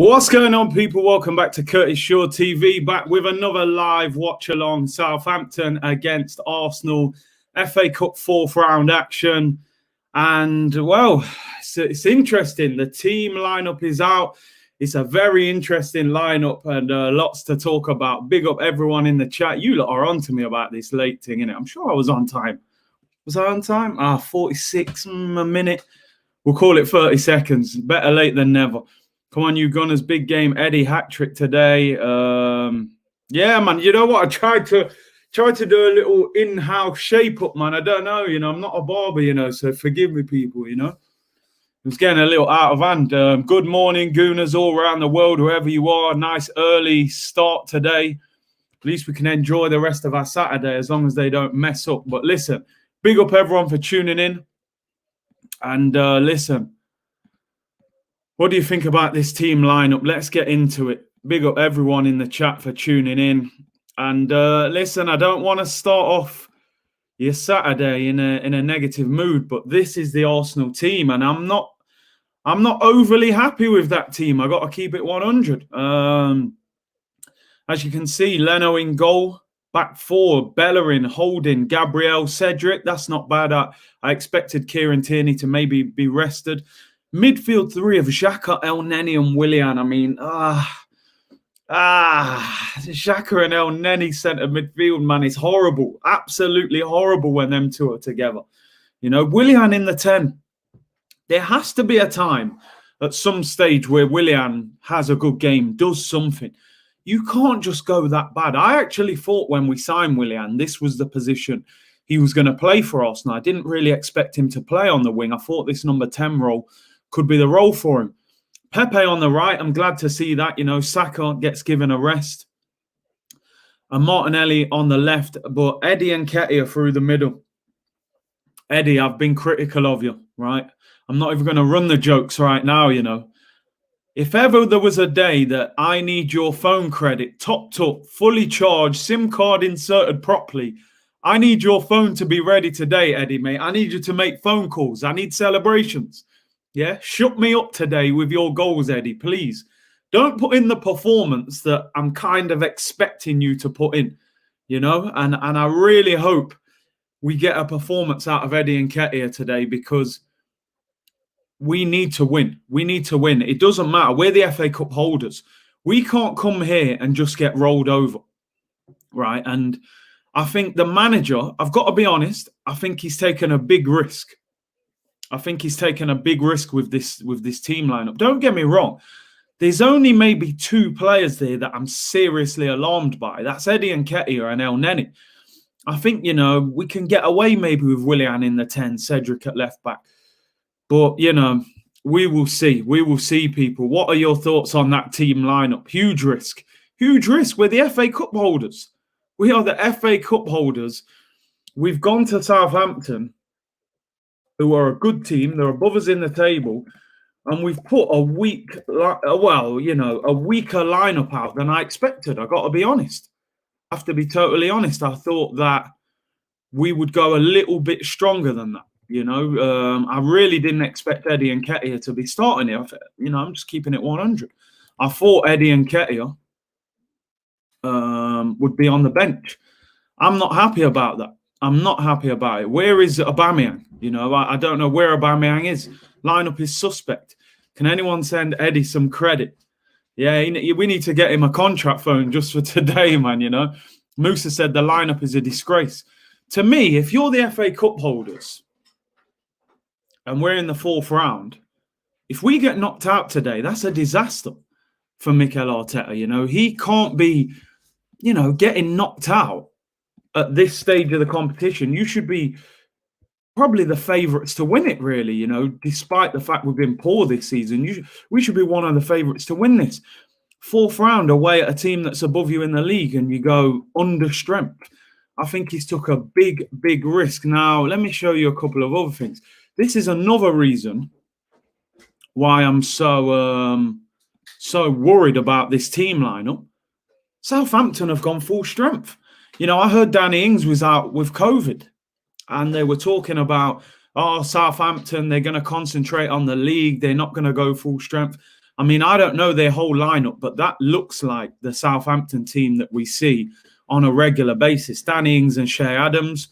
What's going on, people? Welcome back to Curtis Shaw TV, back with another live watch-along. Southampton against Arsenal, FA Cup fourth round action. And, well, it's interesting. The team lineup is out. It's a very interesting lineup and lots to talk about. Big up everyone in the chat. You lot are on to me about this late thing, innit? I'm sure I was on time. Was I on time? 46 a minute. We'll call it 30 seconds. Better late than never. Come on, you Gunners. Big game. Eddie hat-trick today. Yeah, man. You know what? I tried to do a little in-house shape-up, man. I don't know. I'm not a barber, so forgive me, people, It was getting a little out of hand. Good morning, Gooners all around the world, whoever you are. Nice early start today. At least we can enjoy the rest of our Saturday as long as they don't mess up. But listen, big up everyone for tuning in. And listen, what do you think about this team lineup? Let's get into it. Big up everyone in the chat for tuning in. And listen, I don't want to start off your Saturday in a negative mood, but this is the Arsenal team, and I'm not overly happy with that team. I got to keep it 100. As you can see, Leno in goal, back four, Bellerin, Holding, Gabriel, Cedric. That's not bad. I expected Kieran Tierney to maybe be rested. Midfield three of Xhaka, El Neni and Willian. I mean, Xhaka and El Neni centre midfield, man, is horrible. Absolutely horrible when them two are together. Willian in the 10. There has to be a time at some stage where Willian has a good game, does something. You can't just go that bad. I actually thought when we signed Willian, this was the position he was going to play for Arsenal. I didn't really expect him to play on the wing. I thought this number 10 role could be the role for him. Pepe on the right, I'm glad to see that. Saka gets given a rest. And Martinelli on the left, but Eddie and Nketiah through the middle. Eddie, I've been critical of you, right? I'm not even going to run the jokes right now, If ever there was a day that I need your phone credit topped up, fully charged, SIM card inserted properly, I need your phone to be ready today, Eddie, mate. I need you to make phone calls. I need celebrations. Yeah, shut me up today with your goals, Eddie, please. Don't put in the performance that I'm kind of expecting you to put in, And I really hope we get a performance out of Eddie and Nketiah today because we need to win. We need to win. It doesn't matter. We're the FA Cup holders. We can't come here and just get rolled over, right? And I think the manager, I've got to be honest, I think he's taken a big risk. I think he's taken a big risk with this team lineup. Don't get me wrong. There's only maybe two players there that I'm seriously alarmed by. That's Eddie and Nketiah and El Neni. I think, we can get away maybe with Willian in the 10, Cedric at left back. But, we will see. We will see, people. What are your thoughts on that team lineup? Huge risk. Huge risk. We're the FA Cup holders. We are the FA Cup holders. We've gone to Southampton, who are a good team. They're above us in the table. And we've put a weaker lineup out than I expected. I got to be honest. I have to be totally honest. I thought that we would go a little bit stronger than that. I really didn't expect Eddie and Nketiah to be starting here. I'm just keeping it 100. I thought Eddie and Nketiah would be on the bench. I'm not happy about that. I'm not happy about it. Where is Aubameyang? I don't know where Aubameyang is. Lineup is suspect. Can anyone send Eddie some credit? Yeah, we need to get him a contract phone just for today, man, Musa said the lineup is a disgrace. To me, if you're the FA Cup holders and we're in the fourth round, if we get knocked out today, that's a disaster for Mikel Arteta. He can't be, getting knocked out at this stage of the competition. You should be probably the favourites to win it, really, despite the fact we've been poor this season. We should be one of the favourites to win this. Fourth round away at a team that's above you in the league and you go under strength. I think he's took a big, big risk. Now, let me show you a couple of other things. This is another reason why I'm so worried about this team lineup. Southampton have gone full strength. I heard Danny Ings was out with COVID and they were talking about, Southampton, they're going to concentrate on the league. They're not going to go full strength. I mean, I don't know their whole lineup, but that looks like the Southampton team that we see on a regular basis. Danny Ings and Shea Adams,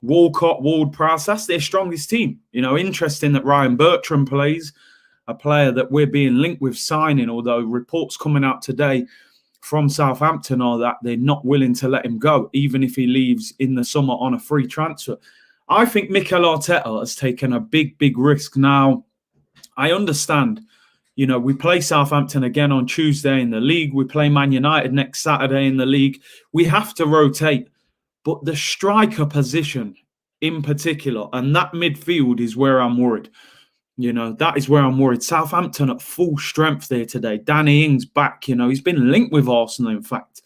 Walcott, Ward-Prowse, that's their strongest team. You know, interesting that Ryan Bertrand plays, a player that we're being linked with signing, although reports coming out today from Southampton are that they're not willing to let him go, even if he leaves in the summer on a free transfer. I think Mikel Arteta has taken a big, big risk. Now, I understand, you know, we play Southampton again on Tuesday in the league. We play Man United next Saturday in the league. We have to rotate. But the striker position in particular, and that midfield is where I'm worried. You know, that is where I'm worried. Southampton at full strength there today. Danny Ings back, you know, he's been linked with Arsenal, in fact,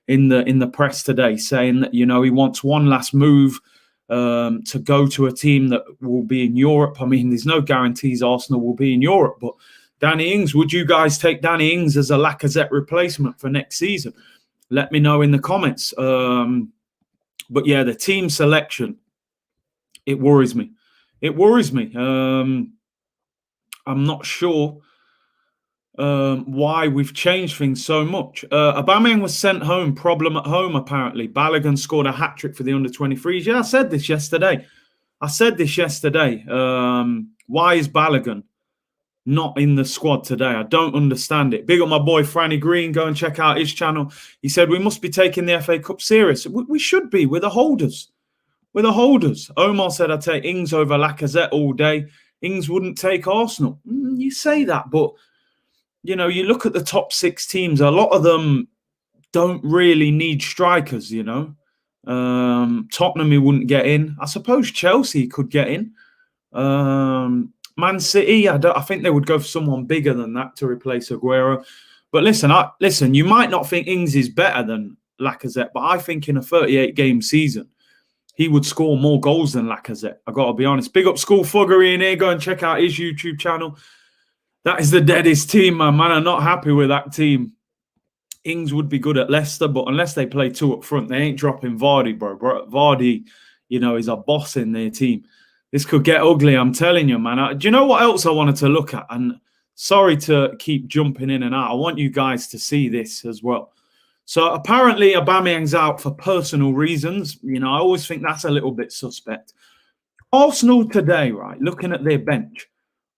in the press today, saying that, you know, he wants one last move to go to a team that will be in Europe. I mean, there's no guarantees Arsenal will be in Europe, but Danny Ings, would you guys take Danny Ings as a Lacazette replacement for next season? Let me know in the comments. But yeah, the team selection, it worries me. It worries me. I'm not sure why we've changed things so much. Aubameyang was sent home, problem at home, apparently. Balogun scored a hat-trick for the under-23s. Yeah, I said this yesterday. Why is Balogun not in the squad today? I don't understand it. Big up my boy, Franny Green. Go and check out his channel. He said, we must be taking the FA Cup serious. We should be. We're the holders. We're the holders. Omar said, I'd take Ings over Lacazette all day. Ings wouldn't take Arsenal. You say that, but, you know, you look at the top 6 teams, a lot of them don't really need strikers, you know. Tottenham, he wouldn't get in. I suppose Chelsea could get in. Man City, I think they would go for someone bigger than that to replace Aguero. But listen, you might not think Ings is better than Lacazette, but I think in a 38-game season, he would score more goals than Lacazette. I got to be honest. Big up School Fuggery in here. Go and check out his YouTube channel. That is the deadest team, man. I'm not happy with that team. Ings would be good at Leicester, but unless they play 2 up front, they ain't dropping Vardy, bro. Vardy, you know, is a boss in their team. This could get ugly, I'm telling you, man. Do you know what else I wanted to look at? And sorry to keep jumping in and out. I want you guys to see this as well. So apparently Aubameyang's out for personal reasons. You know, I always think that's a little bit suspect. Arsenal today, right, looking at their bench,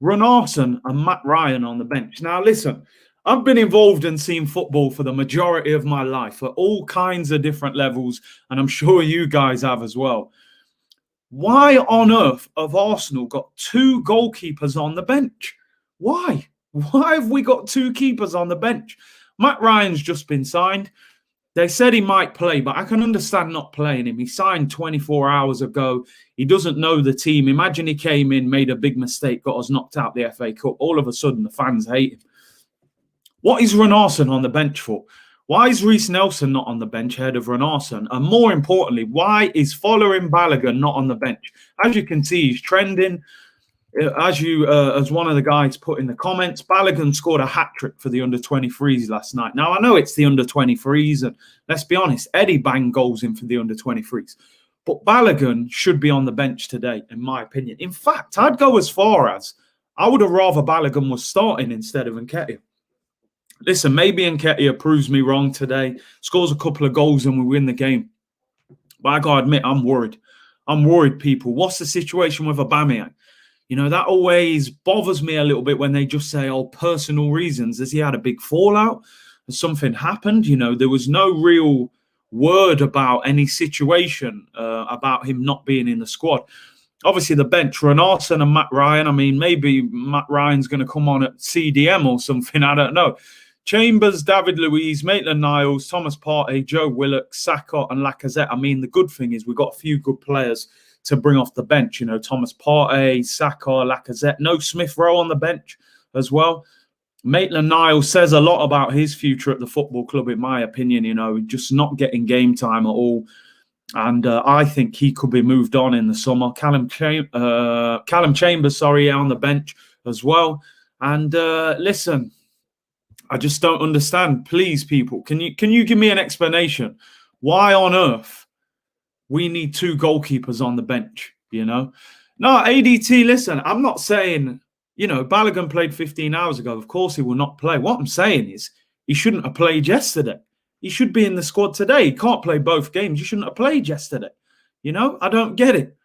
Runarsson and Matt Ryan on the bench. Now, listen, I've been involved in seeing football for the majority of my life at all kinds of different levels, and I'm sure you guys have as well. Why on earth have Arsenal got 2 goalkeepers on the bench? Why? Why have we got 2 keepers on the bench? Matt Ryan's just been signed. They said he might play, but I can understand not playing him. He signed 24 hours ago. He doesn't know the team. Imagine he came in, made a big mistake, got us knocked out the FA Cup. All of a sudden, the fans hate him. What is Runarsson on the bench for? Why is Reece Nelson not on the bench ahead of Runarsson? And more importantly, why is following Balogun not on the bench? As you can see, he's trending. As one of the guys put in the comments, Balogun scored a hat-trick for the under-23s last night. Now, I know it's the under-23s, and let's be honest, Eddie banged goals in for the under-23s. But Balogun should be on the bench today, in my opinion. In fact, I'd go as far as I would have rather Balogun was starting instead of Nketiah. Listen, maybe Nketiah proves me wrong today, scores a couple of goals and we win the game. But I got to admit, I'm worried. I'm worried, people. What's the situation with Aubameyang? You know, that always bothers me a little bit when they just say, oh, personal reasons. Has he had a big fallout? Has something happened? You know, there was no real word about any situation about him not being in the squad. Obviously, the bench, Runarsson and Matt Ryan. I mean, maybe Matt Ryan's going to come on at CDM or something. I don't know. Chambers, David Luiz, Maitland-Niles, Thomas Partey, Joe Willock, Saka and Lacazette. I mean, the good thing is we've got a few good players to bring off the bench. You know, Thomas Partey, Saka, Lacazette. No Smith Rowe on the bench as well. Maitland-Niles says a lot about his future at the football club, in my opinion. You know, just not getting game time at all. And I think he could be moved on in the summer. Callum Chambers, on the bench as well. And listen, I just don't understand. Please, people, can you give me an explanation? Why on earth we need 2 goalkeepers on the bench, you know? No, ADT, listen, I'm not saying Balogun played 15 hours ago. Of course, he will not play. What I'm saying is he shouldn't have played yesterday. He should be in the squad today. He can't play both games. You shouldn't have played yesterday. I don't get it.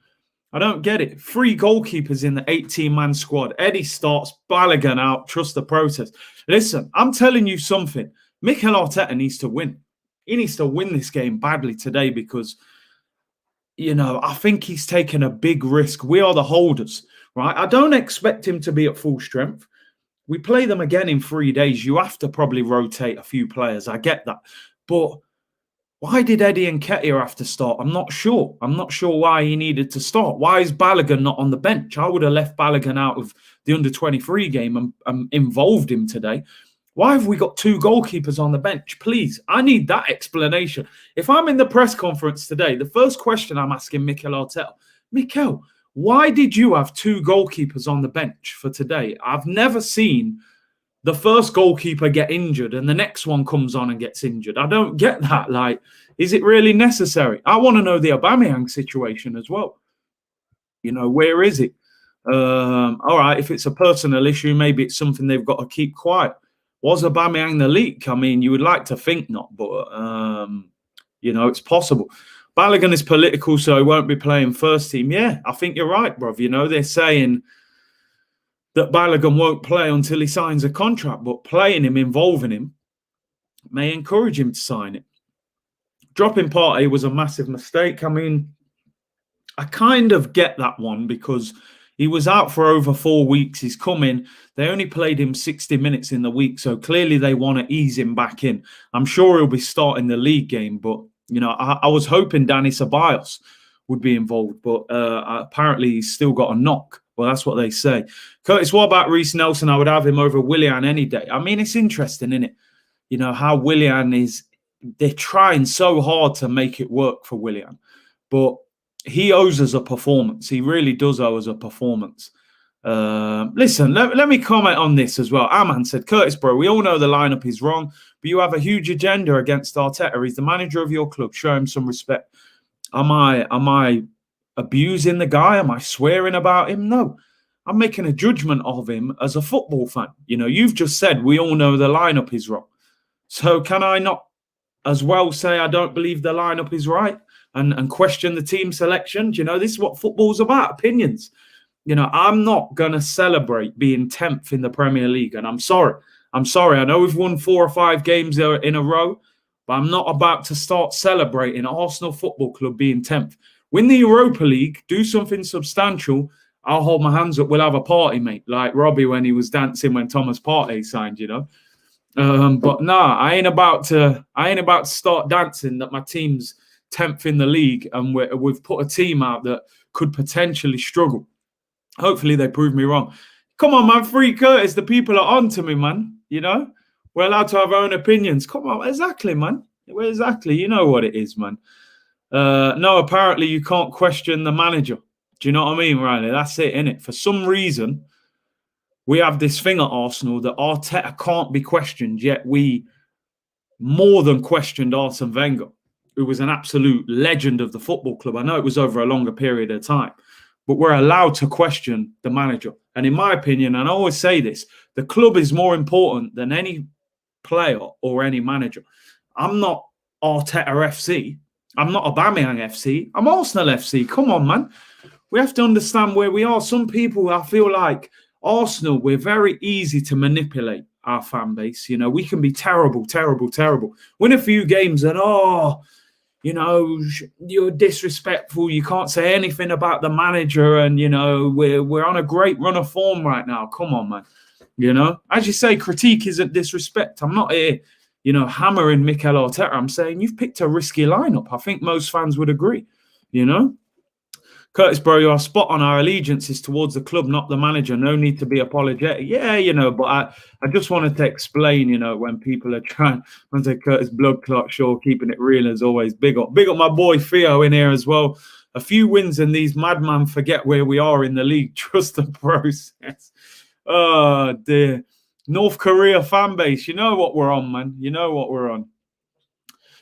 I don't get it. 3 goalkeepers in the 18-man squad. Eddie starts, Balogun out. Trust the process. Listen, I'm telling you something. Mikel Arteta needs to win. He needs to win this game badly today because, I think he's taken a big risk. We are the holders, right? I don't expect him to be at full strength. We play them again in 3 days. You have to probably rotate a few players. I get that. But why did Eddie Nketiah have to start? I'm not sure. I'm not sure why he needed to start. Why is Balogun not on the bench? I would have left Balogun out of the under-23 game and involved him today. Why have we got 2 goalkeepers on the bench? Please, I need that explanation. If I'm in the press conference today, the first question I'm asking Mikel Arteta, Mikel, why did you have 2 goalkeepers on the bench for today? I've never seen the first goalkeeper get injured and the next one comes on and gets injured. I don't get that. Like, is it really necessary? I want to know the Aubameyang situation as well. Where is it? All right, if it's a personal issue, maybe it's something they've got to keep quiet. Was Aubameyang the leak? I mean, you would like to think not, but, it's possible. Balogun is political, so he won't be playing first team. Yeah, I think you're right, bruv. They're saying that Balogun won't play until he signs a contract, but playing him, involving him, may encourage him to sign it. Dropping Partey was a massive mistake. I mean, I kind of get that one because he was out for over 4 weeks. He's come in. They only played him 60 minutes in the week, so clearly they want to ease him back in. I'm sure he'll be starting the league game, but, I was hoping Dani Ceballos would be involved, but apparently he's still got a knock. Well, that's what they say. Curtis, what about Reece Nelson? I would have him over Willian any day. I mean, it's interesting, isn't it? How Willian is, they're trying so hard to make it work for Willian, but he owes us a performance. He really does owe us a performance. Listen, let me comment on this as well. Aman said, Curtis, bro, we all know the lineup is wrong, but you have a huge agenda against Arteta. He's the manager of your club. Show him some respect. Am I abusing the guy? Am I swearing about him? No. I'm making a judgment of him as a football fan. You've just said we all know the lineup is wrong. So can I not as well say I don't believe the lineup is right and question the team selection? This is what football's about, opinions. I'm not going to celebrate being 10th in the Premier League. And I'm sorry. I know we've won 4 or 5 games in a row, but I'm not about to start celebrating Arsenal Football Club being 10th. Win the Europa League, do something substantial. I'll hold my hands up. We'll have a party, mate. Like Robbie when he was dancing when Thomas Partey signed, But nah, I ain't about to start dancing that my team's 10th in the league and we've put a team out that could potentially struggle. Hopefully they prove me wrong. Come on, man. Free Curtis. The people are on to me, man. We're allowed to have our own opinions. Come on. Exactly, man. Exactly. You know what it is, man. No, apparently you can't question the manager. Do you know what I mean, Riley? That's it, innit? For some reason, we have this thing at Arsenal that Arteta can't be questioned, yet we more than questioned Arsene Wenger, who was an absolute legend of the football club. I know it was over a longer period of time, but we're allowed to question the manager. And in my opinion, and I always say this, the club is more important than any player or any manager. I'm not Arteta FC. I'm not Aubameyang FC. I'm Arsenal FC. Come on, man. We have to understand where we are. Some people, I feel like Arsenal, we're very easy to manipulate our fan base. We can be terrible, terrible, terrible. Win a few games and, you're disrespectful. You can't say anything about the manager. And, we're on a great run of form right now. Come on, man. As you say, critique isn't disrespect. I'm not here, hammering Mikel Arteta. I'm saying you've picked a risky lineup. I think most fans would agree, Curtis, bro, you are spot on. Our allegiance is towards the club, not the manager. No need to be apologetic. Yeah, but I just wanted to explain, when people are trying, when I say Curtis blood clot, sure, keeping it real as always. Big up my boy Theo in here as well. A few wins and these madmen forget where we are in the league. Trust the process. Oh, dear. North Korea fan base. You know what we're on, man. You know what we're on.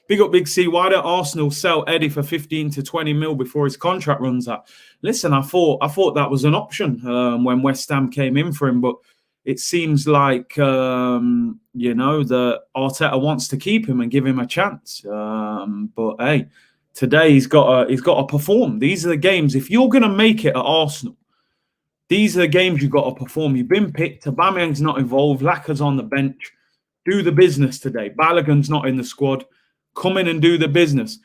Big up Big C. Why don't Arsenal sell Eddie for 15 to 20 mil before his contract runs out? Listen, I thought that was an option when West Ham came in for him, but it seems like that Arteta wants to keep him and give him a chance. But hey, today he's got to perform. These are the games. If you're going to make it at Arsenal, these are the games you've got to perform. You've been picked. Aubameyang's not involved. Laka's on the bench. Do the business today. Balogun's not in the squad. Come in and do the business.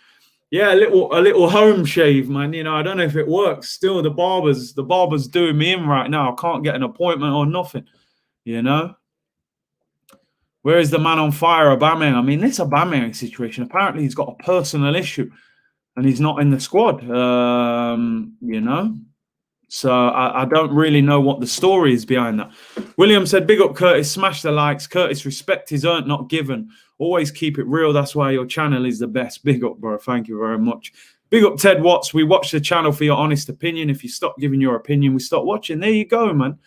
Yeah, a little home shave, man. You know, I don't know if it works. Still, the barber's doing me in right now. I can't get an appointment or nothing. You know, where is the man on fire, Aubameyang? I mean, this Aubameyang situation. Apparently, he's got a personal issue, and he's not in the squad. You know. So I don't really know what the story is behind that. William said, big up Curtis, smash the likes. Curtis, respect is earned, not given. Always keep it real. That's why your channel is the best. Big up, bro. Thank you very much. Big up Ted Watts. We watch the channel for your honest opinion. If you stop giving your opinion, we stop watching. There you go, man.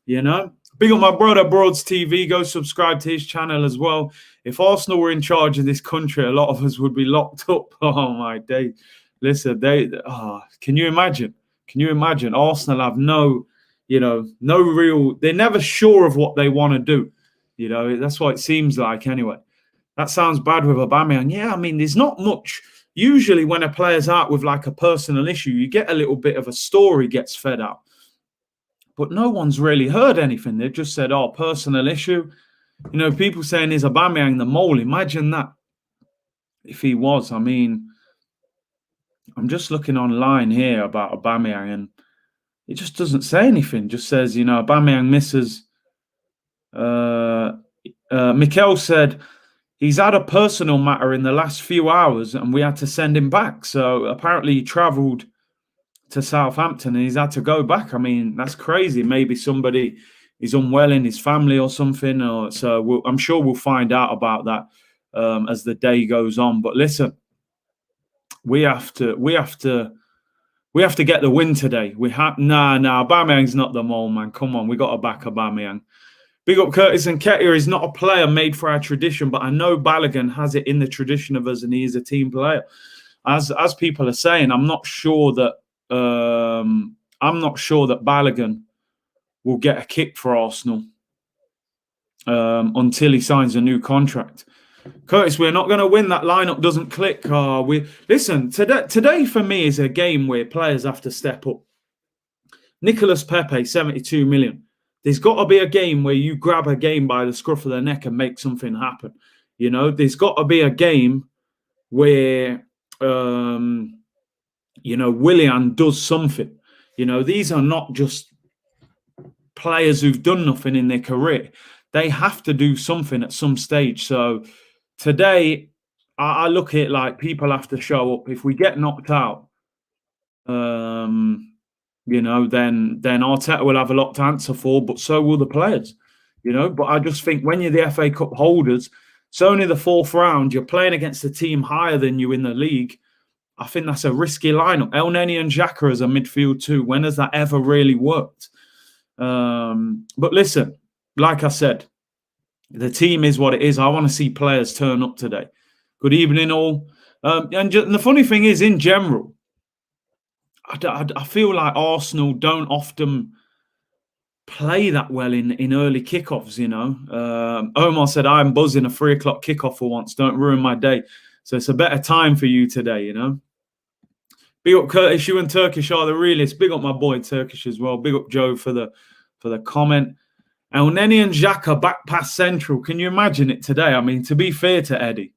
You know. Big up my brother, Broads TV. Go subscribe to his channel as well. If Arsenal were in charge of this country, a lot of us would be locked up. Oh, my day. Listen, can you imagine? Can you imagine? Arsenal have no real. They're never sure of what they want to do. You know, that's what it seems like anyway. That sounds bad with Aubameyang. Yeah, I mean, there's not much. Usually when a player's out with like a personal issue, you get a little bit of a story gets fed out. But no one's really heard anything. They've just said, oh, personal issue. You know, people saying, is Aubameyang the mole? Imagine that. If he was, I mean, I'm just looking online here about Aubameyang, and it just doesn't say anything. It just says, you know, Aubameyang misses. Mikel said he's had a personal matter in the last few hours, and we had to send him back. So apparently he travelled to Southampton, and he's had to go back. I mean, that's crazy. Maybe somebody is unwell in his family or something. I'm sure we'll find out about that as the day goes on. But listen. We have to get the win today. Aubameyang's not the mole, man. Come on, we got to back Aubameyang. Big up Curtis and Nketiah is not a player made for our tradition, but I know Balogun has it in the tradition of us, and he is a team player. As people are saying, I'm not sure that Balogun will get a kick for Arsenal until he signs a new contract. Curtis, we're not going to win. That lineup doesn't click. Listen, today for me is a game where players have to step up. Nicolas Pepe, 72 million. There's got to be a game where you grab a game by the scruff of the neck and make something happen. You know, there's got to be a game where, Willian does something. You know, these are not just players who've done nothing in their career. They have to do something at some stage. So today, I look at it like people have to show up. If we get knocked out, then Arteta will have a lot to answer for, but so will the players. You know, but I just think when you're the FA Cup holders, it's only the fourth round. You're playing against a team higher than you in the league. I think that's a risky lineup. El Neni and Xhaka as a midfield too. When has that ever really worked? But listen, like I said, the team is what it is. I want to see players turn up today. Good evening, all. And the funny thing is, in general, I feel like Arsenal don't often play that well in early kickoffs, you know. Omar said, I'm buzzing a 3 o'clock kickoff for once. Don't ruin my day. So it's a better time for you today, you know. Big up Curtis, you and Turkish are the realists. Big up my boy Turkish as well. Big up Joe for the comment. El Neni and Xhaka back past central. Can you imagine it today? I mean, to be fair to Eddie,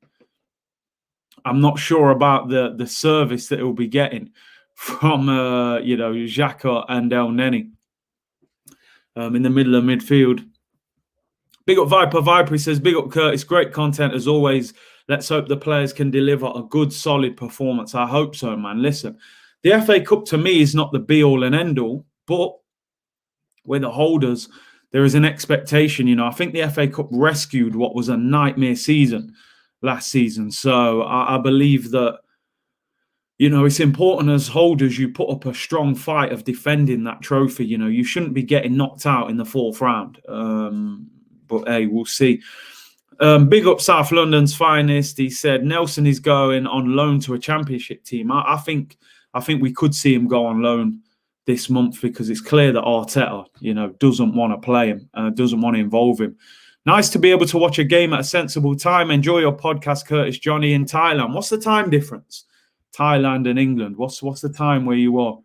I'm not sure about the service that he'll be getting from Xhaka and El Neni in the middle of midfield. Big up Viper. He says, big up Curtis. Great content as always. Let's hope the players can deliver a good, solid performance. I hope so, man. Listen, the FA Cup to me is not the be-all and end-all, but we're the holders. There is an expectation, you know. I think the FA Cup rescued what was a nightmare season last season. So I believe that, you know, it's important as holders you put up a strong fight of defending that trophy. You know, you shouldn't be getting knocked out in the fourth round. But hey, we'll see. Big up South London's finest. He said Nelson is going on loan to a championship team. I think we could see him go on loan this month, because it's clear that Arteta, doesn't want to play him, doesn't want to involve him. Nice to be able to watch a game at a sensible time. Enjoy your podcast, Curtis Johnny in Thailand. What's the time difference? Thailand and England. What's the time where you are?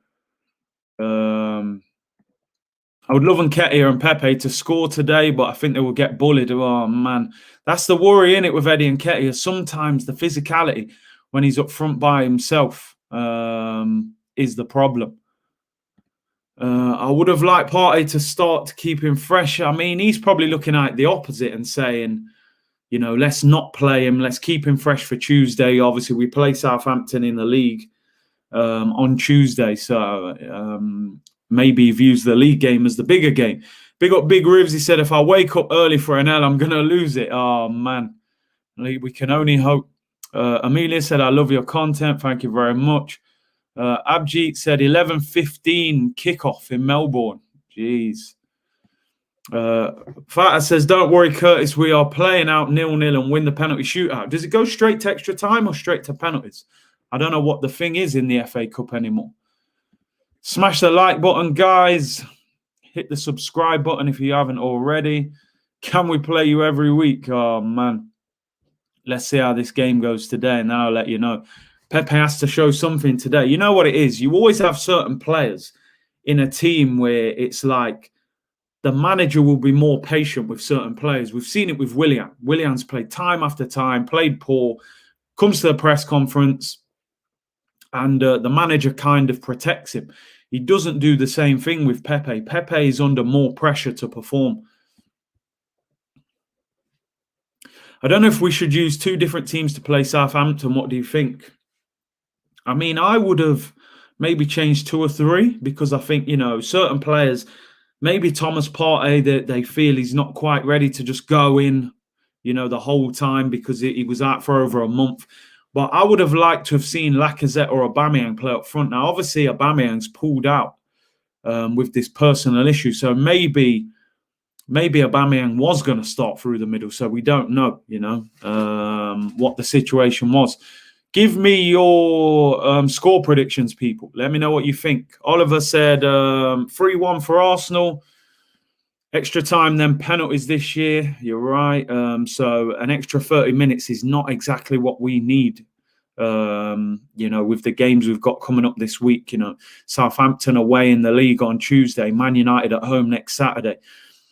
I would love Nketiah and Pepe to score today, but I think they will get bullied. Oh, man. That's the worry, innit, with Eddie Nketiah. Sometimes the physicality when he's up front by himself is the problem. I would have liked Partey to start to keep him fresh. I mean, he's probably looking at the opposite and saying, let's not play him. Let's keep him fresh for Tuesday. Obviously, we play Southampton in the league on Tuesday. So maybe he views the league game as the bigger game. Big up Big Rivs. He said, if I wake up early for an L, I'm going to lose it. Oh, man. We can only hope. Amelia said, I love your content. Thank you very much. Abjeet said 11:15 kickoff in Melbourne. Jeez. Fata says, don't worry, Curtis. We are playing out 0-0 and win the penalty shootout. Does it go straight to extra time or straight to penalties? I don't know what the thing is in the FA Cup anymore. Smash the like button, guys. Hit the subscribe button if you haven't already. Can we play you every week? Oh, man. Let's see how this game goes today, and then I'll let you know. Pepe has to show something today. You know what it is? You always have certain players in a team where it's like the manager will be more patient with certain players. We've seen it with Willian. Willian's played time after time, played poor, comes to the press conference, and the manager kind of protects him. He doesn't do the same thing with Pepe. Pepe is under more pressure to perform. I don't know if we should use two different teams to play Southampton. What do you think? I mean, I would have maybe changed 2 or 3, because I think, certain players, maybe Thomas Partey, they feel he's not quite ready to just go in, the whole time, because he was out for over a month. But I would have liked to have seen Lacazette or Aubameyang play up front. Now, obviously, Aubameyang's pulled out with this personal issue. So maybe Aubameyang was going to start through the middle. So we don't know, what the situation was. Give me your score predictions, people. Let me know what you think. Oliver said 3-1 for Arsenal. Extra time, then penalties this year. You're right. So an extra 30 minutes is not exactly what we need, with the games we've got coming up this week. Southampton away in the league on Tuesday. Man United at home next Saturday.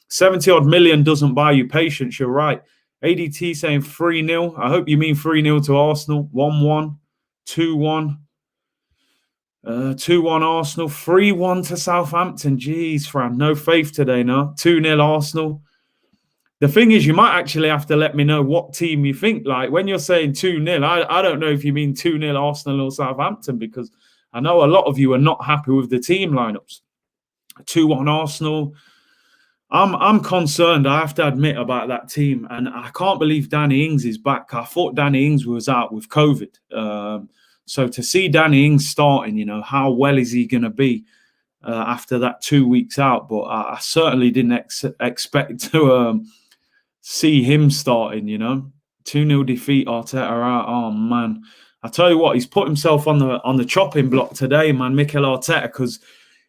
70-odd million doesn't buy you patience. You're right. ADT saying 3-0. I hope you mean 3-0 to Arsenal. 1-1, 2-1. 2-1 Arsenal. 3-1 to Southampton. Jeez, Fran. No faith today, no. 2-0 Arsenal. The thing is, you might actually have to let me know what team you think. Like, when you're saying 2-0, I don't know if you mean 2-0 Arsenal or Southampton, because I know a lot of you are not happy with the team lineups. 2-1 Arsenal. I'm concerned, I have to admit, about that team. And I can't believe Danny Ings is back. I thought Danny Ings was out with COVID. So to see Danny Ings starting, how well is he going to be after that 2 weeks out? But I certainly didn't expect to see him starting, 2-0 defeat, Arteta out. Oh, man. I tell you what, he's put himself on the chopping block today, man, Mikel Arteta, because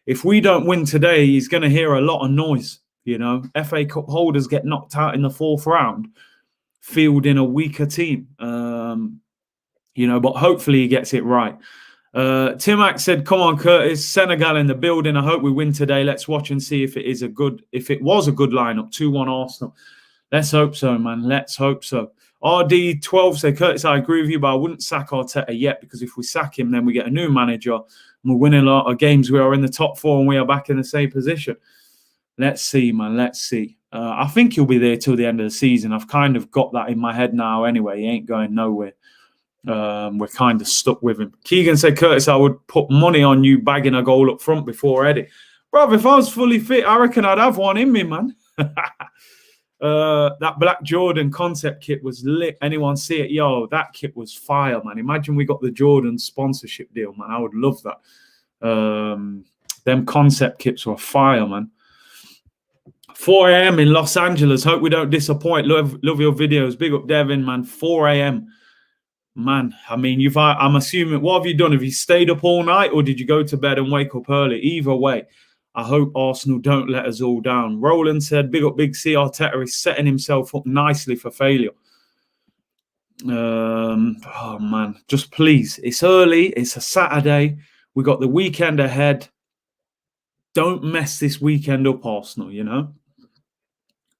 if we don't win today, he's going to hear a lot of noise. FA Cup holders get knocked out in the 4th round, fielding a weaker team. But hopefully he gets it right. Timac said, come on, Curtis, Senegal in the building. I hope we win today. Let's watch and see if it was a good lineup. 2-1 Arsenal. Let's hope so, man. Let's hope so. RD12 said, Curtis, I agree with you, but I wouldn't sack Arteta yet, because if we sack him, then we get a new manager and we're winning a lot of games. We are in the top 4 and we are back in the same position. Let's see, man. Let's see. I think he'll be there till the end of the season. I've kind of got that in my head now anyway. He ain't going nowhere. We're kind of stuck with him. Keegan said, Curtis, I would put money on you bagging a goal up front before Eddie. Bro, if I was fully fit, I reckon I'd have one in me, man. That Black Jordan concept kit was lit. Anyone see it? Yo, that kit was fire, man. Imagine we got the Jordan sponsorship deal, man. I would love that. Them concept kits were fire, man. 4 a.m. in Los Angeles. Hope we don't disappoint. Love your videos. Big up, Devin, man. 4 a.m. Man, I mean, I'm assuming, what have you done? Have you stayed up all night or did you go to bed and wake up early? Either way, I hope Arsenal don't let us all down. Roland said, big up, Big C. Arteta is setting himself up nicely for failure. Oh, man, just please. It's early. It's a Saturday. We got the weekend ahead. Don't mess this weekend up, Arsenal, you know?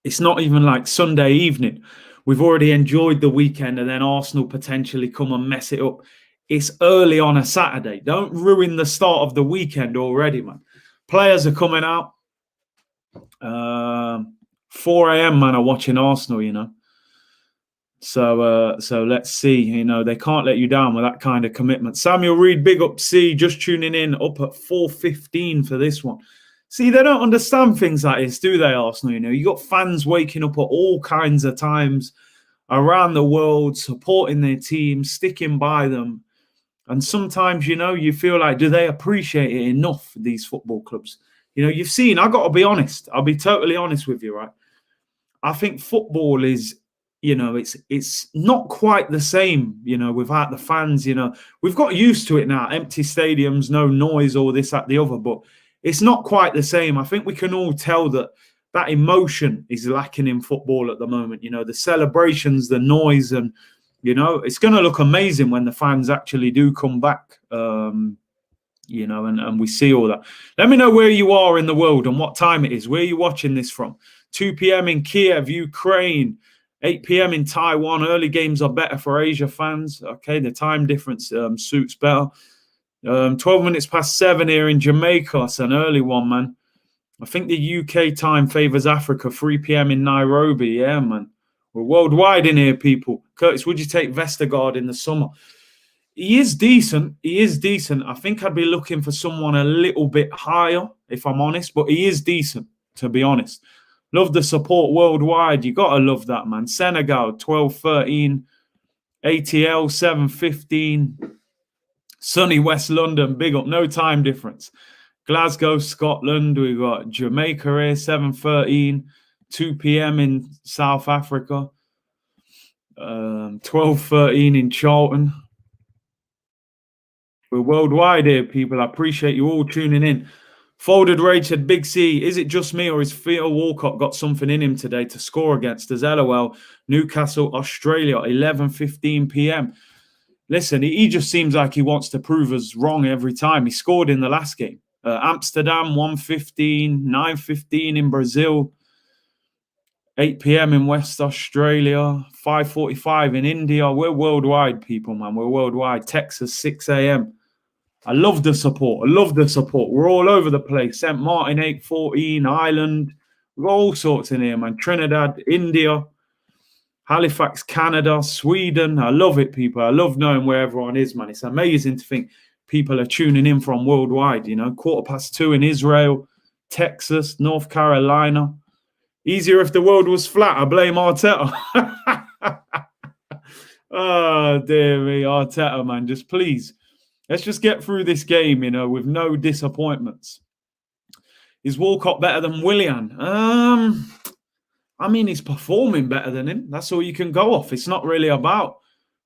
It's not even like Sunday evening. We've already enjoyed the weekend and then Arsenal potentially come and mess it up. It's early on a Saturday. Don't ruin the start of the weekend already, man. Players are coming out. 4 a.m., man, are watching Arsenal, you know. So let's see. You know, they can't let you down with that kind of commitment. Samuel Reed, big up C, just tuning in, up at 4:15 for this one. See, they don't understand things like this, do they, Arsenal? You know, you got fans waking up at all kinds of times around the world, supporting their team, sticking by them. And sometimes, you know, you feel like, do they appreciate it enough, these football clubs? You know, you've seen, I've got to be honest. I'll be totally honest with you, right? I think football is, you know, it's not quite the same, you know, without the fans, you know. We've got used to it now. Empty stadiums, no noise, all this, that, the other. But it's not quite the same. I think we can all tell that emotion is lacking in football at the moment. You know, the celebrations, the noise, and, you know, it's going to look amazing when the fans actually do come back, you know, and we see all that. Let me know where you are in the world and what time it is. Where are you watching this from? 2 p.m. in Kiev, Ukraine. 8 p.m. in Taiwan. Early games are better for Asia fans. Okay, the time difference suits better. 12 minutes past 7 here in Jamaica. It's an early one, man. I think the UK time favors Africa. 3 p.m. in Nairobi. Yeah, man. We're worldwide in here, people. Curtis, would you take Vestergaard in the summer? He is decent. He is decent. I think I'd be looking for someone a little bit higher, if I'm honest. But he is decent, to be honest. Love the support worldwide. You got to love that, man. Senegal, 12-13. ATL, 7-15. Sunny West London, big up. No time difference. Glasgow, Scotland. We got Jamaica here, 7-13. 2 p.m. in South Africa. 12-13 in Charlton. We're worldwide here, people. I appreciate you all tuning in. Folded Rage said, Big C, is it just me or has Theo Walcott got something in him today to score against us? LOL, Newcastle, Australia, 11:15 p.m. Listen, he just seems like he wants to prove us wrong every time. He scored in the last game. Amsterdam, 1:15, 9:15 in Brazil, 8 p.m. in West Australia, 5:45 in India. We're worldwide, people, man. We're worldwide. Texas, 6 a.m. I love the support. I love the support. We're all over the place. St. Martin, 8:14, Ireland. We've got all sorts in here, man. Trinidad, India, Halifax, Canada, Sweden. I love it, people. I love knowing where everyone is, man. It's amazing to think people are tuning in from worldwide, you know. 2:15 in Israel, Texas, North Carolina. Easier if the world was flat. I blame Arteta. Oh, dear me, Arteta, man. Just please. Let's just get through this game, you know, with no disappointments. Is Walcott better than Willian? I mean, he's performing better than him. That's all you can go off. It's not really about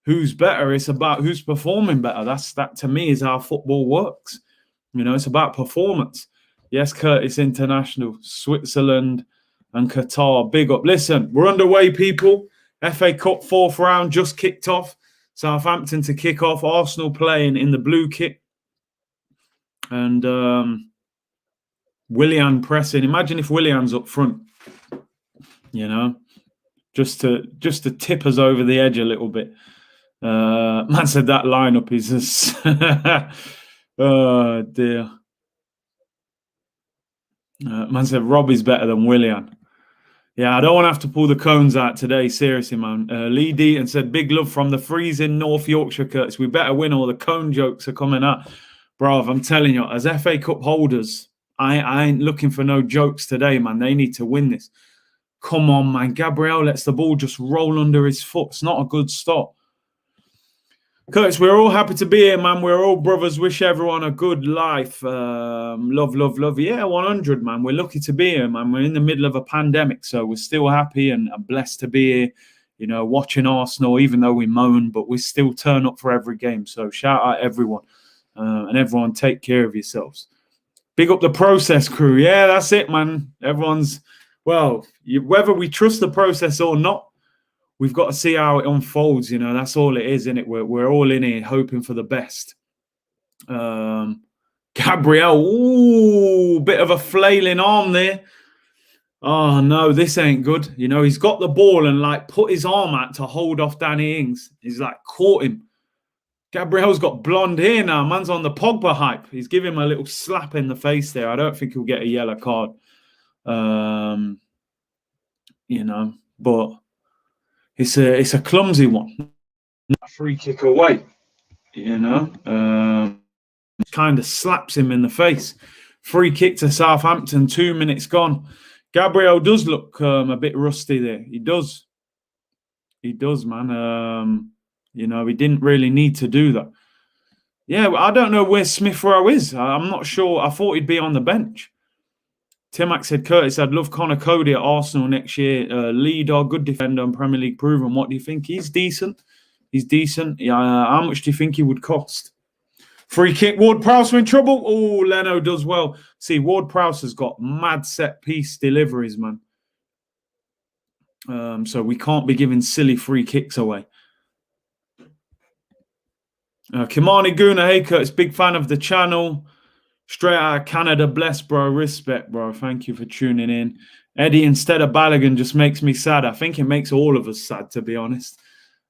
who's better. It's about who's performing better. That, to me, is how football works. You know, it's about performance. Yes, Curtis International, Switzerland and Qatar. Big up. Listen, we're underway, people. FA Cup 4th round just kicked off. Southampton to kick off. Arsenal playing in the blue kit. And Willian pressing. Imagine if Willian's up front. You know, just to tip us over the edge a little bit. Man said that lineup is just oh dear. Man said Robbie's better than Willian. Yeah, I don't want to have to pull the cones out today. Seriously, man. Lee Deaton said, big love from the freezing North Yorkshire, Curtis. We better win or the cone jokes are coming out. Bruv, I'm telling you, as FA Cup holders, I ain't looking for no jokes today, man. They need to win this. Come on, man. Gabriel lets the ball just roll under his foot. It's not a good stop. Curtis, we're all happy to be here, man. We're all brothers. Wish everyone a good life. Love, love, love. Yeah, 100, man. We're lucky to be here, man. We're in the middle of a pandemic, so we're still happy and blessed to be here. You know, watching Arsenal, even though we moan, but we still turn up for every game. So shout out everyone, and everyone take care of yourselves. Big up the process crew. Yeah, that's it, man. Everyone's, well, whether we trust the process or not, we've got to see how it unfolds. You know, that's all it is, isn't it? We're all in here hoping for the best. Gabriel, ooh, bit of a flailing arm there. Oh, no, this ain't good. You know, he's got the ball and, like, put his arm out to hold off Danny Ings. He's, like, caught him. Gabriel's got blonde hair now. Man's on the Pogba hype. He's giving him a little slap in the face there. I don't think he'll get a yellow card. You know, but it's a clumsy one. Not a free kick away, you know. Kind of slaps him in the face. Free kick to Southampton, 2 minutes gone. Gabriel does look a bit rusty there. He does. He does, man. You know, he didn't really need to do that. Yeah, I don't know where Smith Rowe is. I'm not sure. I thought he'd be on the bench. Timac said, Curtis, I'd love Connor Cody at Arsenal next year. Leader, good defender and Premier League proven. What do you think? He's decent. He's decent. How much do you think he would cost? Free kick. Ward-Prowse in trouble. Oh, Leno does well. See, Ward-Prowse has got mad set-piece deliveries, man. So we can't be giving silly free kicks away. Kimani Guna, hey, Curtis, big fan of the channel. Straight out of Canada, bless, bro. Respect, bro. Thank you for tuning in. Eddie instead of Balogun just makes me sad. I think it makes all of us sad, to be honest.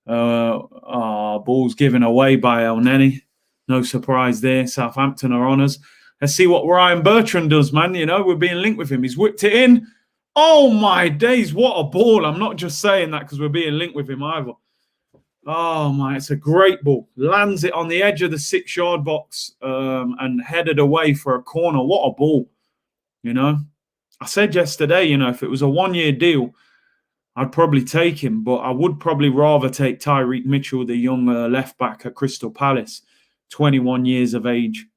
Ball's given away by El Neni. No surprise there. Southampton are on us. Let's see what Ryan Bertrand does, man. You know, we're being linked with him. He's whipped it in. Oh, my days. What a ball. I'm not just saying that because we're being linked with him either. Oh, my. It's a great ball. Lands it on the edge of the 6-yard box and headed away for a corner. What a ball. You know, I said yesterday, you know, if it was a 1-year deal, I'd probably take him. But I would probably rather take Tyreek Mitchell, the young left back at Crystal Palace. 21 years of age.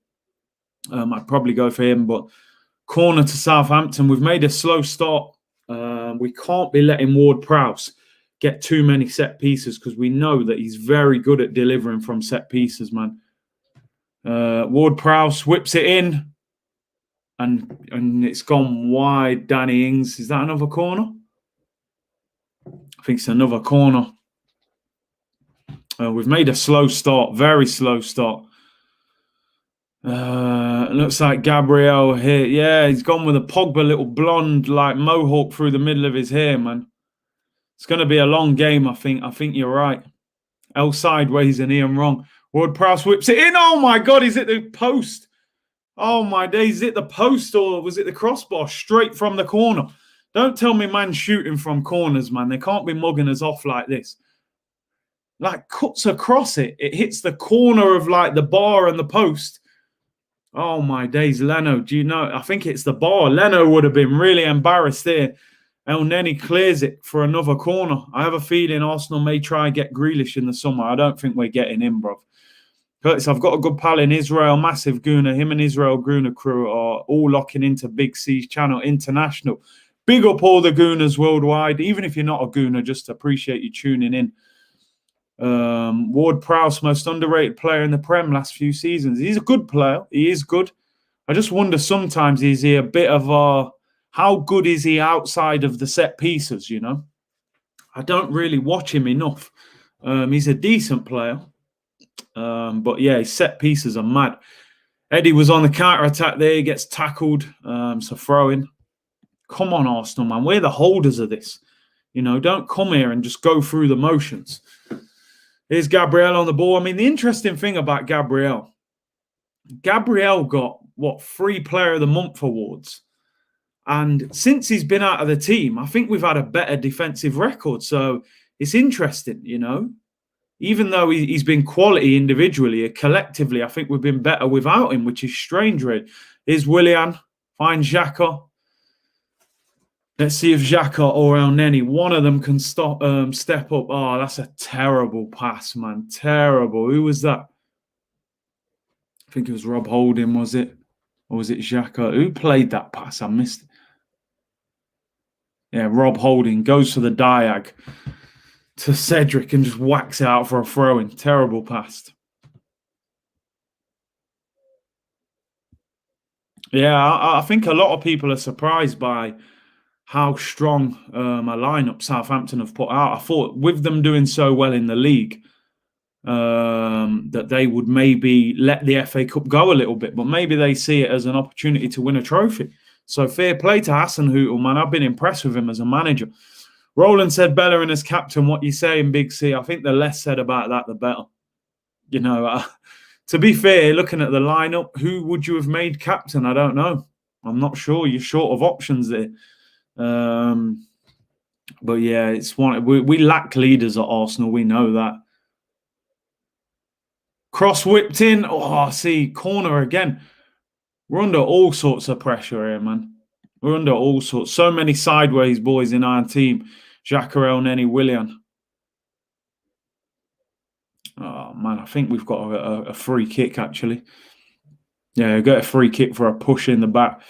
I'd probably go for him, but corner to Southampton. We've made a slow start. We can't be letting Ward-Prowse get too many set pieces because we know that he's very good at delivering from set pieces, man. Ward-Prowse whips it in and it's gone wide. Danny Ings. Is that another corner? I think it's another corner. We've made a slow start, very slow start. Looks like Gabriel here. Yeah, he's gone with a Pogba little blonde, like mohawk through the middle of his hair, man. It's going to be a long game, I think. I think you're right. L sideways and Ian wrong. Ward-Prowse whips it in. Oh, my God, he's at the post. Oh, my days. Is it the post or was it the crossbar? Straight from the corner. Don't tell me man shooting from corners, man. They can't be mugging us off like this. Like, cuts across it. It hits the corner of, like, the bar and the post. Oh, my days. Leno, do you know? I think it's the bar. Leno would have been really embarrassed there. El Neni clears it for another corner. I have a feeling Arsenal may try and get Grealish in the summer. I don't think we're getting him, bro. Curtis, I've got a good pal in Israel, massive Guna. Him and Israel Guna crew are all locking into Big C's channel international. Big up all the Gunas worldwide. Even if you're not a Guna, just appreciate you tuning in. Ward-Prowse, most underrated player in the Prem last few seasons. He's a good player. He is good. I just wonder sometimes, is he a bit of a... How good is he outside of the set pieces, you know? I don't really watch him enough. He's a decent player. But, yeah, his set pieces are mad. Eddie was on the counter-attack there. He gets tackled. So throw-in. Come on, Arsenal, man. We're the holders of this. You know, don't come here and just go through the motions. Here's Gabriel on the ball. I mean, the interesting thing about Gabriel got, 3 Player of the Month awards. And since he's been out of the team, I think we've had a better defensive record. So it's interesting, you know. Even though he's been quality individually, collectively, I think we've been better without him, which is strange, really. Here's Willian, finds Xhaka. Let's see if Xhaka or El Neni, one of them can step up. Oh, that's a terrible pass, man. Terrible. Who was that? I think it was Rob Holding, was it? Or was it Xhaka? Who played that pass? I missed it. Yeah, Rob Holding goes for the diag to Cedric and just whacks it out for a throw-in. Terrible pass. Yeah, I think a lot of people are surprised by how strong a lineup Southampton have put out. I thought with them doing so well in the league, that they would maybe let the FA Cup go a little bit, but maybe they see it as an opportunity to win a trophy. So fair play to Hasenhüttl, man. I've been impressed with him as a manager. Roland said Bellerin as captain. What you saying, Big C? I think the less said about that, the better. You know, to be fair, looking at the lineup, who would you have made captain? I don't know. I'm not sure. You're short of options there. But yeah, it's one. We lack leaders at Arsenal. We know that. Cross whipped in. Oh, see, corner again. We're under all sorts of pressure here, man. We're under all sorts. So many sideways boys in our team. Xhaka, El Neni, Willian. Oh, man, I think we've got a free kick, actually. Yeah, get a free kick for a push in the back.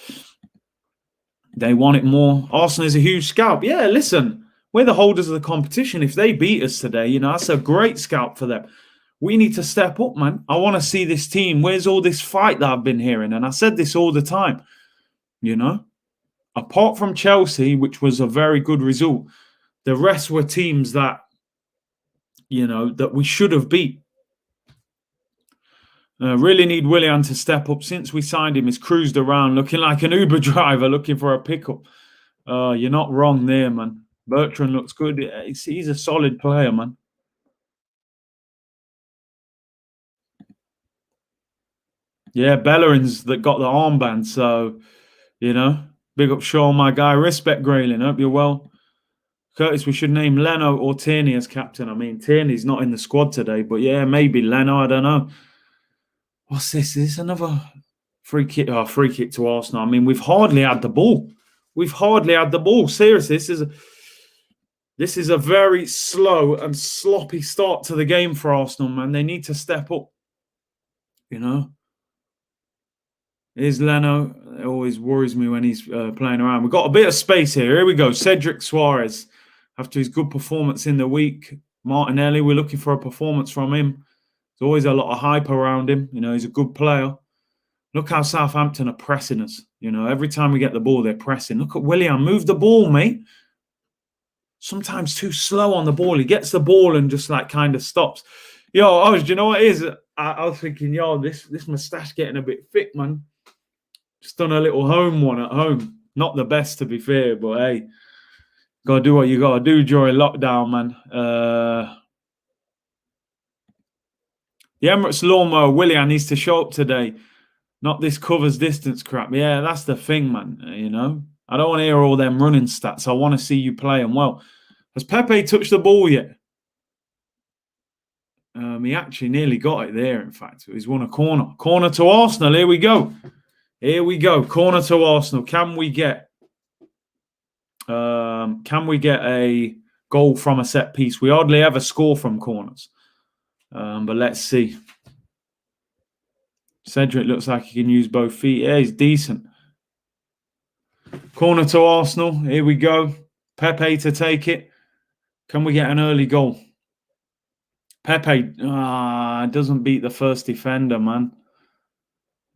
They want it more. Arsenal is a huge scalp. Yeah, listen, we're the holders of the competition. If they beat us today, you know, that's a great scalp for them. We need to step up, man. I want to see this team. Where's all this fight that I've been hearing? And I said this all the time, you know. Apart from Chelsea, which was a very good result, the rest were teams that, you know, that we should have beat. Really need Willian to step up. Since we signed him, he's cruised around looking like an Uber driver looking for a pickup. You're not wrong there, man. Bertrand looks good. He's a solid player, man. Yeah, Bellerin's that got the armband. So, you know, big up Sean, my guy. Respect Grayling. Hope you're well. Curtis, we should name Leno or Tierney as captain. I mean, Tierney's not in the squad today, but yeah, maybe Leno. I don't know. What's this? Is this another free kick? Oh, free kick to Arsenal. I mean, we've hardly had the ball. We've hardly had the ball. Seriously, this is a very slow and sloppy start to the game for Arsenal, man. They need to step up. You know. Here's Leno. It always worries me when he's playing around. We've got a bit of space here. Here we go. Cedric Suarez. After his good performance in the week, Martinelli, we're looking for a performance from him. There's always a lot of hype around him. You know, he's a good player. Look how Southampton are pressing us. You know, every time we get the ball, they're pressing. Look at Willian. Move the ball, mate. Sometimes too slow on the ball. He gets the ball and just like kind of stops. Yo, do you know what it is? I was thinking, yo, this moustache getting a bit thick, man. Just done a little home one at home. Not the best, to be fair, but hey, got to do what you got to do during lockdown, man. The Emirates lawnmower, Willian needs to show up today. Not this covers distance crap. Yeah, that's the thing, man. You know, I don't want to hear all them running stats. I want to see you playing well. Has Pepe touched the ball yet? He actually nearly got it there, in fact. He's won a corner. Corner to Arsenal. Here we go. Here we go. Corner to Arsenal. Can we get a goal from a set piece? We hardly ever score from corners. But let's see. Cedric looks like he can use both feet. Yeah, he's decent. Corner to Arsenal. Here we go. Pepe to take it. Can we get an early goal? Pepe doesn't beat the first defender, man.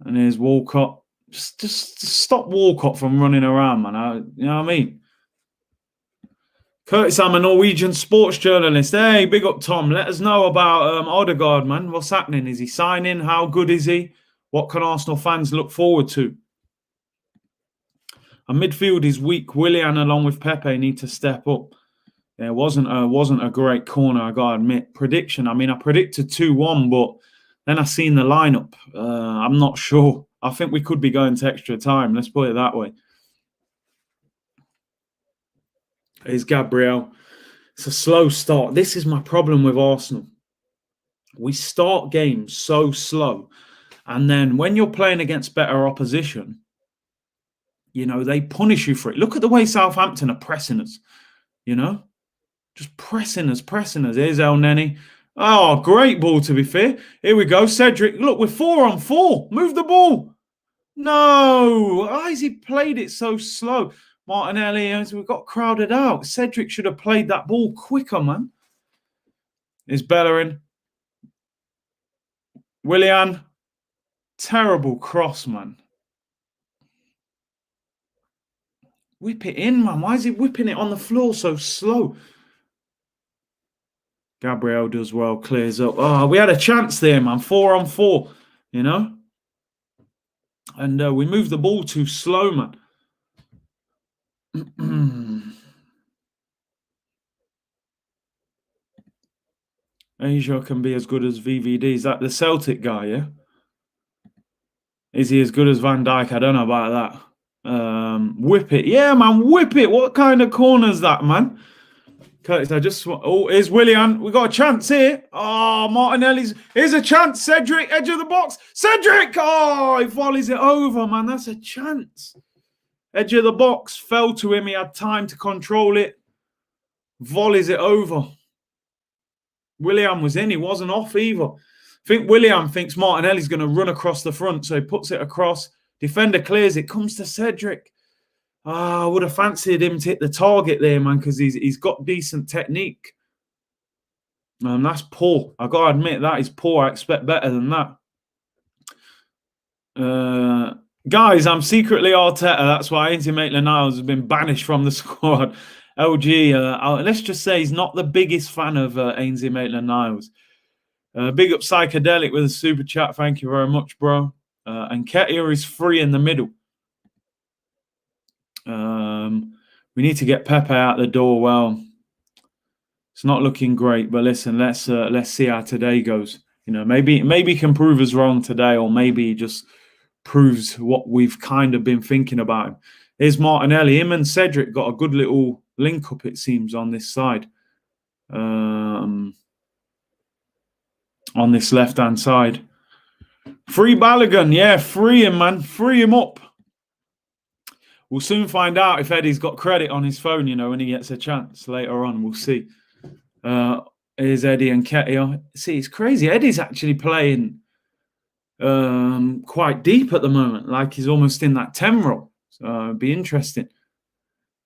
And here's Walcott. Just stop Walcott from running around, man. You know what I mean? Curtis, I'm a Norwegian sports journalist. Hey, big up, Tom. Let us know about Odegaard, man. What's happening? Is he signing? How good is he? What can Arsenal fans look forward to? Our midfield is weak. Willian, along with Pepe, need to step up. There wasn't a great corner, I got to admit. Prediction, I mean, I predicted 2-1, but then I seen the lineup. I'm not sure. I think we could be going to extra time. Let's put it that way. Here's Gabriel. It's a slow start. This is my problem with Arsenal. We start games so slow. And then when you're playing against better opposition, You know, they punish you for it. Look at the way Southampton are pressing us, you know, just pressing us. Here's El Neni. Oh, great ball, to be fair. Here we go. Cedric, look, we're 4-on-4. Move the ball. No. Why has he played it so slow? Martinelli, we got crowded out. Cedric should have played that ball quicker, man. Is Bellerin. Willian. Terrible cross, man. Whip it in, man. Why is he whipping it on the floor so slow? Gabriel does well, clears up. Oh, we had a chance there, man. 4-on-4, you know? And we moved the ball too slow, man. Asia can be as good as VVD. Is that the Celtic guy, yeah? Is he as good as Van Dijk? I don't know about that. Whip it. Yeah, man, whip it. What kind of corner is that, man? Curtis, here's Willian. We got a chance here. Oh, Martinelli's. Here's a chance. Cedric, edge of the box. Cedric! Oh, he volleys it over, man. That's a chance. Edge of the box. Fell to him. He had time to control it. Volleys it over. Willian was in. He wasn't off either. I think Willian thinks Martinelli's going to run across the front, so he puts it across. Defender clears it. Comes to Cedric. I would have fancied him to hit the target there, man, because he's got decent technique. That's poor. I got to admit, that is poor. I expect better than that. Guys, I'm secretly Arteta. That's why Ainsley Maitland-Niles has been banished from the squad. LG, let's just say he's not the biggest fan of Ainsley Maitland-Niles. Big up Psychedelic with a super chat. Thank you very much, bro. And Ketia is free in the middle. We need to get Pepe out the door. Well, it's not looking great, but listen, let's see how today goes. You know, maybe he can prove us wrong today, or maybe he just proves what we've kind of been thinking about him. Here's Martinelli. Him and Cedric got a good little link up, it seems, on this side. On this left-hand side. Free Balogun. Yeah, free him, man. Free him up. We'll soon find out if Eddie's got credit on his phone, you know, when he gets a chance later on. We'll see. Here's Eddie and Ketia. See, it's crazy. Eddie's actually playing quite deep at the moment, like he's almost in that 10 role. So it'd be interesting.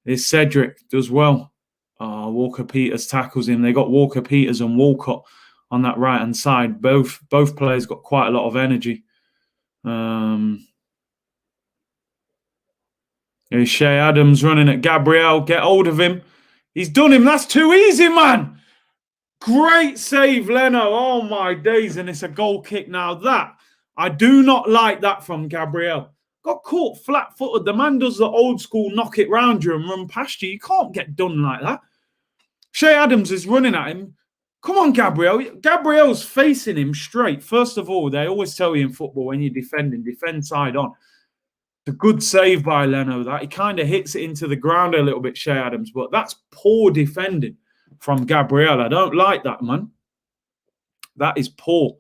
Here's Cedric, does well. Walker-Peters tackles him. They got Walker-Peters and Walcott on that right-hand side. Both players got quite a lot of energy. Here's Shea Adams running at Gabriel. Get hold of him. He's done him. That's too easy, man. Great save, Leno. Oh, my days. And it's a goal kick now. That, I do not like that from Gabriel. Got caught flat-footed. The man does the old school knock it round you and run past you. You can't get done like that. Shea Adams is running at him. Come on, Gabriel. Gabriel's facing him straight. First of all, they always tell you in football when you're defending, defend side on. It's a good save by Leno. That he kind of hits it into the ground a little bit, Shea Adams, but that's poor defending from Gabriel. I don't like that, man. That is poor.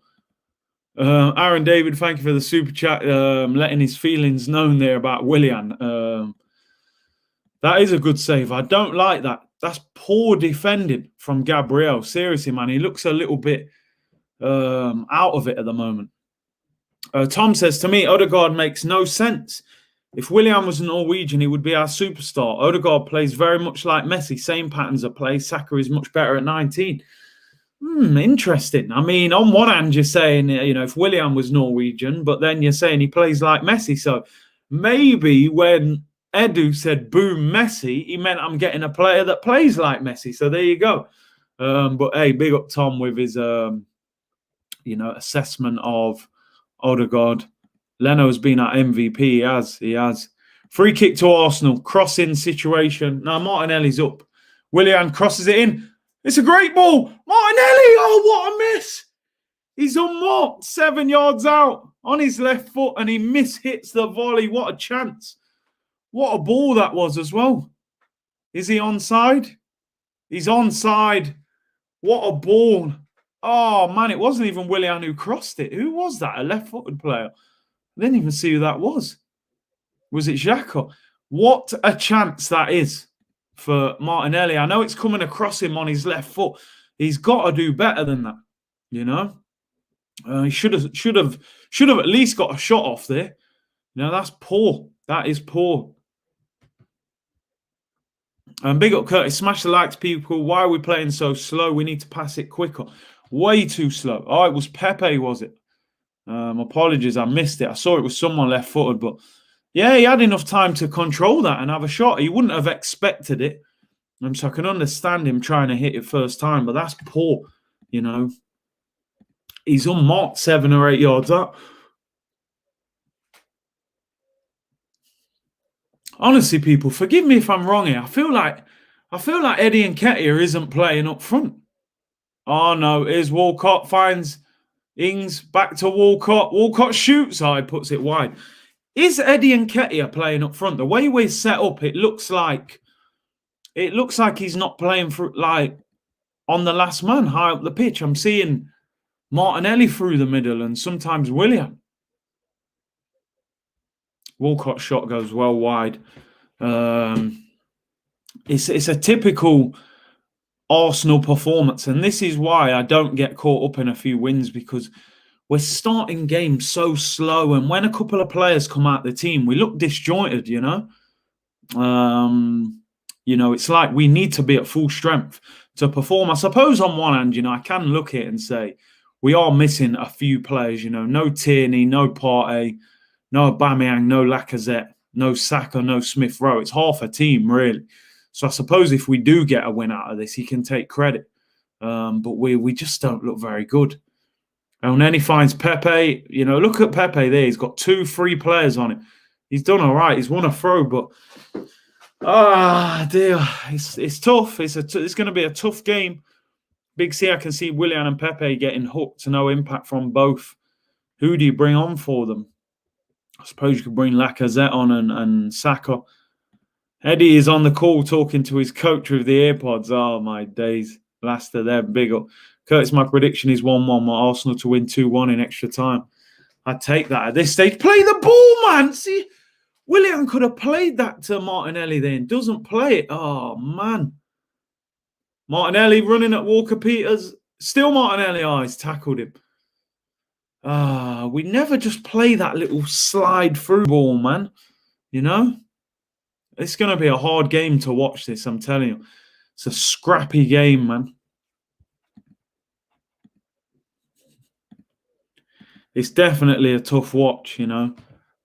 Aaron David, thank you for the super chat, letting his feelings known there about Willian. That is a good save. I don't like that. That's poor defending from Gabriel. Seriously, man, he looks a little bit out of it at the moment. Tom says, to me, Odegaard makes no sense. If Willian was Norwegian, he would be our superstar. Odegaard plays very much like Messi. Same patterns of play. Saka is much better at 19. Interesting. I mean, on one hand, you're saying, you know, if Willian was Norwegian, but then you're saying he plays like Messi. So maybe when Edu said, boom, Messi, he meant I'm getting a player that plays like Messi. So there you go. But hey, big up Tom with his, assessment of Odegaard. Leno's been at MVP. He has. Free kick to Arsenal. Crossing situation. Now Martinelli's up. Willian crosses it in. It's a great ball. Martinelli. Oh, what a miss. He's unmarked 7 yards out on his left foot and he mishits the volley. What a chance. What a ball that was as well. Is he onside? He's onside. What a ball. Oh, man, it wasn't even Willian who crossed it. Who was that? A left-footed player. I didn't even see who that was. Was it Xhaka? What a chance that is for Martinelli. I know it's coming across him on his left foot. He's got to do better than that, you know. He should have at least got a shot off there. You know, that's poor. That is poor. And big up Curtis. Smash the likes, people. Why are we playing so slow? We need to pass it quicker. Way too slow. Oh, it was Pepe, was it? Apologies, I missed it. I saw it was someone left-footed, but yeah, he had enough time to control that and have a shot. He wouldn't have expected it. So I can understand him trying to hit it first time, but that's poor, you know. He's unmarked 7 or 8 yards up. Honestly, people, forgive me if I'm wrong here. I feel like Eddie Nketiah isn't playing up front. Oh no, here's Walcott, finds Ings, back to Walcott. Walcott shoots high, puts it wide. Is Eddie Nketiah playing up front? The way we're set up, it looks like he's not playing for like on the last man high up the pitch. I'm seeing Martinelli through the middle and sometimes Willian. Walcott's shot goes well wide. It's a typical Arsenal performance, and this is why I don't get caught up in a few wins, because we're starting games so slow, and when a couple of players come out the team, we look disjointed, you know. You know, it's like we need to be at full strength to perform. I suppose on one hand, you know, I can look at it and say we are missing a few players, you know, no Tierney, no Partey, no Aubameyang, no Lacazette, no Saka, no Smith Rowe. It's half a team, really. So I suppose if we do get a win out of this, he can take credit. But we just don't look very good. And then he finds Pepe. You know, look at Pepe there. He's got 2 free players on it. He's done all right. He's won a throw, but dear, it's tough. It's going to be a tough game. Big C, I can see Willian and Pepe getting hooked. No impact from both. Who do you bring on for them? I suppose you could bring Lacazette on and Saka. Eddie is on the call talking to his coach with the AirPods. Oh, my days. Laster there, big up. Curtis, my prediction is 1-1. My Arsenal to win 2-1 in extra time. I'd take that at this stage. Play the ball, man. See, Willian could have played that to Martinelli then. Doesn't play it. Oh, man. Martinelli running at Walker-Peters. Still Martinelli. Oh, he's tackled him. We never just play that little slide through ball, man. You know? It's going to be a hard game to watch this, I'm telling you. It's a scrappy game, man. It's definitely a tough watch, you know.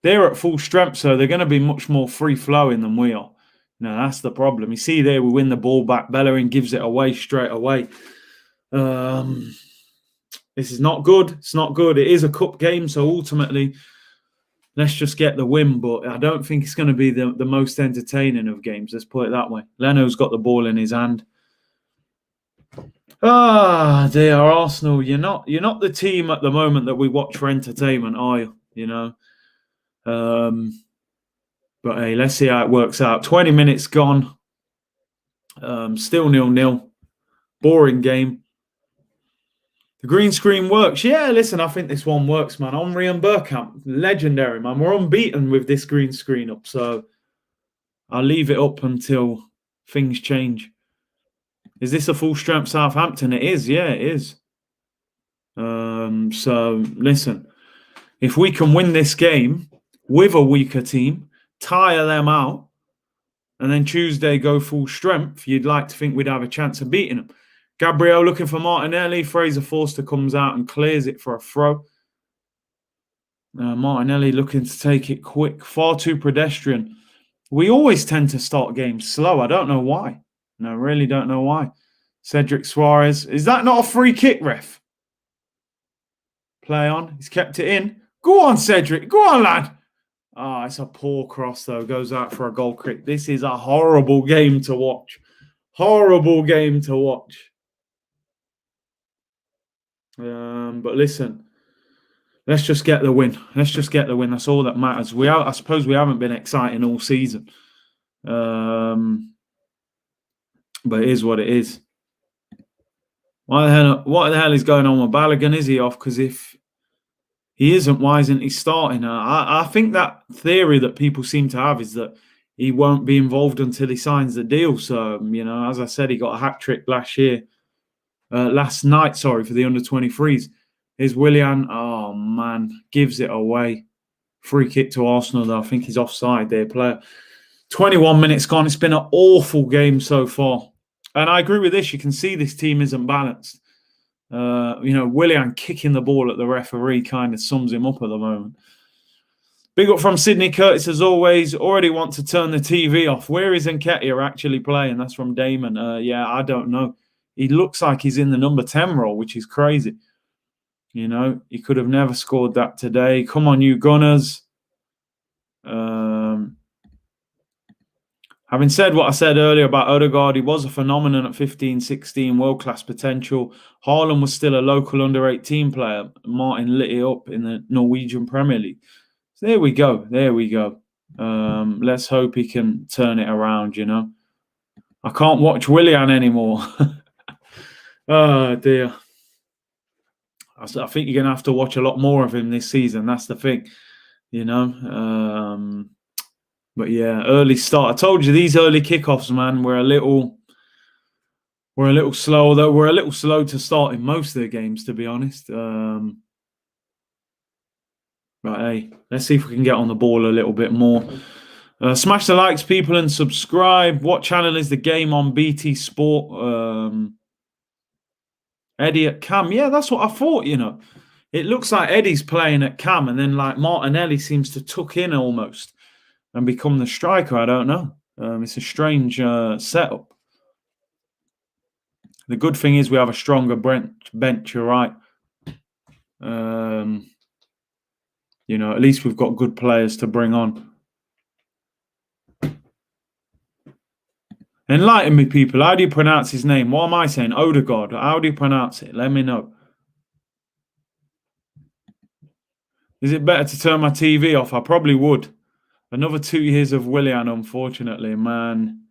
They're at full strength, so they're going to be much more free-flowing than we are. You know, that's the problem. You see there, we win the ball back. Bellerin gives it away straight away. This is not good. It's not good. It is a cup game, so ultimately, let's just get the win. But I don't think it's going to be the most entertaining of games. Let's put it that way. Leno's got the ball in his hand. Dear Arsenal, you're not the team at the moment that we watch for entertainment, are you? You know. But hey, let's see how it works out. 20 minutes gone. Still 0-0. Boring game. The green screen works. Yeah, listen, I think this one works, man. Henry and Bergkamp, legendary, man. We're unbeaten with this green screen up, so I'll leave it up until things change. Is this a full-strength Southampton? It is, yeah, it is. So, listen, if we can win this game with a weaker team, tire them out, and then Tuesday go full strength, you'd like to think we'd have a chance of beating them. Gabriel looking for Martinelli. Fraser Forster comes out and clears it for a throw. Martinelli looking to take it quick. Far too pedestrian. We always tend to start games slow. I don't know why. No, really don't know why. Cedric Suarez. Is that not a free kick, ref? Play on. He's kept it in. Go on, Cedric. Go on, lad. It's a poor cross, though. Goes out for a goal kick. This is a horrible game to watch. Horrible game to watch. But listen, let's just get the win. Let's just get the win. That's all that matters. I suppose we haven't been exciting all season. But it is what it is. What the hell is going on with Balogun? Is he off? Because if he isn't, why isn't he starting? I think that theory that people seem to have is that he won't be involved until he signs the deal. So, you know, as I said, he got a hat-trick last night, for the under-23s. Here's Willian. Oh, man, gives it away. Free kick to Arsenal, though. I think he's offside there, player. 21 minutes gone. It's been an awful game so far. And I agree with this. You can see this team isn't balanced. You know, Willian kicking the ball at the referee kind of sums him up at the moment. Big up from Sydney Curtis, as always. Already want to turn the TV off. Where is Nketiah actually playing? That's from Damon. Yeah, I don't know. He looks like he's in the number 10 role, which is crazy. You know, he could have never scored that today. Come on, you Gunners. Having said what I said earlier about Odegaard, he was a phenomenon at 15, 16, world-class potential. Haaland was still a local under-18 player. Martin lit it up in the Norwegian Premier League. So there we go. There we go. Let's hope he can turn it around, you know. I can't watch Willian anymore. Oh, dear. I think you're going to have to watch a lot more of him this season. That's the thing, you know. But yeah, early start. I told you these early kickoffs, man, we're a little slow. Although we're a little slow to start in most of the games, to be honest. But hey, let's see if we can get on the ball a little bit more. Smash the likes, people, and subscribe. What channel is the game on? BT Sport. Eddie at Cam. Yeah, that's what I thought, you know. It looks like Eddie's playing at Cam, and then like Martinelli seems to tuck in almost and become the striker. I don't know. It's a strange setup. The good thing is we have a stronger bench, you're right. You know, at least we've got good players to bring on. Enlighten me, people. How do you pronounce his name? What am I saying? Odegaard. How do you pronounce it? Let me know. Is it better to turn my TV off? I probably would. Another 2 years of Willian, unfortunately, man.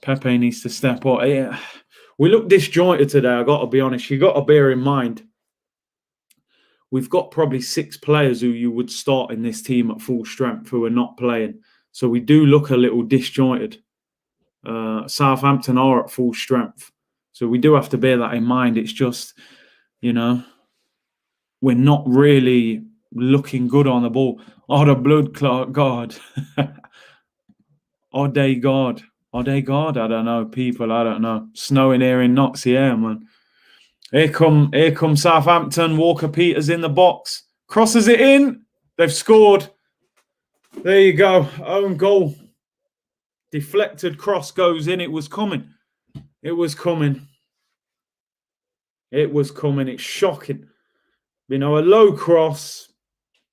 Pepe needs to step up. Yeah. We look disjointed today, I got to be honest. You got to bear in mind, we've got probably 6 players who you would start in this team at full strength who are not playing. So we do look a little disjointed. Southampton are at full strength. So we do have to bear that in mind. It's just, you know, we're not really looking good on the ball. Oh, the blood clot, God. Odegaard. Odegaard? I don't know, people. I don't know. Snowing here in Notts, yeah, man. Here come Southampton. Walker-Peters in the box. Crosses it in. They've scored. There you go. Own goal. Deflected cross goes in. It was coming. It was coming. It was coming. It's shocking. You know, a low cross.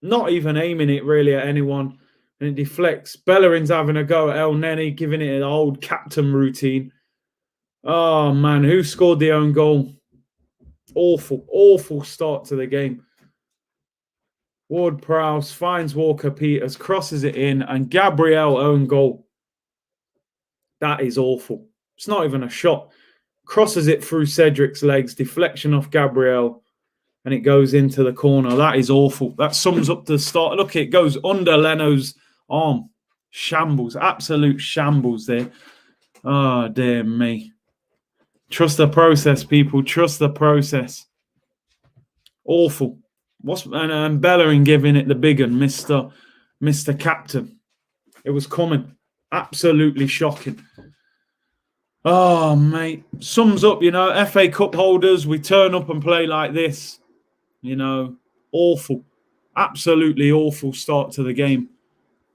Not even aiming it really at anyone. And it deflects. Bellerin's having a go at El Neni, giving it an old captain routine. Oh, man. Who scored the own goal? Awful, awful start to the game. Ward-Prowse finds Walker-Peters, crosses it in, and Gabriel own goal. That is awful. It's not even a shot. Crosses it through Cedric's legs, deflection off Gabriel, and it goes into the corner. That is awful. That sums up the start. Look, it goes under Leno's arm. Shambles, absolute shambles there. Oh, dear me. Trust the process, people. Trust the process. Awful. And Bellerin giving it the big one, Mr. Captain. It was coming. Absolutely shocking. Oh, mate. Sums up, you know, FA Cup holders, we turn up and play like this. You know, awful. Absolutely awful start to the game.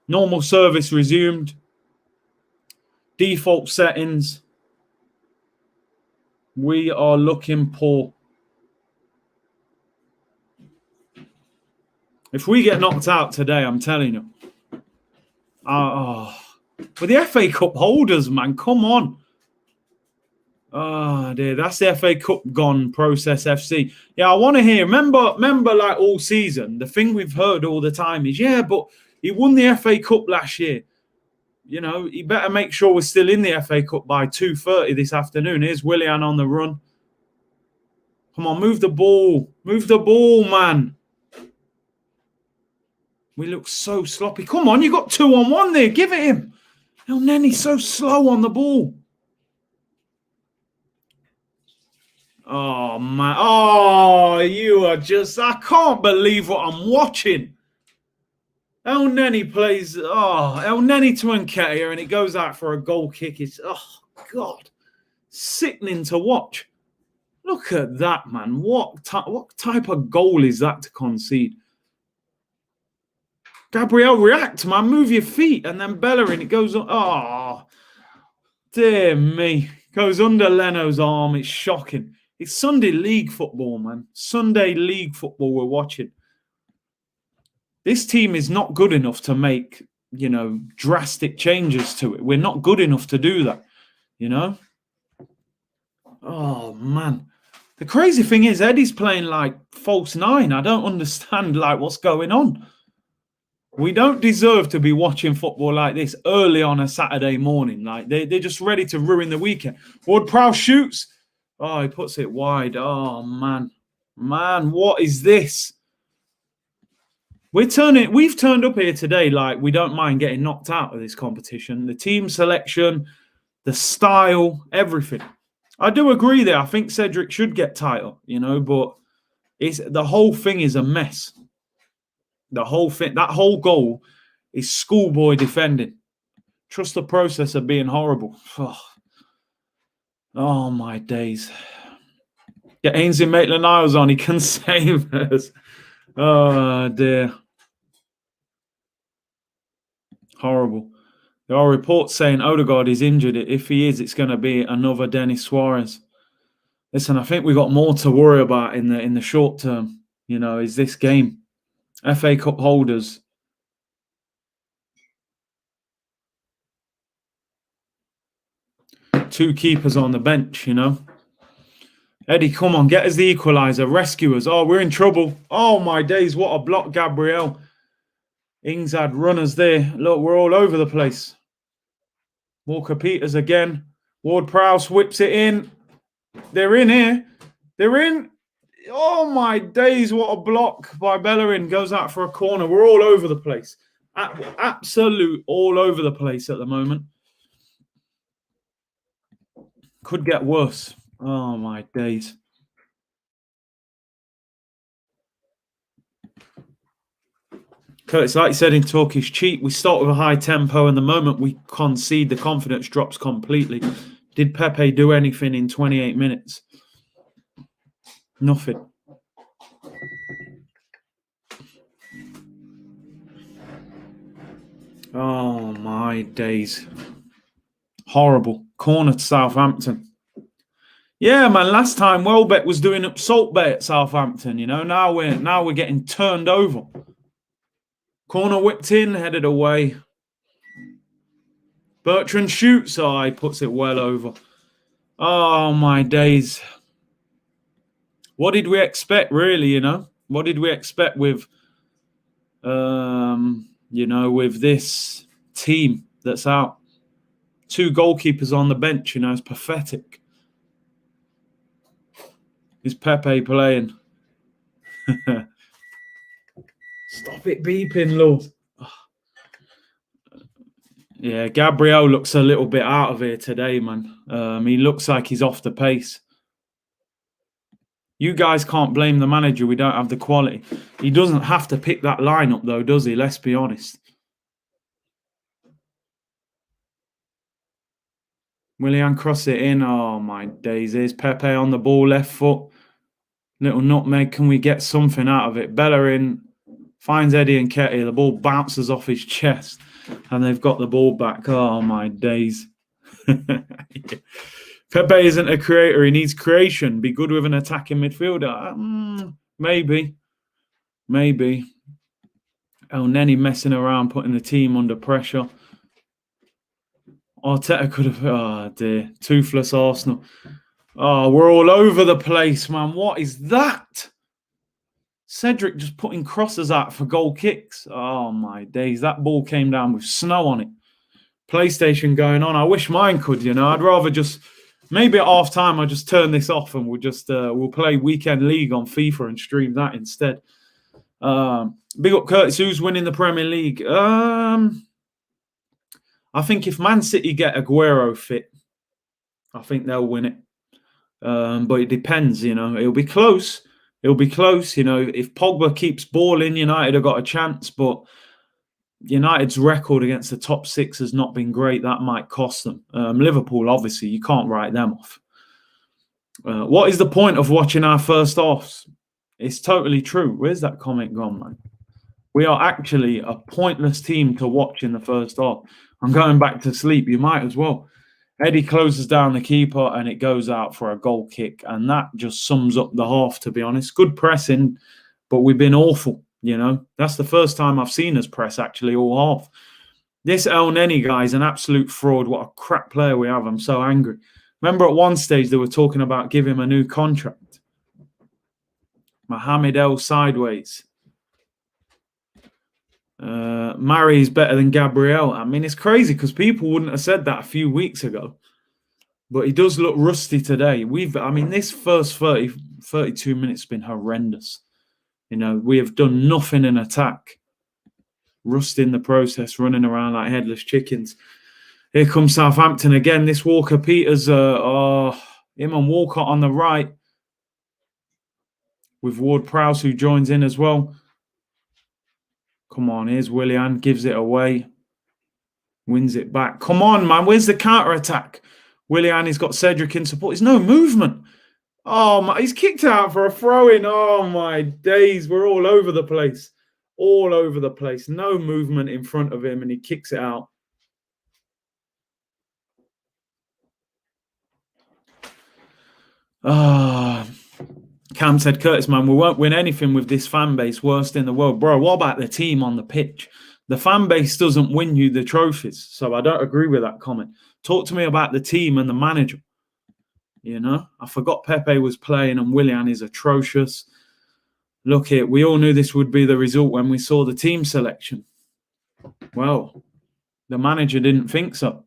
Normal service resumed. Default settings. We are looking poor. If we get knocked out today, I'm telling you. But the FA Cup holders, man, come on. Oh, dear. That's the FA Cup gone, Process FC. Yeah, I want to hear. Remember, like all season, the thing we've heard all the time is, yeah, but he won the FA Cup last year. You know, he better make sure we're still in the FA Cup by 2:30 this afternoon. Here's Willian on the run. Come on, move the ball. Move the ball, man. We look so sloppy. Come on, you got 2-on-1 there. Give it him. El Neni's so slow on the ball. Oh, man. Oh, you are just... I can't believe what I'm watching. El Neni plays... Oh, El Neni to Nketiah, and it goes out for a goal kick. It's... Oh, God. Sickening to watch. Look at that, man. What type of goal is that to concede? Gabriel, react, man. Move your feet. And then Bellerin, it goes... Oh, dear me. Goes under Leno's arm. It's shocking. It's Sunday League football, man. Sunday League football we're watching. This team is not good enough to make, drastic changes to it. We're not good enough to do that, Oh, man. The crazy thing is Eddie's playing like false nine. I don't understand, what's going on. We don't deserve to be watching football like this early on a Saturday morning. They're just ready to ruin the weekend. Ward-Prowse shoots. Oh, he puts it wide. Oh, man. Man, what is this? We've turned up here today like we don't mind getting knocked out of this competition. The team selection, the style, everything. I do agree there. I think Cedric should get title, but the whole thing is a mess. The whole thing, that whole goal is schoolboy defending. Trust the process of being horrible. Oh, my days. Get Ainsley Maitland-Niles on. He can save us. Oh, dear. Horrible. There are reports saying Odegaard is injured. If he is, it's going to be another Denis Suarez. Listen, I think we've got more to worry about in the short term. Is this game. FA Cup holders. Two keepers on the bench, Eddie, come on, get us the equaliser. Rescue us. Oh, we're in trouble. Oh, my days. What a block, Gabriel. Ings had runners there. Look, we're all over the place. Walker-Peters again. Ward-Prowse whips it in. They're in here. They're in. Oh, my days. What a block by Bellerin. Goes out for a corner. We're all over the place. Absolute all over the place at the moment. Could get worse. Oh, my days. Curtis, like you said in Turkish cheat, we start with a high tempo, and the moment we concede, the confidence drops completely. Did Pepe do anything in 28 minutes? Nothing. Oh, my days. Horrible. Corner to Southampton. Yeah, man, last time Welbeck was doing up Salt Bay at Southampton, Now we're getting turned over. Corner whipped in, headed away. Bertrand shoots. Oh, he puts it well over. Oh, my days. What did we expect, really, What did we expect with, with this team that's out? Two goalkeepers on the bench, it's pathetic. Is Pepe playing? Stop it beeping, Lord. Yeah, Gabriel looks a little bit out of here today, man. He looks like he's off the pace. You guys can't blame the manager. We don't have the quality. He doesn't have to pick that lineup, though, does he? Let's be honest. Willian cross it in. Oh, my days. There's Pepe on the ball, left foot. Little nutmeg. Can we get something out of it? Bellerin finds Eddie Nketiah. The ball bounces off his chest, and they've got the ball back. Oh, my days. Pepe isn't a creator. He needs creation. Be good with an attacking midfielder. Maybe. El Neni messing around, putting the team under pressure. Arteta could have... Oh, dear. Toothless Arsenal. Oh, we're all over the place, man. What is that? Cedric just putting crosses out for goal kicks. Oh, my days. That ball came down with snow on it. PlayStation going on. I wish mine could, I'd rather just... Maybe at half-time I just turn this off and we'll play Weekend League on FIFA and stream that instead. Big up Curtis. Who's winning the Premier League? I think if Man City get Aguero fit, I think they'll win it. But it depends, It'll be close. It'll be close. If Pogba keeps balling, United have got a chance. But United's record against the top six has not been great. That might cost them. Liverpool, obviously, you can't write them off. What is the point of watching our first halves? It's totally true. Where's that comment gone, man? We are actually a pointless team to watch in the first half. I'm going back to sleep. You might as well. Eddie closes down the keeper and it goes out for a goal kick. And that just sums up the half, to be honest. Good pressing, but we've been awful, That's the first time I've seen us press, actually, all half. This El Neni guy is an absolute fraud. What a crap player we have. I'm so angry. Remember at one stage they were talking about giving him a new contract. Mohamed El Sideways. Mari is better than Gabriel. I mean, it's crazy because people wouldn't have said that a few weeks ago. But he does look rusty today. This first 32 minutes has been horrendous. We have done nothing in attack. Rusty in the process, running around like headless chickens. Here comes Southampton again. This Walker-Peters, him and Walcott on the right. With Ward-Prowse who joins in as well. Come on, here's Willian, gives it away. Wins it back. Come on, man, where's the counter-attack? Willian, he's got Cedric in support. There's no movement. Oh, my, he's kicked out for a throw-in. Oh, my days. We're all over the place. All over the place. No movement in front of him, and he kicks it out. Cam said, Curtis, man, we won't win anything with this fan base, worst in the world. Bro, what about the team on the pitch? The fan base doesn't win you the trophies, so I don't agree with that comment. Talk to me about the team and the manager. I forgot Pepe was playing and Willian is atrocious. Look here, we all knew this would be the result when we saw the team selection. Well, the manager didn't think so.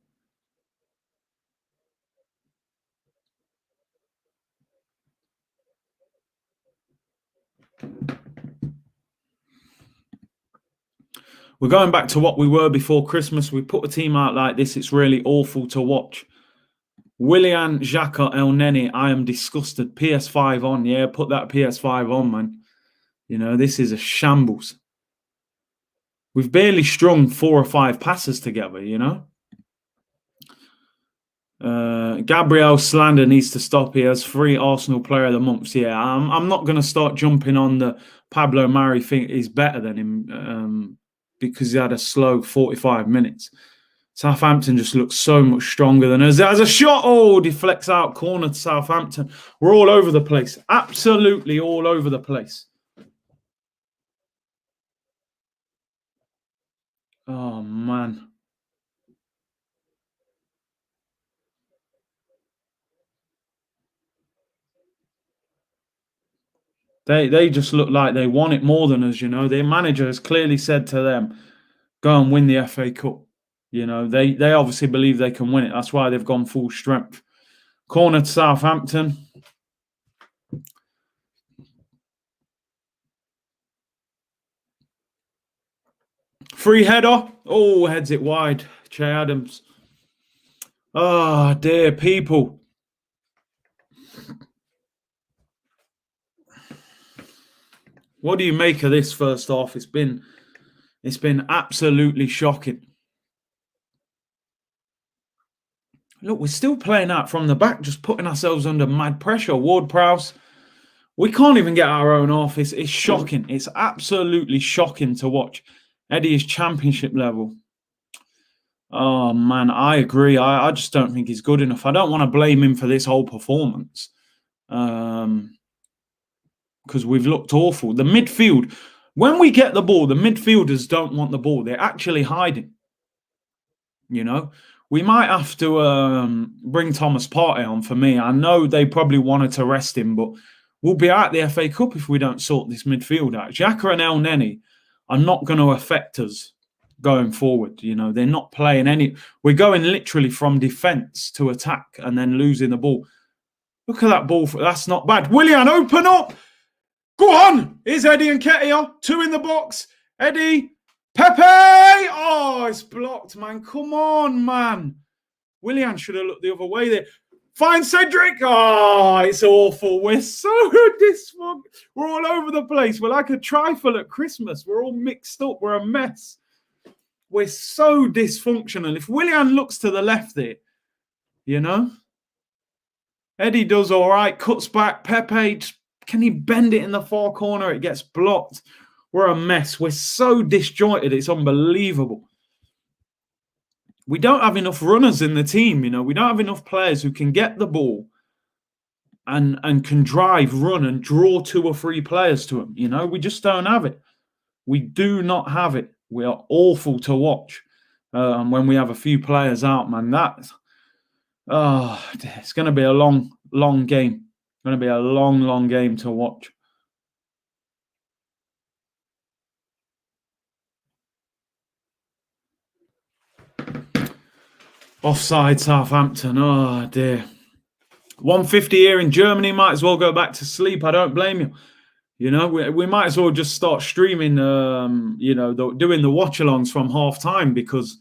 We're going back to what we were before Christmas. We put a team out like this. It's really awful to watch. Willian, Xhaka, El Neni, I am disgusted. PS5 on. Yeah, put that PS5 on, man. This is a shambles. We've barely strung 4 or 5 passes together, Gabriel slander needs to stop. He has 3 Arsenal Player of the Month. Yeah, I'm not going to start jumping on the Pablo Mari thing. He's better than him because he had a slow 45 minutes. Southampton just looks so much stronger than us. There's a shot. Oh, deflects out, corner to Southampton. We're all over the place. Absolutely all over the place. Oh, man. They just look like they want it more than us, Their manager has clearly said to them, go and win the FA Cup. They obviously believe they can win it. That's why they've gone full strength. Corner to Southampton. Free header. Oh, heads it wide. Che Adams. Oh, dear people. What do you make of this first half? It's been absolutely shocking. Look, we're still playing out from the back, just putting ourselves under mad pressure. Ward-Prowse, we can't even get our own off. It's shocking. It's absolutely shocking to watch. Eddie is championship level. Oh, man, I agree. I just don't think he's good enough. I don't want to blame him for this whole performance because we've looked awful. The midfield, when we get the ball, the midfielders don't want the ball. They're actually hiding, We might have to bring Thomas Partey on for me. I know they probably wanted to rest him, but we'll be out the FA Cup if we don't sort this midfield out. Xhaka and El Neni are not going to affect us going forward. They're not playing any. We're going literally from defence to attack and then losing the ball. Look at that ball. That's not bad. Willian, open up. Go on. Here's Eddie and Ketia. 2 in the box. Eddie. Pepe! Oh, it's blocked, man. Come on, man. Willian should have looked the other way there. Find Cedric. Oh, it's awful. We're so dysfunctional. We're all over the place. We're like a trifle at Christmas. We're all mixed up. We're a mess. We're so dysfunctional. If Willian looks to the left there, you know, Eddie does all right, cuts back. Pepe, can he bend it in the far corner? It gets blocked. We're a mess. We're so disjointed. It's unbelievable. We don't have enough runners in the team, you know. We don't have enough players who can get the ball and can drive, run, and draw 2 or 3 players to them. You know, we just don't have it. We do not have it. We are awful to watch when we have a few players out, man. It's going to be a long game. It's going to be a long game to watch. Offside, Southampton. Oh, dear. 1:50 here in Germany. Might as well go back to sleep. I don't blame you. You know, we might as well just start streaming, doing the watch-alongs from half-time, because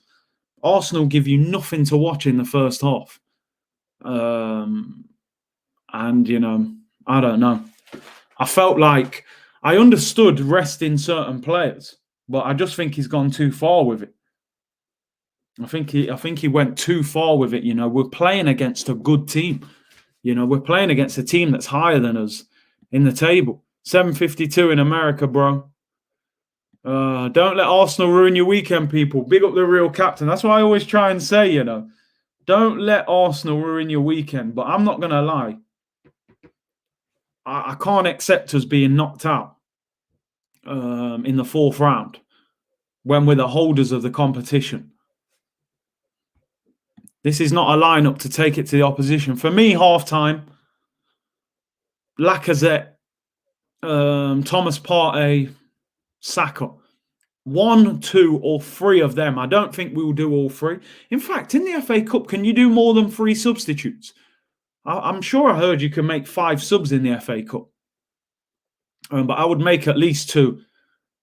Arsenal give you nothing to watch in the first half. And, you know, I don't know. I felt like I understood resting certain players, but I just think he's gone too far with it. I think he went too far with it. You know, we're playing against a good team. You know, we're playing against a team that's higher than us in the table. 7:52 in America, bro. Don't let Arsenal ruin your weekend, people. Big up the real captain. That's what I always try and say, you know. Don't let Arsenal ruin your weekend. But I'm not going to lie. I can't accept us being knocked out in the 4th round when we're the holders of the competition. This is not a lineup to take it to the opposition. For me, half-time, Lacazette, Thomas Partey, Saka. 1, 2, or 3 of them. I don't think we will do all 3. In fact, in the FA Cup, can you do more than 3 substitutes? I'm sure I heard you can make 5 subs in the FA Cup. But I would make at least 2.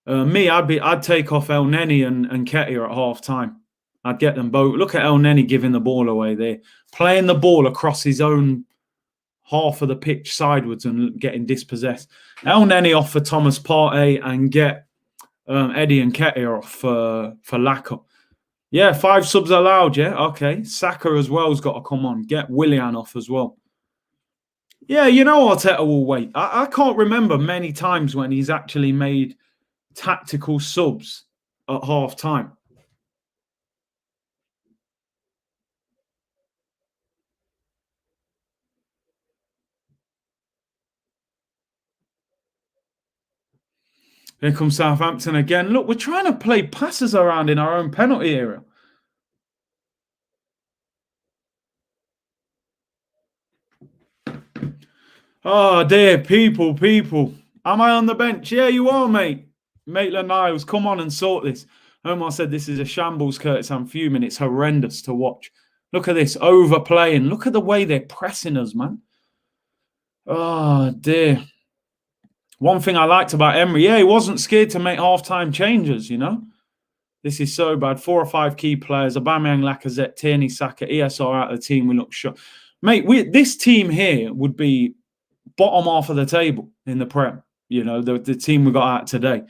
I'd take off El Neni and Ketia at half-time. I'd get them both. Look at El Neni giving the ball away there. Playing the ball across his own half of the pitch sideways and getting dispossessed. El Neni off for Thomas Partey and get Eddie and Ketia off for Laka. Yeah, 5 subs allowed, yeah? Okay. Saka as well has got to come on. Get Willian off as well. Yeah, you know Arteta will wait. I can't remember many times when he's actually made tactical subs at half-time. Here comes Southampton again. Look, we're trying to play passes around in our own penalty area. Oh, dear. People. Am I on the bench? Yeah, you are, mate. Maitland Niles, come on and sort this. Omar said this is a shambles, Curtis. I'm fuming. It's horrendous to watch. Look at this, overplaying. Look at the way they're pressing us, man. Oh, dear. One thing I liked about Emery, yeah, he wasn't scared to make half-time changes, you know. This is so bad. 4 or 5 key players, Aubameyang, Lacazette, Tierney, Saka, ESR out of the team. We look shot. Mate, this team here would be bottom half of the table in the Prem. You know, the team we got out today.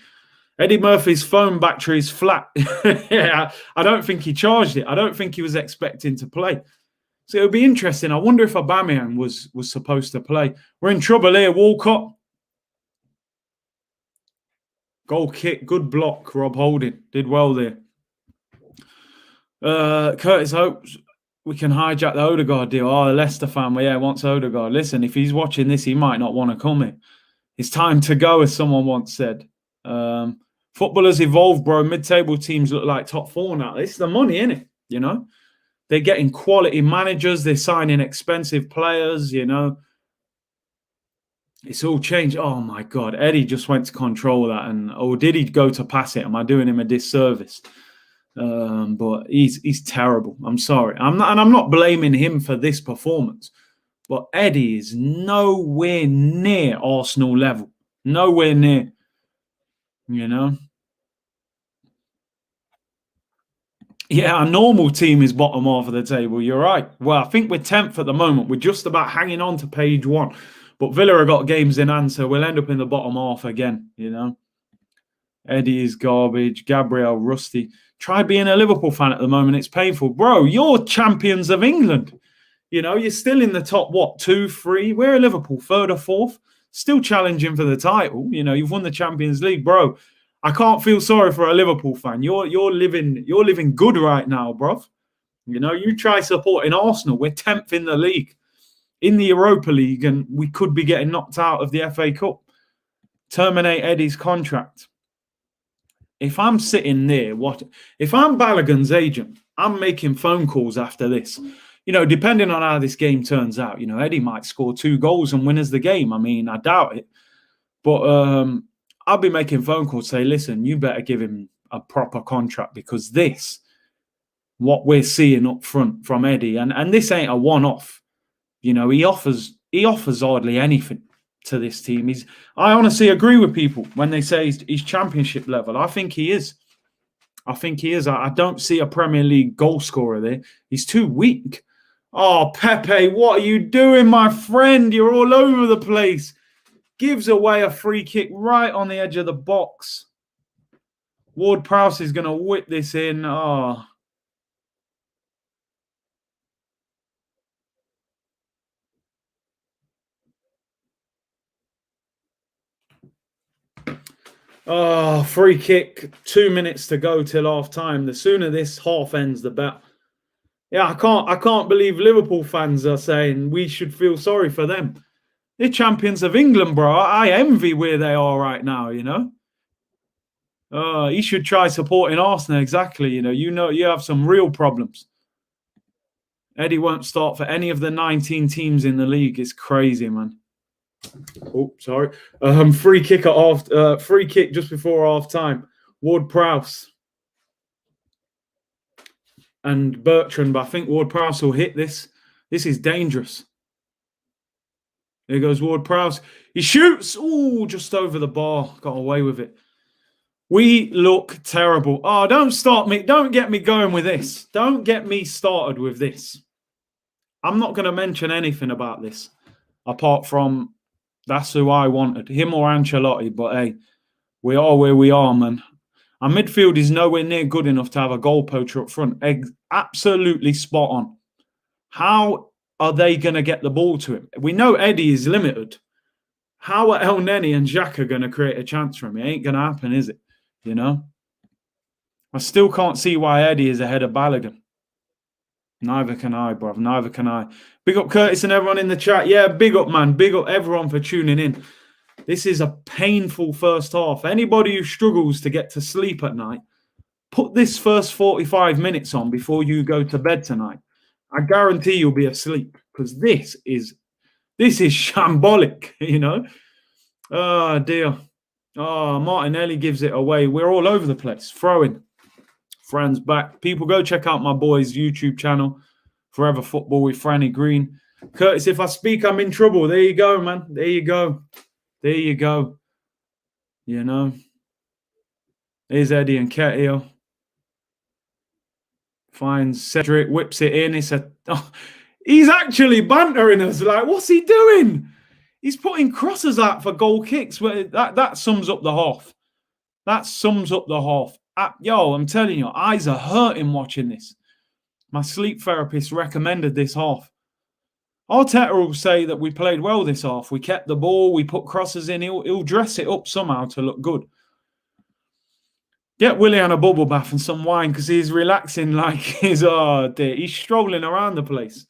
Eddie Murphy's phone battery is flat. Yeah, I don't think he charged it. I don't think he was expecting to play. So it'll be interesting. I wonder if Aubameyang was supposed to play. We're in trouble here. Walcott. Goal kick. Good block. Rob Holding. Did well there. Curtis hopes we can hijack the Odegaard deal. Oh, the Leicester fan. Well, yeah, wants Odegaard. Listen, if he's watching this, he might not want to come here. It's time to go, as someone once said. Footballers evolve, bro. Mid-table teams look like top 4 now. It's the money, innit? You know? They're getting quality managers. They're signing expensive players, you know. It's all changed. Oh, my God. Eddie just went to control that. Or did he go to pass it? Am I doing him a disservice? But he's terrible. I'm sorry. I'm not blaming him for this performance. But Eddie is nowhere near Arsenal level. Nowhere near. You know? Yeah, our normal team is bottom half of the table. You're right. Well, I think we're 10th at the moment. We're just about hanging on to page 1. But Villa have got games in hand, so we'll end up in the bottom half again, you know. Eddie is garbage. Gabriel, rusty. Try being a Liverpool fan at the moment. It's painful. Bro, you're champions of England. You know, you're still in the top, 2, 3? We're a Liverpool, 3rd or 4th. Still challenging for the title. You know, you've won the Champions League, bro. I can't feel sorry for a Liverpool fan. You're living good right now, bro. You know, you try supporting Arsenal. We're 10th in the league, in the Europa League, and we could be getting knocked out of the FA Cup. Terminate Eddie's contract. If I'm sitting there, if I'm Balogun's agent, I'm making phone calls after this. You know, depending on how this game turns out, you know, Eddie might score 2 goals and win us the game. I mean, I doubt it. But I'll be making phone calls, say, listen, you better give him a proper contract, because this, what we're seeing up front from Eddie, and this ain't a one-off. You know, he offers hardly anything to this team. I honestly agree with people when they say he's championship level. I think he is. I don't see a Premier League goal scorer there. He's too weak. Oh, Pepe, what are you doing, my friend? You're all over the place. Gives away a free kick right on the edge of the box. Ward-Prowse is going to whip this in. Oh. Oh, free kick. 2 minutes to go till half time. The sooner this half ends, the better. Yeah, I can't believe Liverpool fans are saying we should feel sorry for them. They're champions of England, bro. I envy where they are right now, you know. He should try supporting Arsenal, exactly. You know, you have some real problems. Eddie won't start for any of the 19 teams in the league. It's crazy, man. Oh, sorry. Free kick just before half time. Ward-Prowse and Bertrand, but I think Ward-Prowse will hit this. This is dangerous. There goes Ward-Prowse. He shoots. Oh, just over the bar. Got away with it. We look terrible. Oh, don't start me. Don't get me going with this. Don't get me started with this. I'm not going to mention anything about this apart from that's who I wanted, him or Ancelotti. But hey, we are where we are, man. Our midfield is nowhere near good enough to have a goal poacher up front. Absolutely spot on. How are they going to get the ball to him? We know Eddie is limited. How are El Neni and Xhaka going to create a chance for him? It ain't going to happen, is it? You know? I still can't see why Eddie is ahead of Balogun. Neither can I, bruv. Neither can I. Big up Curtis and everyone in the chat. Yeah, big up, man. Big up everyone for tuning in. This is a painful first half. Anybody who struggles to get to sleep at night, put this first 45 minutes on before you go to bed tonight. I guarantee you'll be asleep, because this is shambolic, you know. Oh, dear. Oh, Martinelli gives it away. We're all over the place. Throwing. Fran's back. People, go check out my boy's YouTube channel, Forever Football with Franny Green. Curtis, if I speak, I'm in trouble. There you go, man. There you go. There you go. You know. Here's Eddie and Ketio. Finds Cedric, whips it in. He's actually bantering us. Like, what's he doing? He's putting crosses out for goal kicks. That sums up the half. That sums up the half. Yo, I'm telling you, eyes are hurting watching this. My sleep therapist recommended this half. Arteta will say that we played well this half. We kept the ball. We put crosses in. He'll dress it up somehow to look good. Get Willian a bubble bath and some wine, because he's relaxing like he's strolling around the place.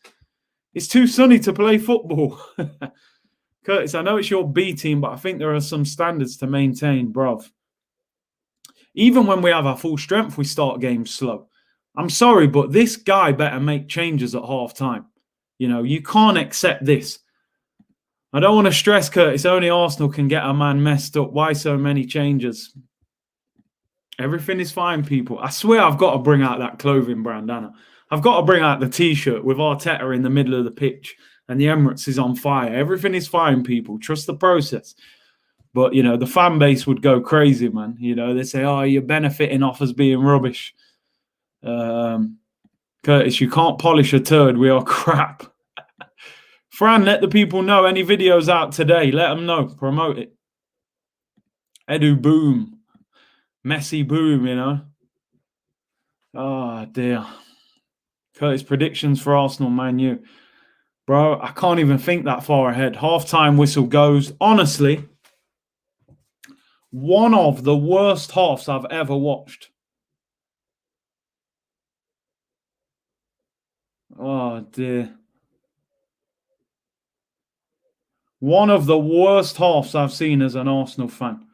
It's too sunny to play football. Curtis, I know it's your B team, but I think there are some standards to maintain, bruv. Even when we have our full strength, we start games slow. I'm sorry, but this guy better make changes at half time. You know, you can't accept this. I don't want to stress, Curtis. Only Arsenal can get a man messed up. Why so many changes? Everything is fine, people. I swear I've got to bring out that clothing brand, Anna. I've got to bring out the T-shirt with Arteta in the middle of the pitch and the Emirates is on fire. Everything is fine, people. Trust the process. But, you know, the fan base would go crazy, man. You know, they say, oh, you're benefiting off us being rubbish. Curtis, you can't polish a turd. We are crap. Fran, let the people know. Any videos out today? Let them know. Promote it. Edu boom. Messi boom, you know. Oh, dear. Curtis, predictions for Arsenal, Man U. Bro, I can't even think that far ahead. Half-time whistle goes. Honestly, one of the worst halves I've ever watched. Oh, dear. One of the worst halves I've seen as an Arsenal fan.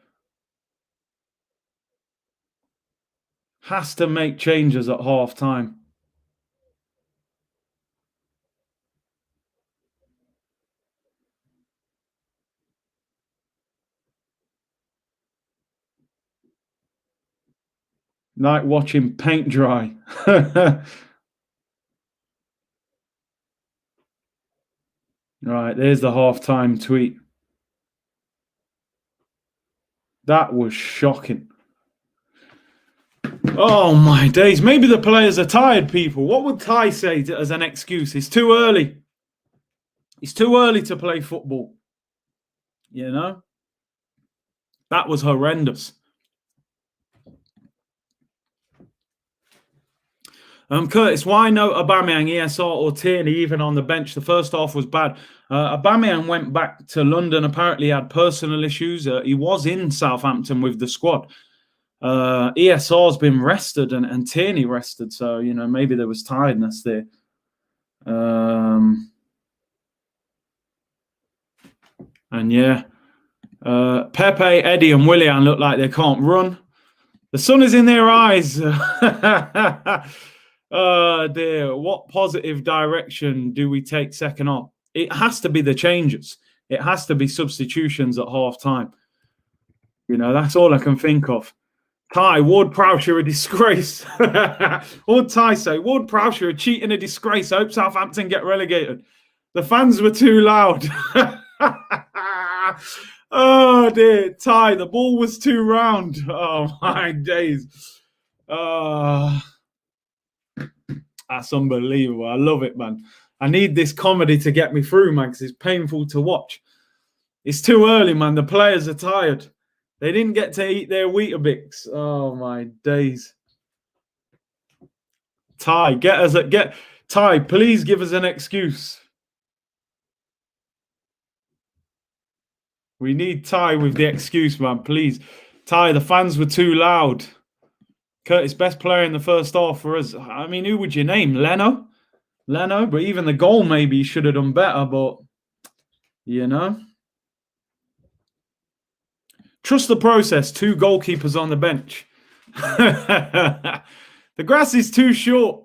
Has to make changes at half-time. Like watching paint dry. Right, there's the half-time tweet. That was shocking. Oh, my days. Maybe the players are tired, people. What would Ty say as an excuse? It's too early. It's too early to play football. You know? That was horrendous. Curtis, why no Aubameyang, ESR or Tierney even on the bench? The first half was bad. Aubameyang went back to London. Apparently he had personal issues. He was in Southampton with the squad. ESR's been rested and Tierney rested. So, you know, maybe there was tiredness there. And yeah, Pepe, Eddie and Willian look like they can't run. The sun is in their eyes. Oh dear, what positive direction do we take second half? It has to be the changes. It has to be substitutions at half-time. You know, that's all I can think of. Ty, Ward-Prowse, a disgrace. What would Ty say? Ward-Prowse, a cheat and a disgrace. I hope Southampton get relegated. The fans were too loud. Oh dear, Ty, the ball was too round. Oh my days. That's unbelievable. I love it, man. I need this comedy to get me through, man, because it's painful to watch. It's too early, man. The players are tired. They didn't get to eat their Weetabix. Oh my days. Ty, Ty, please give us an excuse. We need Ty with the excuse, man. Please. Ty, the fans were too loud. Curtis, best player in the first half for us. I mean, who would you name? Leno? But even the goal maybe he should have done better, but, you know. Trust the process. 2 goalkeepers on the bench. The grass is too short.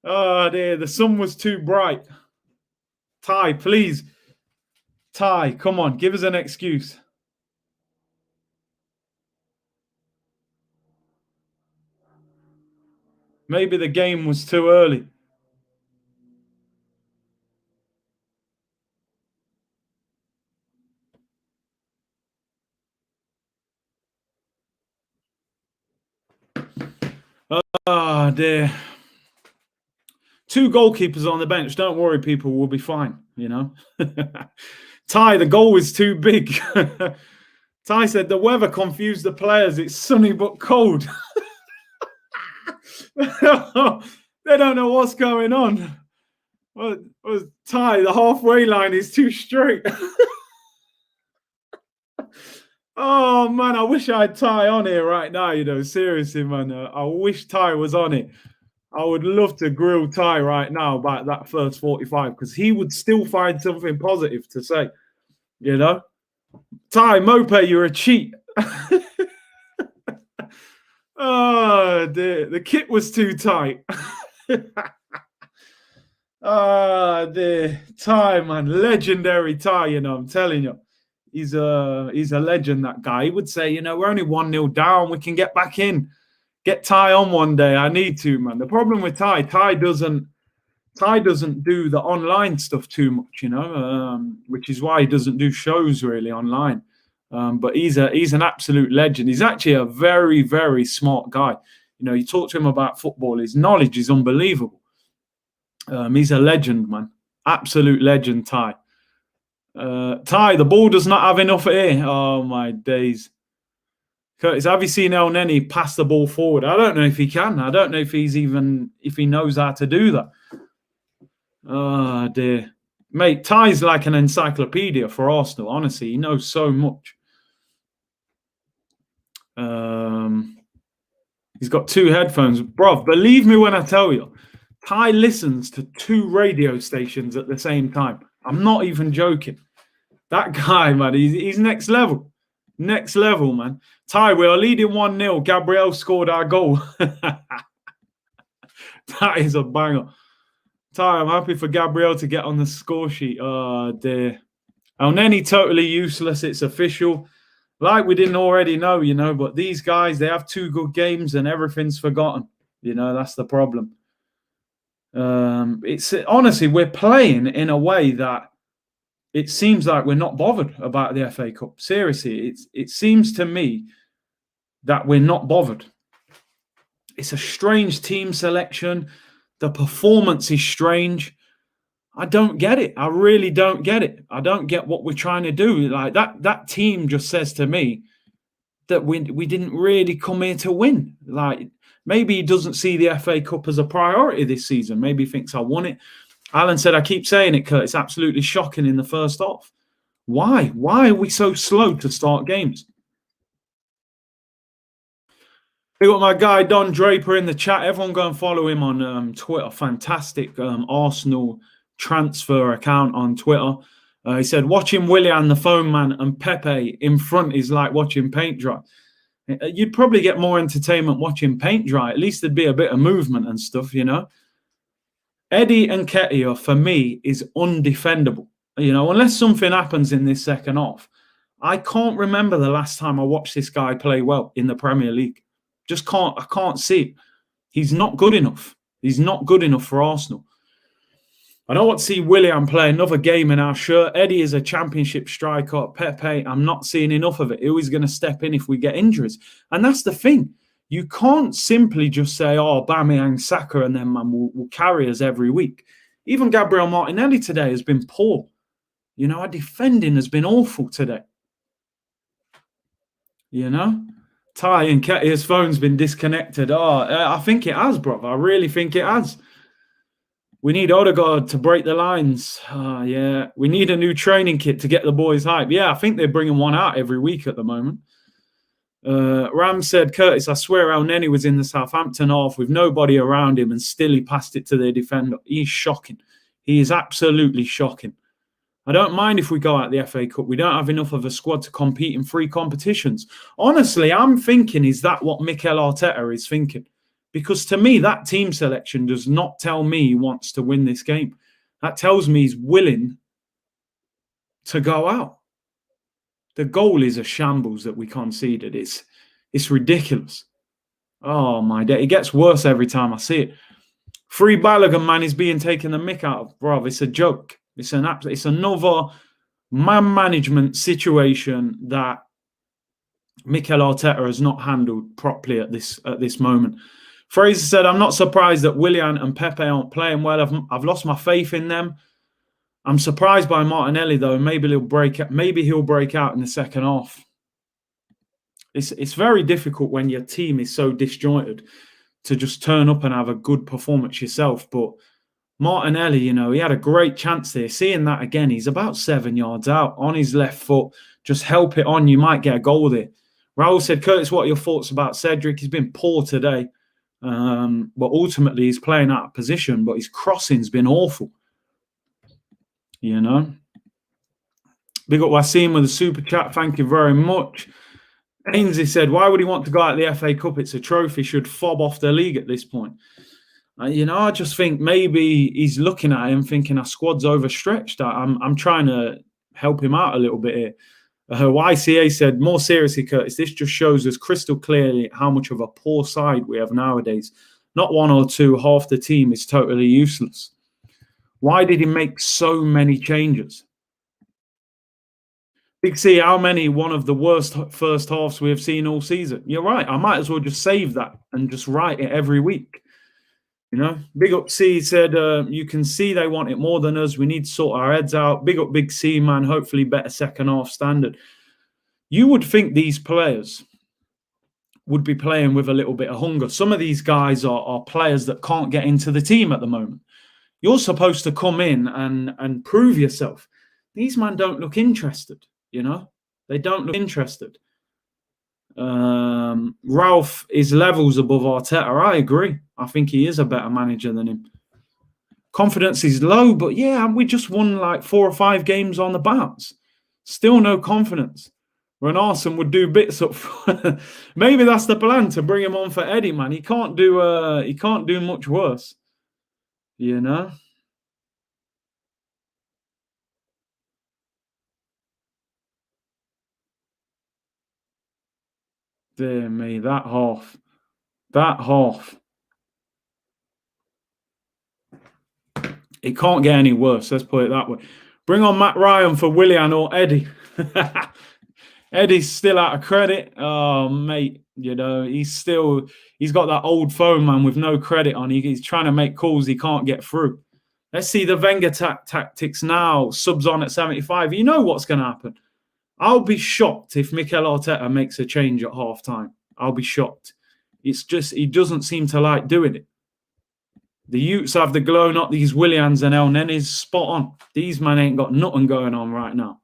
Oh, dear. The sun was too bright. Ty, please. Ty, come on. Give us an excuse. Maybe the game was too early. Oh, dear. 2 goalkeepers on the bench. Don't worry, people. We'll be fine, you know. Ty, the goal was too big. Ty said the weather confused the players. It's sunny but cold. They don't know what's going on. Well, Ty, the halfway line is too straight. Oh, man, I wish I had Ty on here right now, you know. Seriously, man. I wish Ty was on it. I would love to grill Ty right now about that first 45 because he would still find something positive to say, you know. Ty, Mope, you're a cheat. Oh, dear. The kit was too tight. Oh, dear. Ty, man. Legendary Ty, you know, I'm telling you. He's a legend, that guy. He would say, you know, we're only 1-0 down. We can get back in. Get Ty on one day. I need to, man. The problem with Ty doesn't do the online stuff too much, you know, which is why he doesn't do shows really online. But he's an absolute legend. He's actually a very, very smart guy. You know, you talk to him about football, his knowledge is unbelievable. He's a legend, man. Absolute legend, Ty. Ty, the ball does not have enough here. Oh, my days. Curtis, have you seen El Neni pass the ball forward? I don't know if he can. I don't know if if he knows how to do that. Oh, dear. Mate, Ty's like an encyclopedia for Arsenal, honestly. He knows so much. He's got 2 headphones. Bruv, believe me when I tell you, Ty listens to 2 radio stations at the same time. I'm not even joking. That guy, man, he's next level. Next level, man. Ty, we are leading 1-0. Gabriel scored our goal. That is a banger. Ty, I'm happy for Gabriel to get on the score sheet. Oh, dear. El Neni totally useless. It's official. Like we didn't already know, you know, but these guys, they have 2 good games and everything's forgotten. You know, that's the problem. It's honestly, we're playing in a way that it seems like we're not bothered about the FA Cup. Seriously, it seems to me that we're not bothered. It's a strange team selection. The performance is strange. I don't get it. I really don't get it. I don't get what we're trying to do. Like that team just says to me that we didn't really come here to win. Like maybe he doesn't see the FA Cup as a priority this season. Maybe he thinks I won it. Alan said, I keep saying it, Kurt. It's absolutely shocking in the first half. Why? Why are we so slow to start games? We got my guy Don Draper in the chat. Everyone go and follow him on Twitter. Fantastic Arsenal transfer account on Twitter. He said, watching Willian, the phone man, and Pepe in front is like watching paint dry. You'd probably get more entertainment watching paint dry. At least there'd be a bit of movement and stuff, you know. Eddie and Nketiah, for me, is undefendable. You know, unless something happens in this second half. I can't remember the last time I watched this guy play well in the Premier League. Just can't. I can't see it. He's not good enough. He's not good enough for Arsenal. I don't want to see Willian play another game in our shirt. Eddie is a championship striker. Pepe, I'm not seeing enough of it. Who is going to step in if we get injuries? And that's the thing. You can't simply just say, oh, Aubameyang, Saka, and then man will carry us every week. Even Gabriel Martinelli today has been poor. You know, our defending has been awful today. You know? Ty and Nketiah's phone's been disconnected. Oh, I think it has, bro. I really think it has. We need Odegaard to break the lines. Yeah, we need a new training kit to get the boys hype. Yeah, I think they're bringing one out every week at the moment. Ram said, Curtis, I swear El Neni was in the Southampton half with nobody around him and still he passed it to their defender. He's shocking. He is absolutely shocking. I don't mind if we go out the FA Cup. We don't have enough of a squad to compete in 3 competitions. Honestly, I'm thinking, is that what Mikel Arteta is thinking? Because to me, that team selection does not tell me he wants to win this game. That tells me he's willing to go out. The goal is a shambles that we conceded. It's ridiculous. Oh, my day. It gets worse every time I see it. Free Balogun, man, is being taken the mick out of. Bro, it's a joke. It's another man management situation that Mikel Arteta has not handled properly at this moment. Fraser said, I'm not surprised that Willian and Pepe aren't playing well. I've lost my faith in them. I'm surprised by Martinelli, though. Maybe he'll break out in the second half. It's very difficult when your team is so disjointed to just turn up and have a good performance yourself. But Martinelli, you know, he had a great chance there. Seeing that again, he's about 7 yards out on his left foot. Just help it on. You might get a goal there. Raul said, Curtis, what are your thoughts about Cedric? He's been poor today. But ultimately, he's playing out of position. But his crossing's been awful. You know. Big up Wasim with a super chat. Thank you very much. Ainsley said, why would he want to go out the FA Cup? It's a trophy. Should fob off the league at this point. You know, I just think maybe he's looking at him thinking our squad's overstretched. I'm trying to help him out a little bit here. YCA said, more seriously, Curtis, this just shows us crystal clearly how much of a poor side we have nowadays. Not 1 or 2, half the team is totally useless. Why did he make so many changes? Big C, how many one of the worst first halves we have seen all season? You're right. I might as well just save that and just write it every week. You know, Big Up C said, you can see they want it more than us. We need to sort our heads out. Big Up Big C, man. Hopefully better second half standard. You would think these players would be playing with a little bit of hunger. Some of these guys are players that can't get into the team at the moment. You're supposed to come in and prove yourself. These men don't look interested, you know? They don't look interested. Ralph is levels above Arteta. I agree. I think he is a better manager than him. Confidence is low, but yeah, we just won like 4 or 5 games on the bounce. Still no confidence. When Arsene would do bits up front. Maybe that's the plan, to bring him on for Eddie, man. He can't do much worse. You know? Dear me, that half. It can't get any worse, let's put it that way. Bring on Matt Ryan for Willian or Eddie. Eddie's still out of credit. Oh, mate, you know, he's got that old phone, man, with no credit on. He's trying to make calls he can't get through. Let's see the Wenger tactics now. Subs on at 75. You know what's going to happen. I'll be shocked if Mikel Arteta makes a change at half-time. I'll be shocked. It's just, he doesn't seem to like doing it. The Utes have the glow, not these Willians and El Nenes. Spot on. These men ain't got nothing going on right now.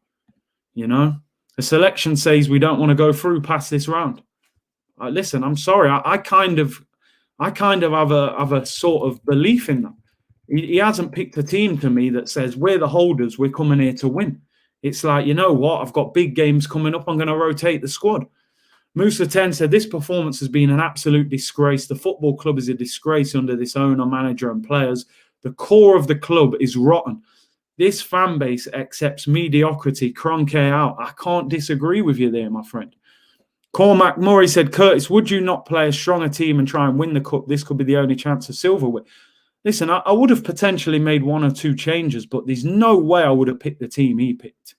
You know? The selection says we don't want to go through past this round. Listen, I'm sorry. I kind of have a sort of belief in that. He hasn't picked a team to me that says we're the holders, we're coming here to win. It's like, you know what? I've got big games coming up. I'm going to rotate the squad. Musa 10 said, this performance has been an absolute disgrace. The football club is a disgrace under this owner, manager and players. The core of the club is rotten. This fan base accepts mediocrity. Kroenke out. I can't disagree with you there, my friend. Cormac Murray said, Curtis, would you not play a stronger team and try and win the cup? This could be the only chance of silverware. Listen, I would have potentially made 1 or 2 changes, but there's no way I would have picked the team he picked.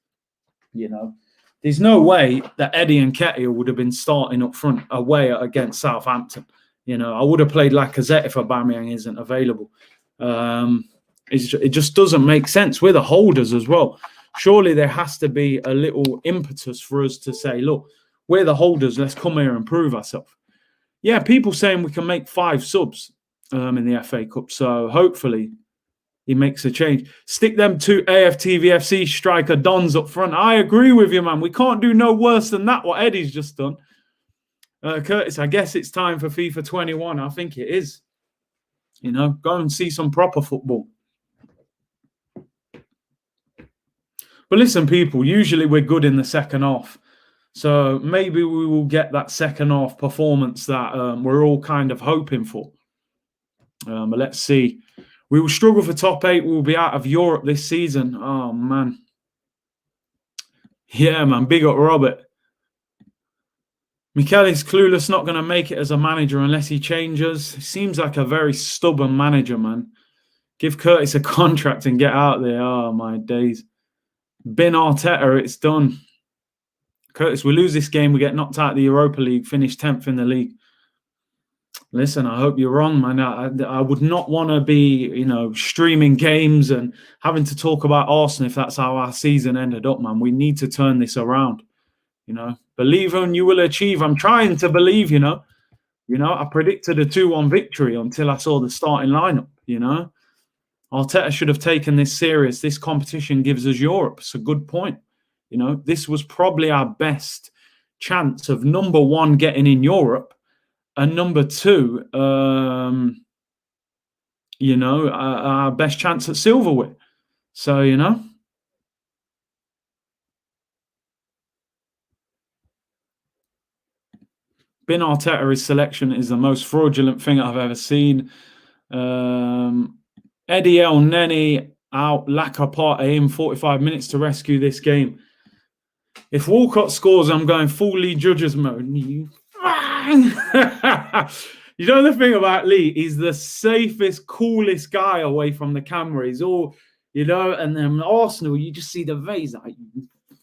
You know, there's no way that Eddie and Nketiah would have been starting up front away against Southampton. You know, I would have played Lacazette if Aubameyang isn't available. It just doesn't make sense. We're the holders as well. Surely there has to be a little impetus for us to say, look, we're the holders. Let's come here and prove ourselves. Yeah, people saying we can make 5 subs in the FA Cup. So hopefully he makes a change. Stick them 2 AFTVFC striker Dons up front. I agree with you, man. We can't do no worse than that, what Eddie's just done. Curtis, I guess it's time for FIFA 21. I think it is. You know, go and see some proper football. But listen, people, usually we're good in the second half. So maybe we will get that second half performance that we're all kind of hoping for. But let's see. We will struggle for top 8. We'll be out of Europe this season. Oh, man. Yeah, man. Big up Robert. Mikel is clueless, not going to make it as a manager unless he changes. He seems like a very stubborn manager, man. Give Curtis a contract and get out there. Oh, my days. Bin Arteta, it's done. Curtis, we lose this game. We get knocked out of the Europa League, finish 10th in the league. Listen, I hope you're wrong, man. I would not want to be, you know, streaming games and having to talk about Arsenal if that's how our season ended up, man. We need to turn this around, you know. Believe in you will achieve. I'm trying to believe, you know. You know, I predicted a 2-1 victory until I saw the starting lineup, you know. Arteta should have taken this serious. This competition gives us Europe. It's a good point. You know, this was probably our best chance of, number 1, getting in Europe. And number 2, you know, our best chance at silverware. So, you know. Bin Arteta's selection is the most fraudulent thing I've ever seen. Eddie El Neni out, Lacaparte in 45 minutes to rescue this game. If Walcott scores, I'm going full Lee Judges mode. You know the thing about Lee, he's the safest, coolest guy away from the camera. He's all, you know, and then Arsenal, you just see the face like,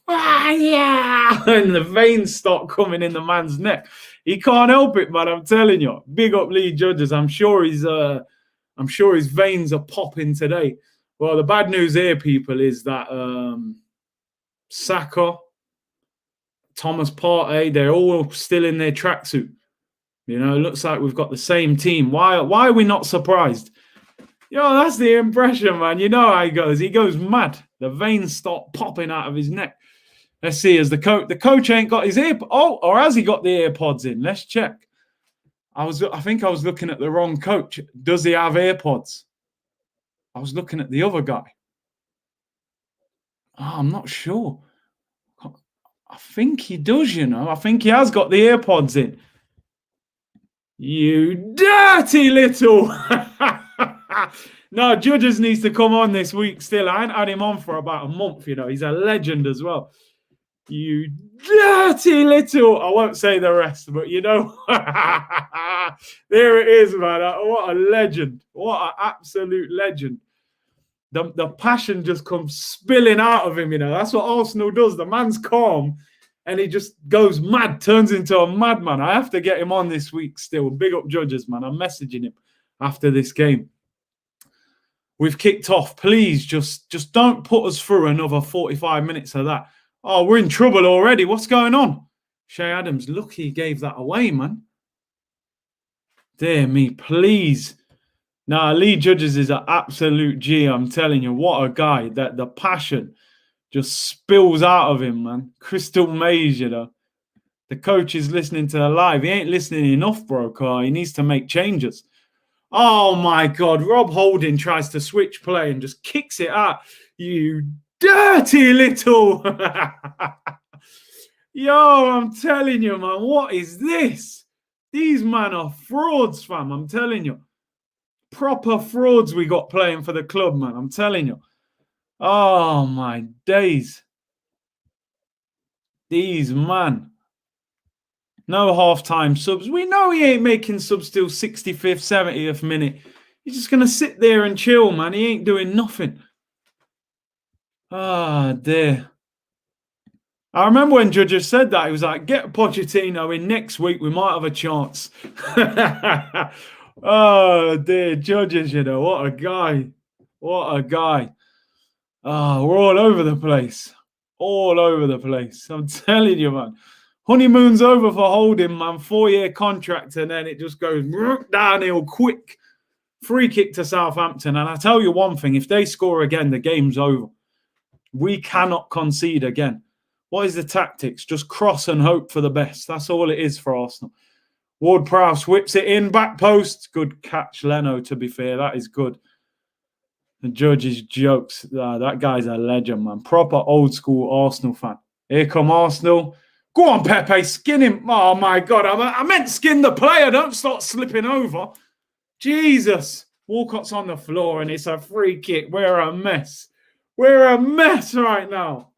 Yeah, and the veins start coming in the man's neck. He can't help it, man. I'm telling you. Big up Lee Judges. I'm sure his veins are popping today. Well, the bad news here, people, is that Saka, Thomas Partey, they're all still in their tracksuit. You know, it looks like we've got the same team. Why are we not surprised? Yo, that's the impression, man. You know how he goes. He goes mad. The veins start popping out of his neck. Let's see, as the coach ain't got his or has he got the AirPods in? Let's check. I think I was looking at the wrong coach. Does he have AirPods? I was looking at the other guy. Oh, I'm not sure. I think he does, you know. I think he has got the AirPods in. You dirty little. No, Judges needs to come on this week still. I ain't had him on for about a month, you know. He's a legend as well. You dirty little. I won't say the rest, but you know. There it is, man. What a legend. What an absolute legend. The passion just comes spilling out of him, you know. That's what Arsenal does. The man's calm and he just goes mad, turns into a madman. I have to get him on this week still. Big up Judges, man. I'm messaging him after this game. We've kicked off. Please just don't put us through another 45 minutes of that. Oh, we're in trouble already. What's going on? Shay Adams, look, he gave that away, man. Dear me, please. Nah, Lee Judges is an absolute G. I'm telling you, what a guy. That the passion just spills out of him, man. Crystal Maze, you know. The coach is listening to the live. He ain't listening enough, bro. Car. He needs to make changes. Oh, my God. Rob Holding tries to switch play and just kicks it out. You dirty little. Yo, I'm telling you, man. What is this? These men are frauds, fam. I'm telling you. Proper frauds we got playing for the club, man. I'm telling you. Oh, my days. These, man. No half-time subs. We know he ain't making subs till 65th, 70th minute. He's just going to sit there and chill, man. He ain't doing nothing. Ah, dear. I remember when Judges said that. He was like, get Pochettino in next week. We might have a chance. Oh, dear. Judges, you know. What a guy. What a guy. Oh, we're all over the place. All over the place. I'm telling you, man. Honeymoon's over for Holding, man. 4-year contract, and then it just goes downhill quick. Free kick to Southampton. And I tell you one thing, if they score again, the game's over. We cannot concede again. What is the tactics? Just cross and hope for the best. That's all it is for Arsenal. Ward-Prowse whips it in, back post. Good catch, Leno, to be fair. That is good. The Judges jokes. That guy's a legend, man. Proper old school Arsenal fan. Here come Arsenal. Go on, Pepe, skin him. Oh, my God. I meant skin the player. Don't start slipping over. Jesus. Walcott's on the floor and it's a free kick. We're a mess. We're a mess right now.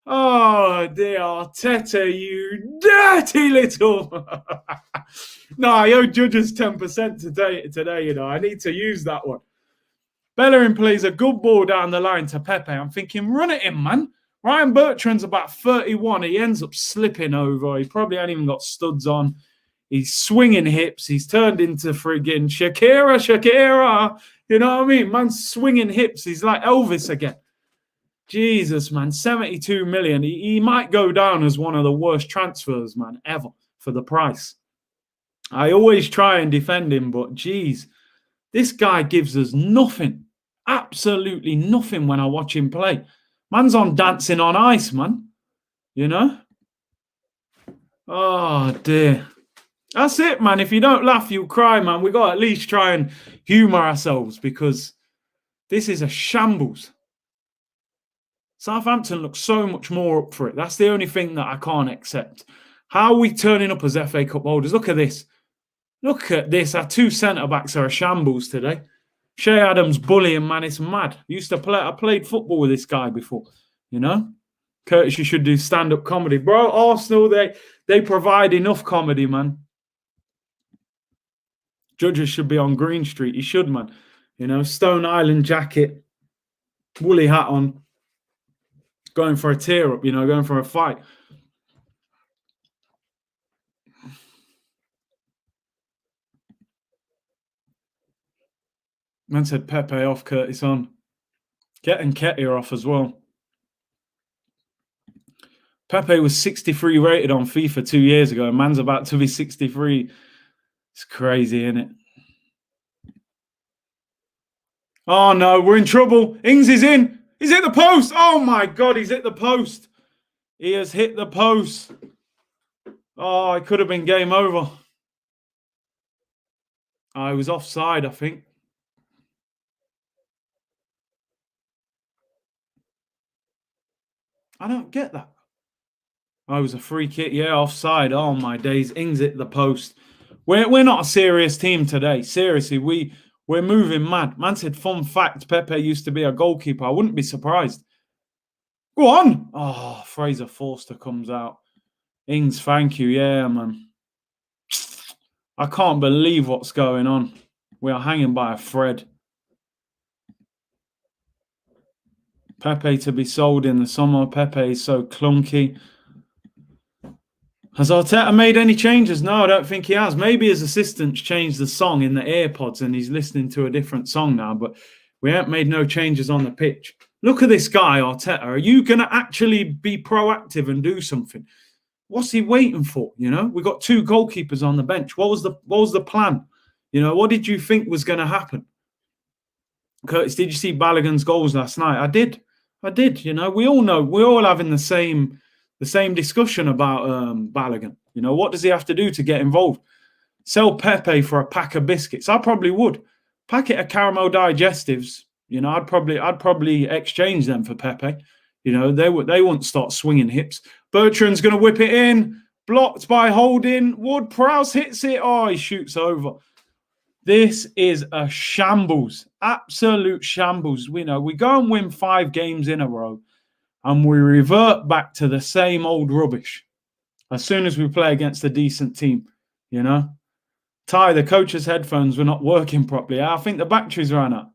Oh, dear. Arteta, you dirty little. No, yo, Judges 10% today, you know. I need to use that one. Bellerin plays a good ball down the line to Pepe. I'm thinking, run it in, man. Ryan Bertrand's about 31. He ends up slipping over. He probably ain't even got studs on. He's swinging hips. He's turned into friggin' Shakira. You know what I mean? Man's swinging hips. He's like Elvis again. Jesus, man. 72 million. He might go down as one of the worst transfers, man, ever for the price. I always try and defend him, but geez, this guy gives us nothing. Absolutely nothing when I watch him play. Man's on dancing on ice, man. You know? Oh, dear. That's it, man. If you don't laugh, you'll cry, man. We got to at least try and humour ourselves because this is a shambles. Southampton looks so much more up for it. That's the only thing that I can't accept. How are we turning up as FA Cup holders? Look at this. Look at this. Our two centre-backs are a shambles today. Shay Adams bullying, man. It's mad. I played football with this guy before, you know? Curtis, you should do stand-up comedy. Bro, Arsenal, they provide enough comedy, man. Judges should be on Green Street. He should, man. You know, Stone Island jacket, woolly hat on. going for a tear up, going for a fight. Man said Pepe off, Curtis on. Getting Nketiah off as well. Pepe was 63 rated on FIFA 2 years ago, and man's about to be 63. It's crazy, isn't it? Oh, no, we're in trouble. Ings is in. He's hit the post. Oh, my God, he's hit the post. He has hit the post. Oh, it could have been game over. I was offside, I think. I don't get that. Oh, it was a free kick. Yeah, offside. Oh, my days. Ings hit the post. We're not a serious team today. Seriously, we're moving mad. Man said, fun fact, Pepe used to be a goalkeeper. I wouldn't be surprised. Go on. Oh, Fraser Forster comes out. Ings, thank you. Yeah, man. I can't believe what's going on. We are hanging by a thread. Pepe to be sold in the summer. Pepe is so clunky. Has Arteta made any changes? No, I don't think he has. Maybe his assistants changed the song in the AirPods and he's listening to a different song now, but we haven't made no changes on the pitch. Look at this guy, Arteta. Are you going to actually be proactive and do something? What's he waiting for? We got 2 goalkeepers on the bench. What was the plan? What did you think was going to happen? Curtis, did you see Balogun's goals last night? I did. We all know. We're all having the same discussion about Balogun. What does he have to do to get involved? Sell Pepe for a pack of biscuits. I probably would. Packet of caramel digestives. I'd probably exchange them for Pepe. They wouldn't start swinging hips. Bertrand's going to whip it in. Blocked by Holding. Ward-Prowse hits it. Oh, he shoots over. This is a shambles. Absolute shambles. We go and win 5 games in a row and we revert back to the same old rubbish as soon as we play against a decent team, Ty, the coach's headphones were not working properly. I think the batteries ran out.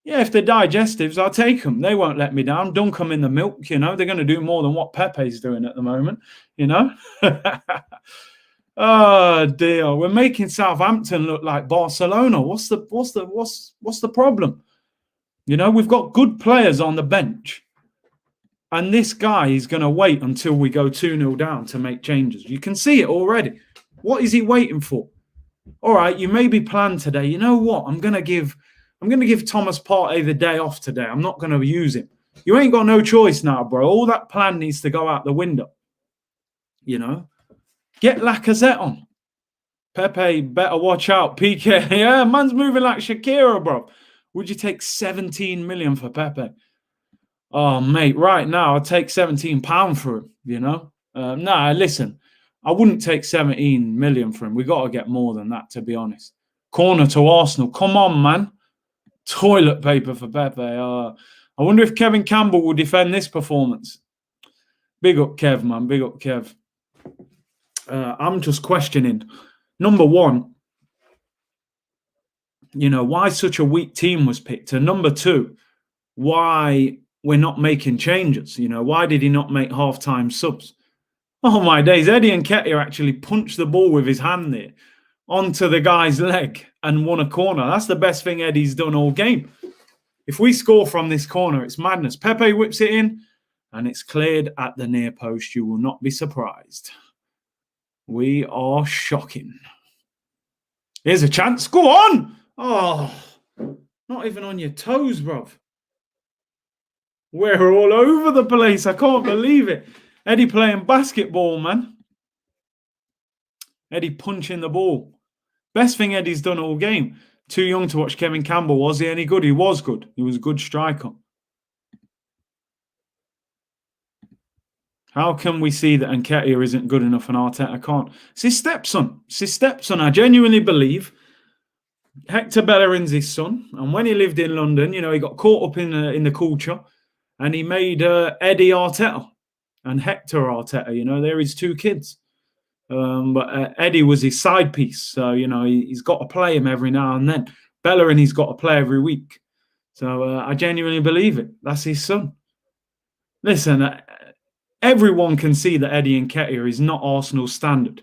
Yeah, if they're digestives, I'll take them. They won't let me down. Dunk them in the milk, They're going to do more than what Pepe's doing at the moment, Oh dear, we're making Southampton look like Barcelona. What's the problem? We've got good players on the bench. And this guy is going to wait until we go 2-0 down to make changes. You can see it already. What is he waiting for? All right, you maybe plan today. You know what? I'm going to give Thomas Partey the day off today. I'm not going to use him. You ain't got no choice now, bro. All that plan needs to go out the window. Get Lacazette on. Pepe, better watch out. PK, yeah, man's moving like Shakira, bro. Would you take 17 million for Pepe? Oh, mate, right now I'd take £17 for him, Nah, listen, I wouldn't take 17 million for him. We got to get more than that, to be honest. Corner to Arsenal. Come on, man. Toilet paper for Pepe. I wonder if Kevin Campbell will defend this performance. Big up Kev, man. Big up Kev. I'm just questioning, number one, why such a weak team was picked. And number two, why we're not making changes. Why did he not make halftime subs? Oh, my days. Eddie Nketiah actually punched the ball with his hand there onto the guy's leg and won a corner. That's the best thing Eddie's done all game. If we score from this corner, it's madness. Pepe whips it in and it's cleared at the near post. You will not be surprised. We are shocking. Here's a chance. Go on. Oh, not even on your toes, bruv. We're all over the place. I can't believe it. Eddie playing basketball, man. Eddie punching the ball. Best thing Eddie's done all game. Too young to watch Kevin Campbell. Was he any good? He was good. He was a good striker. How can we see that Nketiah isn't good enough and Arteta can't? It's his stepson. It's his stepson. I genuinely believe Hector Bellerin's his son. And when he lived in London, he got caught up in the culture and he made Eddie Arteta and Hector Arteta. They're his 2 kids. But Eddie was his side piece. So, he's got to play him every now and then. Bellerin, he's got to play every week. So I genuinely believe it. That's his son. Listen, everyone can see that Eddie Nketiah is not Arsenal standard.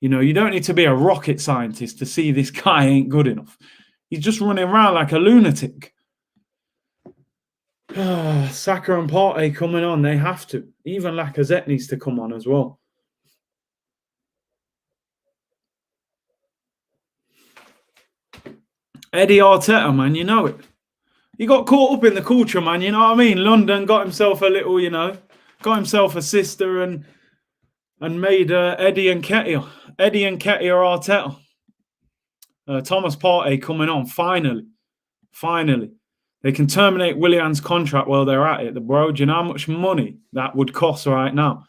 You know, you don't need to be a rocket scientist to see this guy ain't good enough. He's just running around like a lunatic. Saka and Partey coming on. They have to. Even Lacazette needs to come on as well. Eddie Arteta, man, you know it. He got caught up in the culture, man. You know what I mean? London got himself a little, got himself a sister and made Eddie Nketiah Arteta. Thomas Partey coming on, finally. They can terminate Willian's contract while they're at it. Bro, do you know how much money that would cost right now?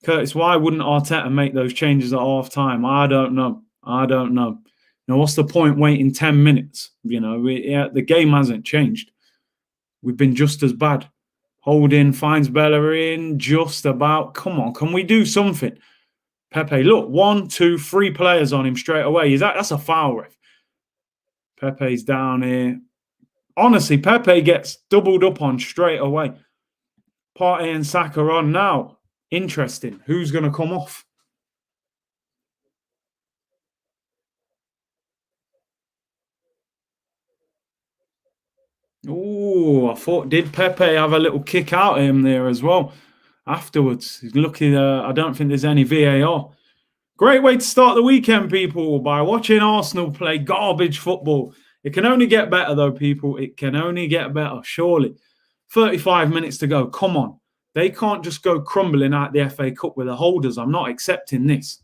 Curtis, why wouldn't Arteta make those changes at half time? I don't know. Now, what's the point waiting 10 minutes? You know, the game hasn't changed. We've been just as bad. Holding finds Bellerin just about. Come on, can we do something? Pepe, look, 1, 2, 3 players on him straight away. That's a foul, ref. Pepe's down here. Honestly, Pepe gets doubled up on straight away. Partey and Saka on now. Interesting. Who's going to come off? Oh, I thought, did Pepe have a little kick out at him there as well afterwards? He's lucky I don't think there's any VAR. Great way to start the weekend, people, by watching Arsenal play garbage football. It can only get better, though, people. It can only get better, surely. 35 minutes to go. Come on. They can't just go crumbling out the FA Cup with the holders. I'm not accepting this,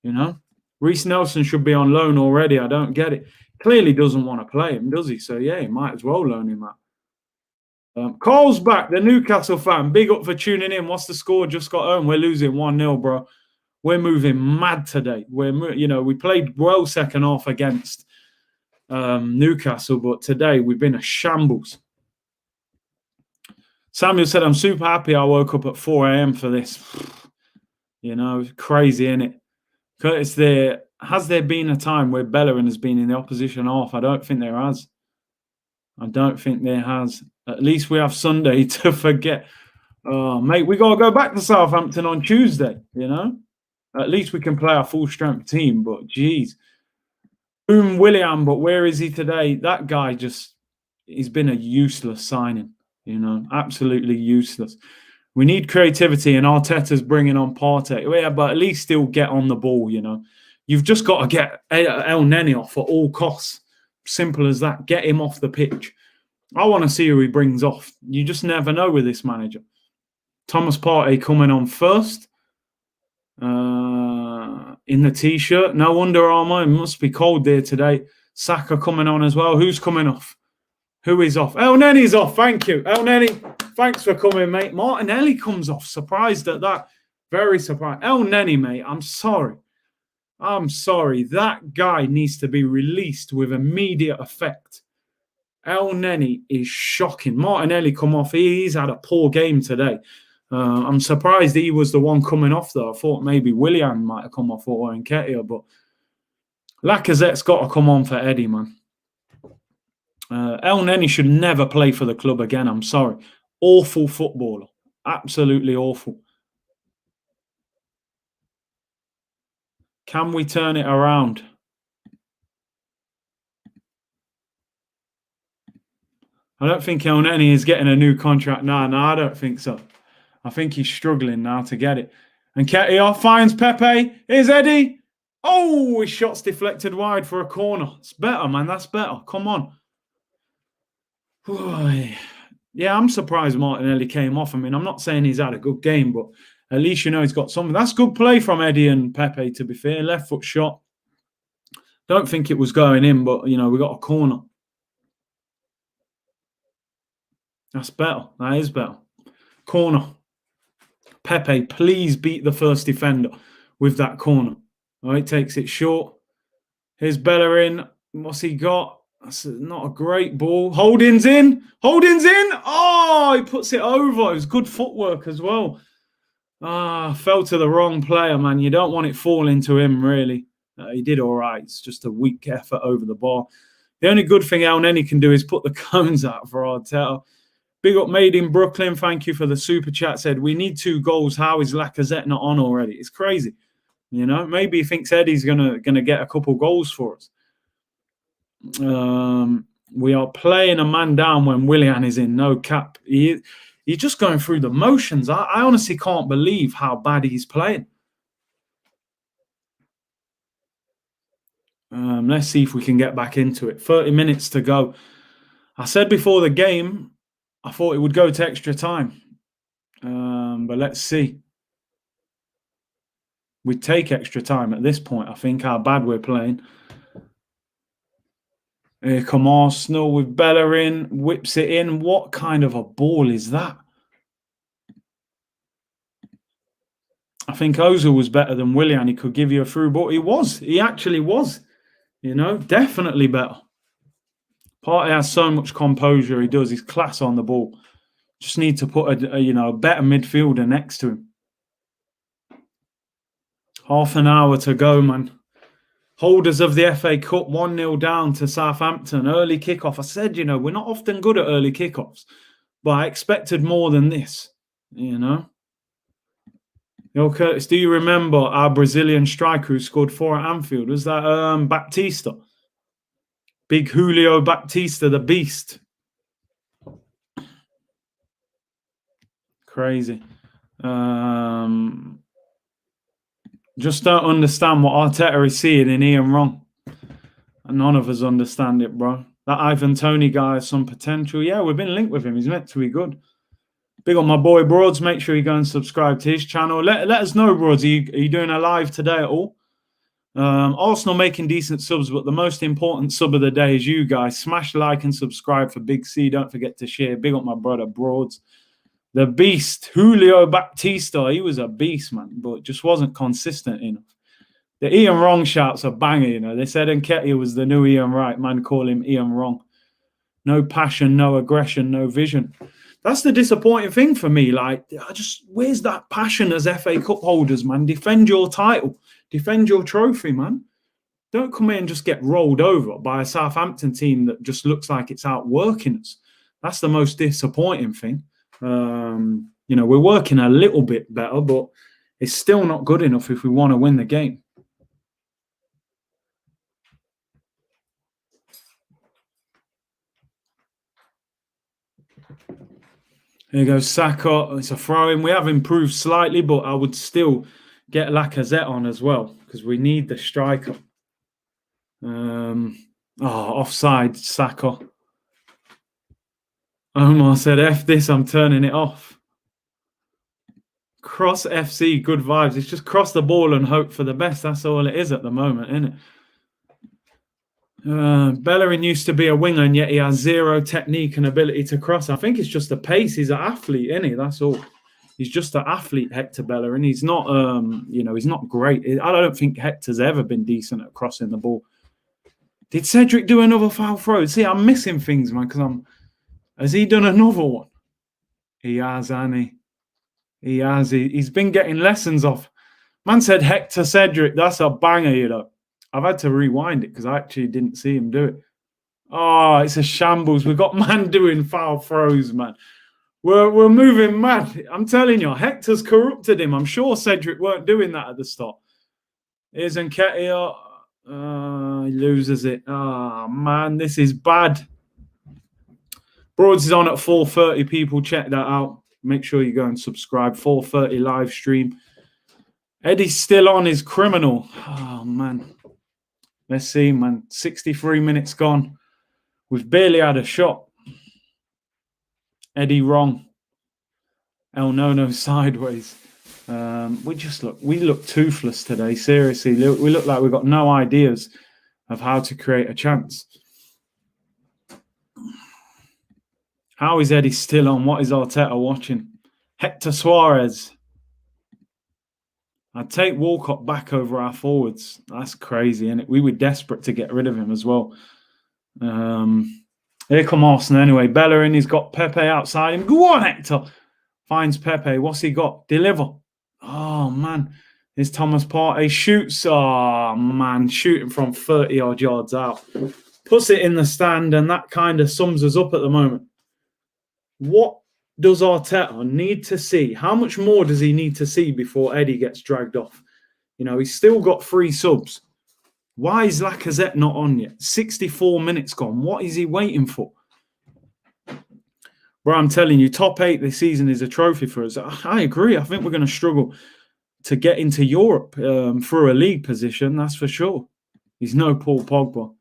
you know. Reece Nelson should be on loan already. I don't get it. Clearly doesn't want to play him, does he? So, yeah, he might as well loan him out. Carl's back, the Newcastle fan. Big up for tuning in. What's the score? Just got home. We're losing 1-0, bro. We're moving mad today. We played well second half against Newcastle, but today we've been a shambles. Samuel said, I'm super happy I woke up at 4 a.m. for this. You know, crazy, innit? Curtis, has there been a time where Bellerin has been in the opposition half? I don't think there has. At least we have Sunday to forget. Oh, mate, we got to go back to Southampton on Tuesday, you know? At least we can play our full-strength team, but geez. Willian, but where is he today? That guy he's been a useless signing, you know, absolutely useless. We need creativity, and Arteta's bringing on Partey. Yeah, but at least still get on the ball, you know. You've just got to get El Neni off at all costs. Simple as that. Get him off the pitch. I want to see who he brings off. You just never know with this manager. Thomas Partey coming on first. In the T-shirt. No Under Armour. It must be cold there today. Saka coming on as well. Who's coming off? Who is off? El Neni's off. Thank you. El Neni, thanks for coming, mate. Martinelli comes off. Surprised at that. Very surprised. El Neni, mate, I'm sorry. That guy needs to be released with immediate effect. El Neni is shocking. Martinelli come off. He's had a poor game today. I'm surprised he was the one coming off, though. I thought maybe Willian might have come off or Nketiah, but Lacazette's got to come on for Eddie, man. El Neni should never play for the club again. I'm sorry. Awful footballer. Absolutely awful. Can we turn it around? I don't think El Neni is getting a new contract. No, I don't think so. I think he's struggling now to get it. And Nketiah finds Pepe. Here's Eddie. Oh, his shot's deflected wide for a corner. It's better, man. That's better. Come on. Yeah, I'm surprised Martinelli came off. I mean, I'm not saying he's had a good game, but at least, you know, he's got something. That's good play from Eddie and Pepe, to be fair. Left foot shot. Don't think it was going in, but, you know, we got a corner. That's better. That is better. Corner. Pepe, please beat the first defender with that corner. All right, takes it short. Here's Bellerin. What's he got? That's not a great ball. Holding's in. Oh, he puts it over. It was good footwork as well. Fell to the wrong player, man. You don't want it falling to him, really. He did all right. It's just a weak effort over the bar. The only good thing El Neni can do is put the cones out for Arteta. Big up Made in Brooklyn. Thank you for the super chat. Said, we need 2 goals. How is Lacazette not on already? It's crazy. You know, maybe he thinks Eddie's gonna get a couple goals for us. We are playing a man down when Willian is in. No cap. He's just going through the motions. I honestly can't believe how bad he's playing. Let's see if we can get back into it. 30 minutes to go. I said before the game, I thought it would go to extra time. But let's see. We'd take extra time at this point, I think, how bad we're playing. Here come Arsenal with Bellerin. Whips it in. What kind of a ball is that? I think Ozil was better than Willian. He could give you a through ball. He was. He actually was. You know, definitely better. Partey has so much composure. He does. He's class on the ball. Just need to put a better midfielder next to him. Half an hour to go, man. Holders of the FA Cup 1-0 down to Southampton. Early kickoff. I said, we're not often good at early kickoffs, but I expected more than this, Yo, Curtis, do you remember our Brazilian striker who scored 4 at Anfield? Was that Baptista? Big Julio Baptista, the beast. Crazy. Just don't understand what Arteta is seeing in Ian Wrong. And none of us understand it, bro. That Ivan Toney guy has some potential. Yeah, we've been linked with him. He's meant to be good. Big on my boy Broads. Make sure you go and subscribe to his channel. Let us know, Broads. Are you doing a live today at all? Arsenal making decent subs, but the most important sub of the day is you guys. Smash like and subscribe for Big C. Don't forget to share. Big up my brother Broads. The beast, Julio Baptista. He was a beast, man, but just wasn't consistent enough. The Ian Wrong shouts are banger, They said Nketiah was the new Ian Wright. Man, call him Ian Wrong. No passion, no aggression, no vision. That's the disappointing thing for me. Where's that passion as FA Cup holders, man? Defend your title. Defend your trophy, man. Don't come in and just get rolled over by a Southampton team that just looks like it's outworking us. That's the most disappointing thing. We're working a little bit better, but it's still not good enough if we want to win the game. Here goes Saka. It's a throw-in. We have improved slightly, but I would still get Lacazette on as well because we need the striker. Offside, Saka. Omar said, F this, I'm turning it off. Cross FC, good vibes. It's just cross the ball and hope for the best. That's all it is at the moment, isn't it? Bellerin used to be a winger, and yet he has zero technique and ability to cross. I think it's just the pace. He's an athlete, isn't he? That's all. He's just an athlete, Hector Bellerin. He's not, he's not great. I don't think Hector's ever been decent at crossing the ball. Did Cedric do another foul throw? See, I'm missing things, man, because has he done another one? He has, Annie. He has. He's been getting lessons off. Man said Hector Cedric. That's a banger, I've had to rewind it because I actually didn't see him do it. Oh, it's a shambles. We've got man doing foul throws, man. We're moving mad. I'm telling you, Hector's corrupted him. I'm sure Cedric weren't doing that at the start. Here's Nketiah. He loses it. Oh, man, this is bad. Broads is on at 4:30. People, check that out. Make sure you go and subscribe. 4:30 live stream. Eddie's still on his criminal. Oh, man. Let's see, man. 63 minutes gone. We've barely had a shot. Eddie wrong. El Nono sideways. We look toothless today. Seriously, we look like we've got no ideas of how to create a chance. How is Eddie still on? What is Arteta watching? Hector Suarez. I'd take Walcott back over our forwards. That's crazy, isn't it? We were desperate to get rid of him as well. Here come Arsenal anyway. Bellerin, he's got Pepe outside him. Go on, Hector. Finds Pepe. What's he got? Deliver. Oh, man. Here's Thomas Partey. Shoots. Oh, man. Shooting from 30-odd yards out. Puts it in the stand, and that kind of sums us up at the moment. What does Arteta need to see? How much more does he need to see before Eddie gets dragged off? You know, he's still got 3 subs. Why is Lacazette not on yet? 64 minutes gone. What is he waiting for? Bro, I'm telling you, top 8 this season is a trophy for us. I agree. I think we're going to struggle to get into Europe through a league position, that's for sure. He's no Paul Pogba.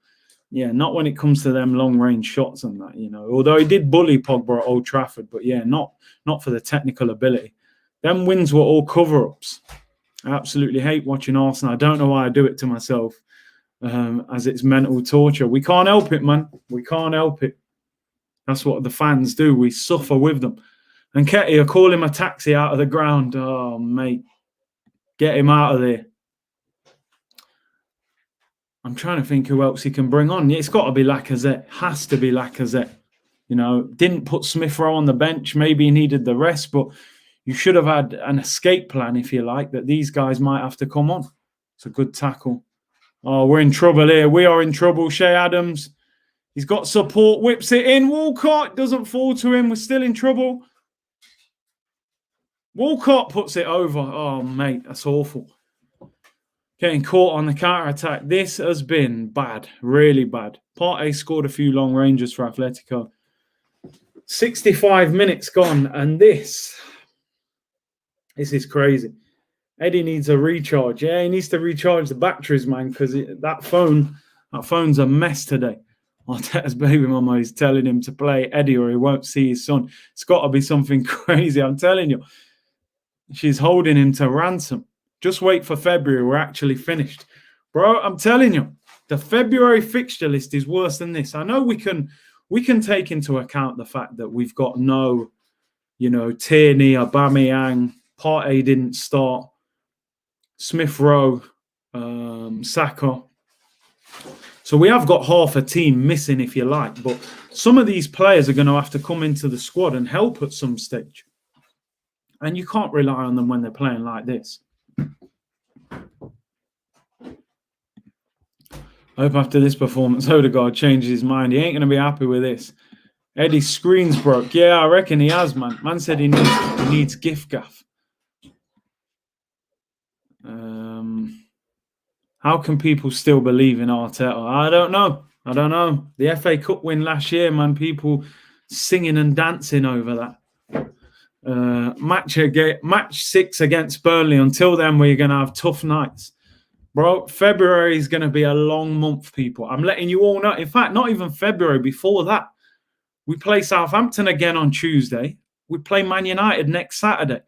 Yeah, not when it comes to them long-range shots and that, you know. Although he did bully Pogba at Old Trafford, but yeah, not for the technical ability. Them wins were all cover-ups. I absolutely hate watching Arsenal. I don't know why I do it to myself, as it's mental torture. We can't help it, man. We can't help it. That's what the fans do. We suffer with them. And Ketty, call him a taxi out of the ground. Oh, mate. Get him out of there. I'm trying to think who else he can bring on. It's got to be Lacazette. Has to be Lacazette. You know, didn't put Smith Rowe on the bench. Maybe he needed the rest, but you should have had an escape plan, if you like, that these guys might have to come on. It's a good tackle. Oh, we're in trouble here. We are in trouble. Shea Adams. He's got support. Whips it in. Walcott doesn't fall to him. We're still in trouble. Walcott puts it over. Oh, mate, that's awful. Getting caught on the counter-attack. This has been bad, really bad. Partey scored a few long ranges for Atletico. 65 minutes gone, and this is crazy. Eddie needs a recharge. Yeah, he needs to recharge the batteries, man, because that phone's a mess today. Arteta's baby mama is telling him to play Eddie or he won't see his son. It's got to be something crazy, I'm telling you. She's holding him to ransom. Just wait for February. We're actually finished. Bro, I'm telling you, the February fixture list is worse than this. I know we can take into account the fact that we've got no, you know, Tierney, Aubameyang, Partey didn't start, Smith Rowe, Saka. So we have got half a team missing, if you like. But some of these players are going to have to come into the squad and help at some stage. And you can't rely on them when they're playing like this. I hope after this performance, Odegaard changes his mind. He ain't going to be happy with this. Eddie's screen's broke. Yeah, I reckon he has, man. Man said he needs gift gaff. How can people still believe in Arteta? I don't know. The FA Cup win last year, man. People singing and dancing over that. Match 6 against Burnley. Until then, we're going to have tough nights. Bro, February is going to be a long month, people. I'm letting you all know. In fact, not even February. Before that, we play Southampton again on Tuesday. We play Man United next Saturday.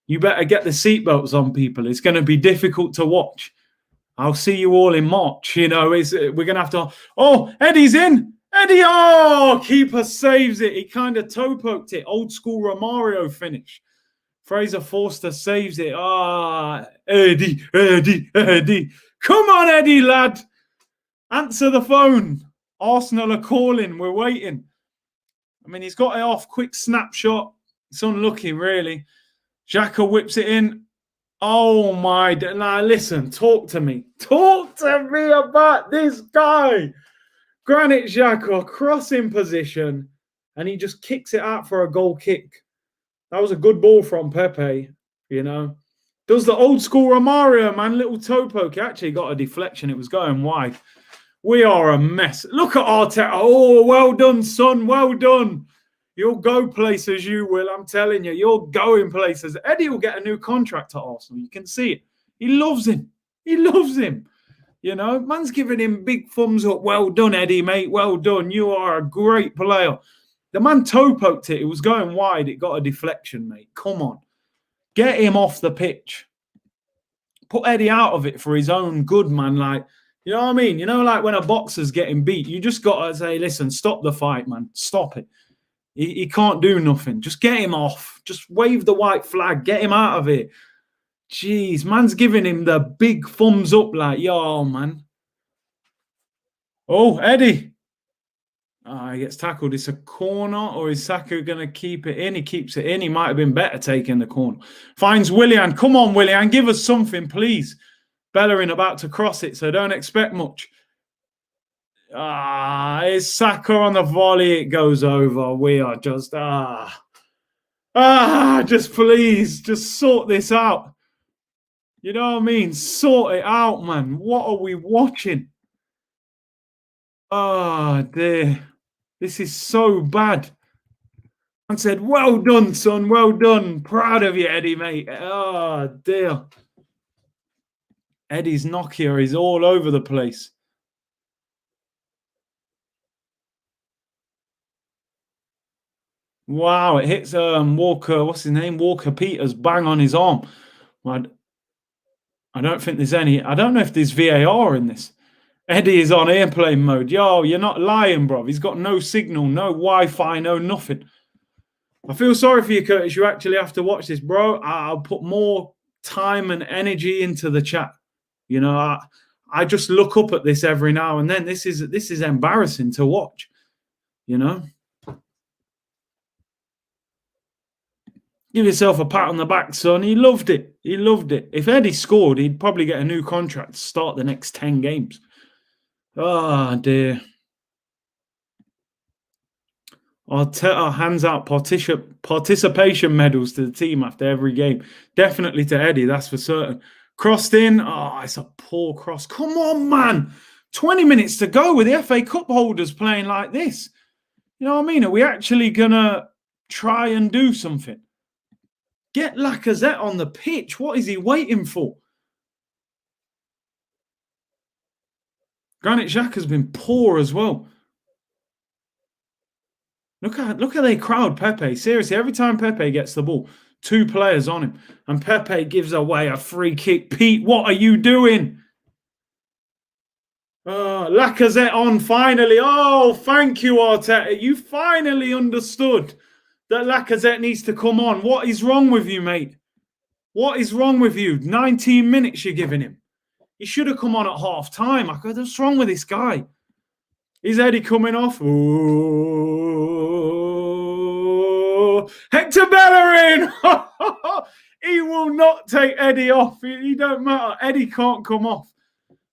You better get the seatbelts on, people. It's going to be difficult to watch. I'll see you all in March. You know, we're going to have to... Oh, Eddie's in. Eddie, oh, keeper saves it. He kind of toe-poked it. Old school Romario finish. Fraser Forster saves it. Eddie. Come on, Eddie, lad. Answer the phone. Arsenal are calling. We're waiting. I mean, he's got it off. Quick snapshot. It's unlucky, really. Xhaka whips it in. Oh, my... Now, listen, talk to me. Talk to me about this guy. Granit Xhaka, crossing position, and he just kicks it out for a goal kick. That was a good ball from Pepe, you know. Does the old school Romario, man. Little toe poke. He actually got a deflection. It was going wide. We are a mess. Look at Arteta. Oh, well done, son. Well done. You'll go places, you will. I'm telling you. You're going places. Eddie will get a new contract at Arsenal. You can see it. He loves him. He loves him. You know, man's giving him big thumbs up. Well done, Eddie, mate. Well done. You are a great player. The man toe poked it. It was going wide. It got a deflection, mate. Come on. Get him off the pitch. Put Eddie out of it for his own good, man. Like, you know what I mean? You know, like when a boxer's getting beat, you just got to say, listen, stop the fight, man. Stop it. He can't do nothing. Just get him off. Just wave the white flag. Get him out of it. Jeez, man's giving him the big thumbs up like, yo, man. Oh, Eddie. He gets tackled. It's a corner, or is Saka going to keep it in? He keeps it in. He might have been better taking the corner. Finds Willian. Come on, Willian. Give us something, please. Bellerin about to cross it, so don't expect much. It's Saka on the volley. It goes over. We are just just please, just sort this out. You know what I mean? Sort it out, man. What are we watching? Oh dear, this is so bad. And said, "Well done, son. Well done. Proud of you, Eddie, mate." Oh dear. Eddie's Nokia is all over the place. Wow, it hits Walker, what's his name? Walker Peters, bang on his arm. I don't think there's any, I don't know if there's VAR in this. Eddie is on airplane mode. Yo, you're not lying, bro. He's got no signal, no Wi-Fi, no nothing. I feel sorry for you, Curtis. You actually have to watch this, bro. I'll put more time and energy into the chat. You know, I just look up at this every now and then. This is embarrassing to watch, you know. Give yourself a pat on the back, son. He loved it. He loved it. If Eddie scored, he'd probably get a new contract to start the next 10 games. Oh, dear. Arteta hands out participation medals to the team after every game. Definitely to Eddie, that's for certain. Crossed in. Oh, it's a poor cross. Come on, man. 20 minutes to go with the FA Cup holders playing like this. You know what I mean? Are we actually going to try and do something? Get Lacazette on the pitch. What is he waiting for? Granit Xhaka's been poor as well. Look how they crowd Pepe. Seriously, every time Pepe gets the ball, 2 players on him, and Pepe gives away a free kick. Pete, what are you doing? Lacazette on finally. Oh, thank you, Arteta. You finally understood that Lacazette needs to come on. What is wrong with you, mate? What is wrong with you? 19 minutes you're giving him. He should have come on at half time. What's wrong with this guy? Is Eddie coming off? Ooh. Hector Bellerin! He will not take Eddie off. He don't matter. Eddie can't come off.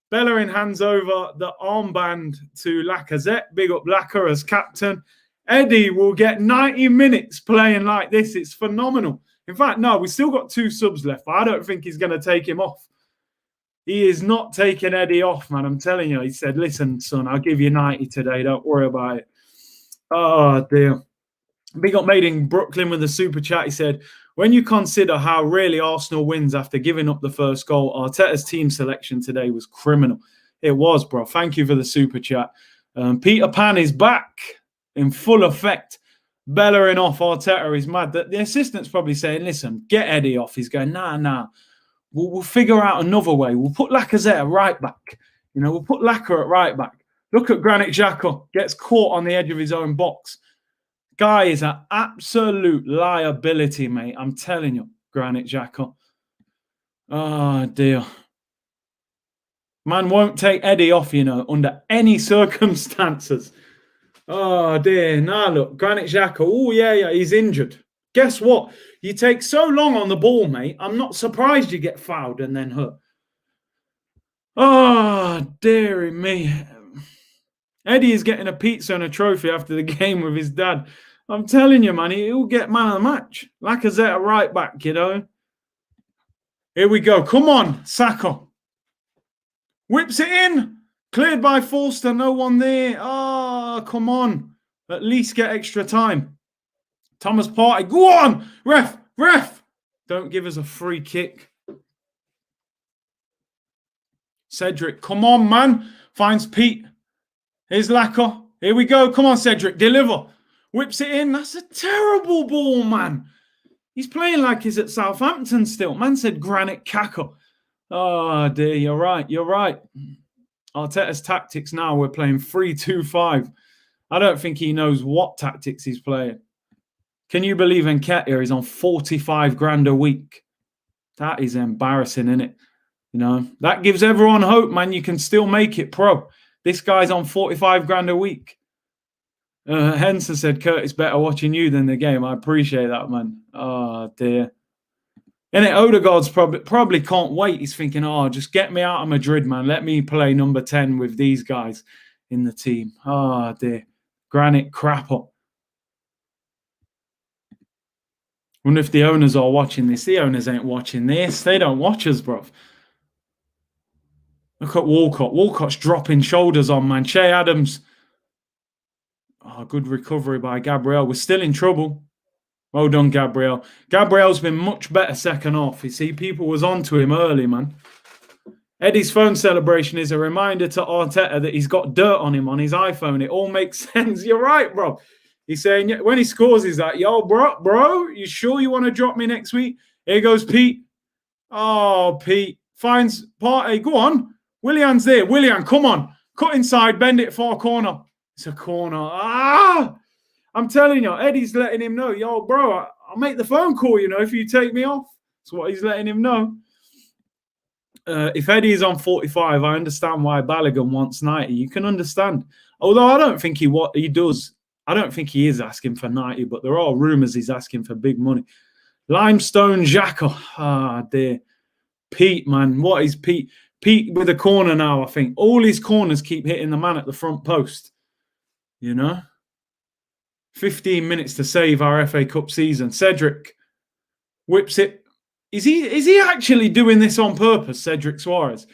Bellerin hands over the armband to Lacazette. Big up Lacazette as captain. Eddie will get 90 minutes playing like this. It's phenomenal. In fact, no, we've still got 2 subs left, but I don't think he's going to take him off. He is not taking Eddie off, man. I'm telling you. He said, listen, son, I'll give you 90 today. Don't worry about it. Oh, dear. Big up Made in Brooklyn with the super chat. He said, when you consider how rarely Arsenal wins after giving up the first goal, Arteta's team selection today was criminal. It was, bro. Thank you for the super chat. Peter Pan is back in full effect. Bellerin off. Arteta is mad. The assistant's probably saying, listen, get Eddie off. He's going, nah. We'll figure out another way. We'll put Lacazette at right back. You know, we'll put Lacazette at right back. Look at Granit Xhaka. Gets caught on the edge of his own box. Guy is an absolute liability, mate. I'm telling you, Granit Xhaka. Oh, dear. Man won't take Eddie off, you know, under any circumstances. Oh, dear. Now, look, Granit Xhaka. Oh, yeah, he's injured. Guess what? You take so long on the ball, mate. I'm not surprised you get fouled and then hurt. Oh, dearie me. Eddie is getting a pizza and a trophy after the game with his dad. I'm telling you, man, he'll get man of the match. Lacazette at right back, you know. Here we go. Come on, Saka. Whips it in. Cleared by Forster. No one there. Oh, come on. At least get extra time. Thomas Partey, go on! Ref! Don't give us a free kick. Cedric, come on, man. Finds Pete. Here's Lacazette. Here we go. Come on, Cedric, deliver. Whips it in. That's a terrible ball, man. He's playing like he's at Southampton still. Man said Granit Xhaka. Oh, dear, you're right. Arteta's tactics now, we're playing 3-2-5. I don't think he knows what tactics he's playing. Can you believe Nketiah is on 45 grand a week? That is embarrassing, isn't it? You know, that gives everyone hope, man. You can still make it pro. This guy's on 45 grand a week. Henson said, Curtis, better watching you than the game. I appreciate that, man. Oh, dear. And Odegaard's probably can't wait. He's thinking, just get me out of Madrid, man. Let me play number 10 with these guys. in the team. Oh, dear. Granite Crapper. Wonder if the owners are watching this. The owners ain't watching this. They don't watch us, bruv. Look at Walcott. Walcott's dropping shoulders on, man. Che Adams. Oh, good recovery by Gabriel. We're still in trouble. Well done, Gabriel. Gabriel's been much better second half. You see, people was on to him early, man. Eddie's phone celebration is a reminder to Arteta that he's got dirt on him on his iPhone. It all makes sense. You're right, bro. He's saying, when he scores, he's like, yo, bro, you sure you want to drop me next week? Here goes Pete. Oh, Pete. Finds Partey. Go on. Willian's there. Willian, come on. Cut inside, bend it far corner. It's a corner. I'm telling you, Eddie's letting him know, yo, bro, I'll make the phone call, if you take me off. That's what he's letting him know. If Eddie is on 45, I understand why Balogun wants 90. You can understand. Although I don't think he does. I don't think he is asking for 90, but there are rumours he's asking for big money. Limestone Xhaka. Ah, dear. Pete, man. What is Pete? Pete with a corner now, I think. All his corners keep hitting the man at the front post. 15 minutes to save our FA Cup season. Cedric whips it. Is he actually doing this on purpose, Cedric Suarez?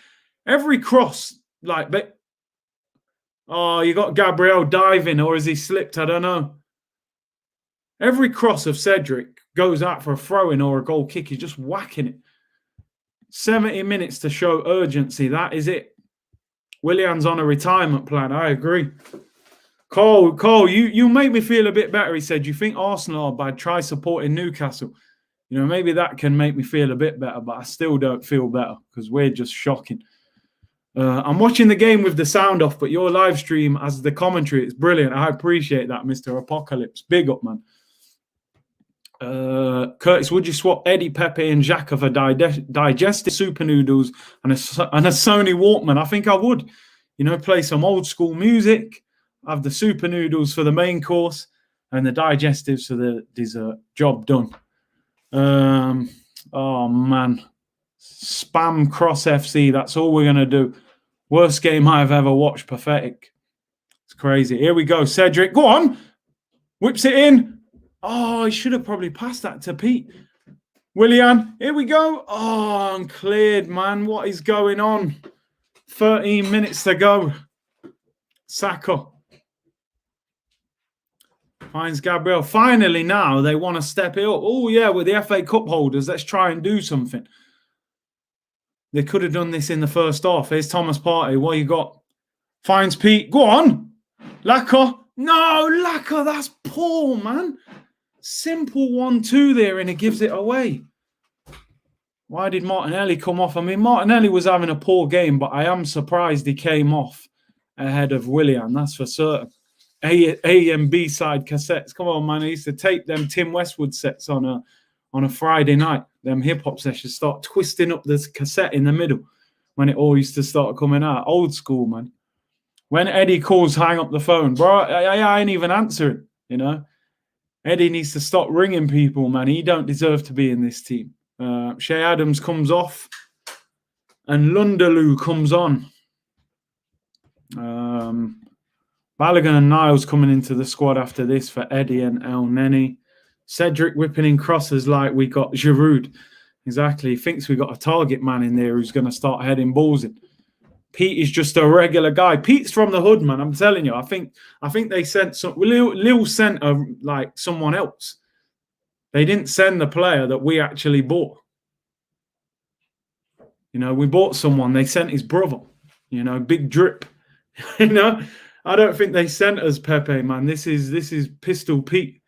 Every cross, you got Gabriel diving, or has he slipped? I don't know. Every cross of Cedric goes out for a throw-in or a goal kick. He's just whacking it. 70 minutes to show urgency. That is it. Willian's on a retirement plan. I agree. Cole, you make me feel a bit better. He said, you think Arsenal are bad? Try supporting Newcastle. Maybe that can make me feel a bit better, but I still don't feel better because we're just shocking. I'm watching the game with the sound off, but your live stream as the commentary, it's brilliant. I appreciate that, Mr. Apocalypse. Big up, man. Curtis, would you swap Eddie, Pepe and Xhaka for digestive super noodles and a Sony Walkman? I think I would. Play some old school music, have the super noodles for the main course and the digestives for the dessert. Job done. Oh man, spam cross FC. That's all we're gonna do. Worst game I've ever watched. Pathetic. It's crazy. Here we go. Cedric, go on. Whips it in. Oh, he should have probably passed that to Pete. Willian, here we go. Oh, I'm cleared, man. What is going on? 13 minutes to go. Saka finds Gabriel. Finally, now they want to step it up. Oh, yeah, with the FA Cup holders, let's try and do something. They could have done this in the first half. Here's Thomas Partey. What you got? Finds Pete. Go on. Laka. No, Laka, that's poor, man. Simple 1-2 there, and he gives it away. Why did Martinelli come off? I mean, Martinelli was having a poor game, but I am surprised he came off ahead of Willian. That's for certain. A and B side cassettes. Come on, man. I used to tape them Tim Westwood sets on a Friday night. Them hip-hop sessions, start twisting up this cassette in the middle when it all used to start coming out. Old school, man. When Eddie calls, hang up the phone. Bro, I ain't even answering, Eddie needs to stop ringing people, man. He don't deserve to be in this team. Che Adams comes off and Lundaloo comes on. Balogun and Niles coming into the squad after this for Eddie and El Neni. Cedric whipping in crosses like we got Giroud. Exactly. He thinks we got a target man in there who's going to start heading balls in. Pete is just a regular guy. Pete's from the hood, man. I'm telling you. I think they sent some. Lil sent someone else. They didn't send the player that we actually bought. We bought someone. They sent his brother. Big drip. I don't think they sent us Pepe, man. This is Pistol Pete.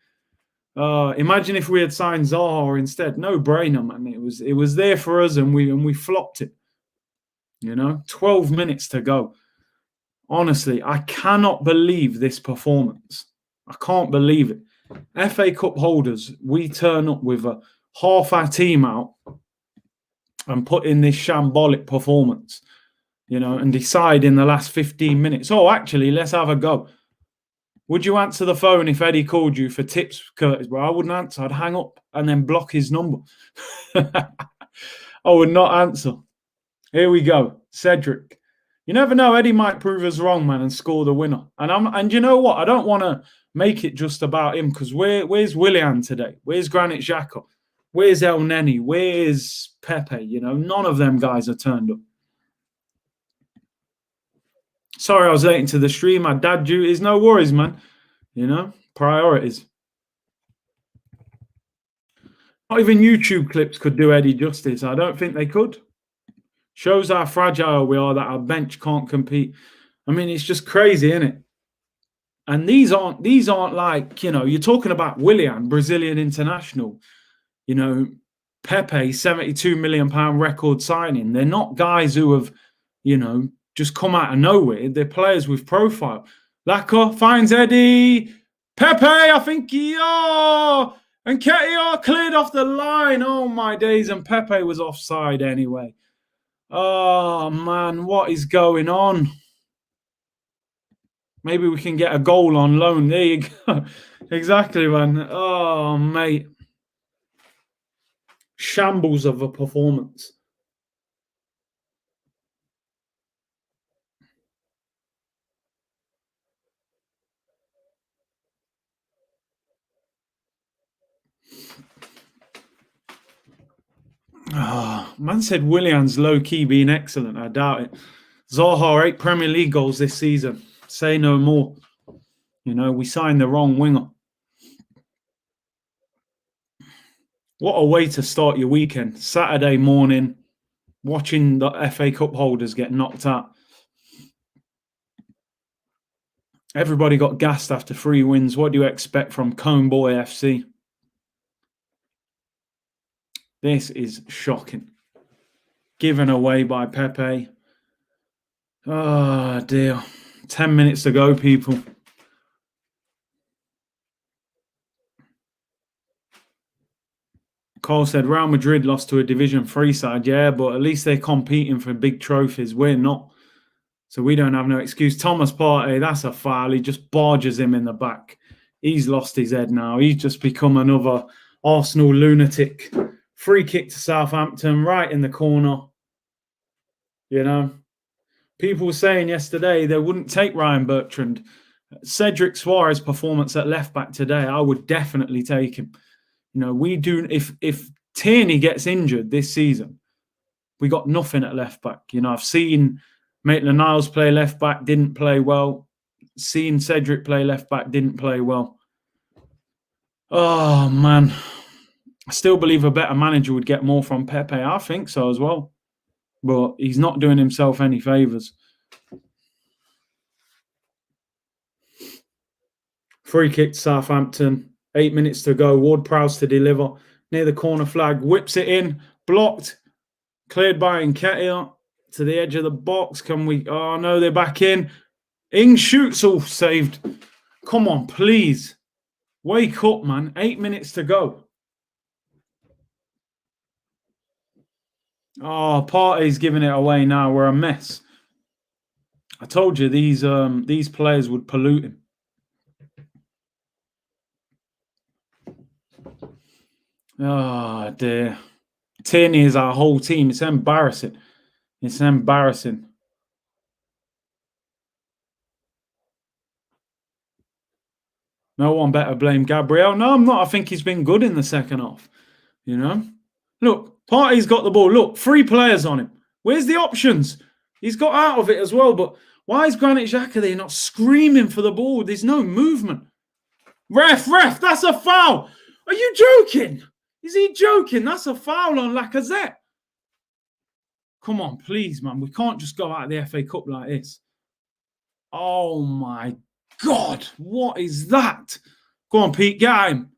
Imagine if we had signed Zaha instead. No brainer, man. It was there for us, and we flopped it. 12 minutes to go. Honestly, I cannot believe this performance. I can't believe it. FA Cup holders, we turn up with half our team out and put in this shambolic performance, and decide in the last 15 minutes, oh, actually, let's have a go. Would you answer the phone if Eddie called you for tips, Curtis? Bro, I wouldn't answer. I'd hang up and then block his number. I would not answer. Here we go. Cedric. You never know. Eddie might prove us wrong, man, and score the winner. And you know what? I don't want to make it just about him, because where's Willian today? Where's Granit Xhaka? Where's El Neni? Where's Pepe? You know, none of them guys are turned up. Sorry, I was late into the stream. My dad duties. No worries, man. You know, priorities. Not even YouTube clips could do Eddie justice. I don't think they could. Shows how fragile we are that our bench can't compete. I mean, it's just crazy, isn't it? And these aren't like, you know, you're talking about Willian, Brazilian international, you know, Pepe, £72 million record signing. They're not guys who have, you know, just come out of nowhere. They're players with profile. Lacko finds Eddie. Pepe, I think and Nketiah cleared off the line. Oh my days, and Pepe was offside anyway. Oh man, what is going on? Maybe we can get a goal on loan. There you go. Exactly, man. Oh, mate. Shambles of a performance. Oh, man said Willian's low-key being excellent. I doubt it. Zaha, 8 Premier League goals this season. Say no more. You know, we signed the wrong winger. What a way to start your weekend. Saturday morning, watching the FA Cup holders get knocked out. Everybody got gassed after 3 wins. What do you expect from Cone Boy FC? This is shocking. Given away by Pepe. Oh, dear. 10 minutes to go, people. Carl said Real Madrid lost to a Division 3 side. Yeah, but at least they're competing for big trophies. We're not. So we don't have no excuse. Thomas Partey, that's a foul. He just barges him in the back. He's lost his head now. He's just become another Arsenal lunatic. Free kick to Southampton, right in the corner. You know, people were saying yesterday they wouldn't take Ryan Bertrand. Cedric Suarez' performance at left back today, I would definitely take him. You know, we do. If Tierney gets injured this season, we got nothing at left back. You know, I've seen Maitland-Niles play left back, didn't play well. Seen Cedric play left back, didn't play well. Oh man, I still believe a better manager would get more from Pepe. I think so as well, but he's not doing himself any favours. Free kick to Southampton. 8 minutes to go. Ward-Prowse to deliver. Near the corner flag. Whips it in. Blocked. Cleared by Nketiah. To the edge of the box. Can we... Oh, no, they're back in. Ings shoots. all saved. Come on, please. Wake up, man. 8 minutes to go. Oh, Partey's giving it away now. We're a mess. I told you these players would pollute him. Oh, dear. Tierney is our whole team. It's embarrassing. It's embarrassing. No one better blame Gabriel. No, I'm not. I think he's been good in the second half. You know? Look, Partey's got the ball. Look, 3 players on him. Where's the options? He's got out of it as well. But why is Granit Xhaka there not screaming for the ball? There's no movement. Ref, that's a foul. Are you joking? Is he joking? That's a foul on Lacazette. Come on, please, man. We can't just go out of the FA Cup like this. Oh, my God. What is that? Go on, Pete. Get him.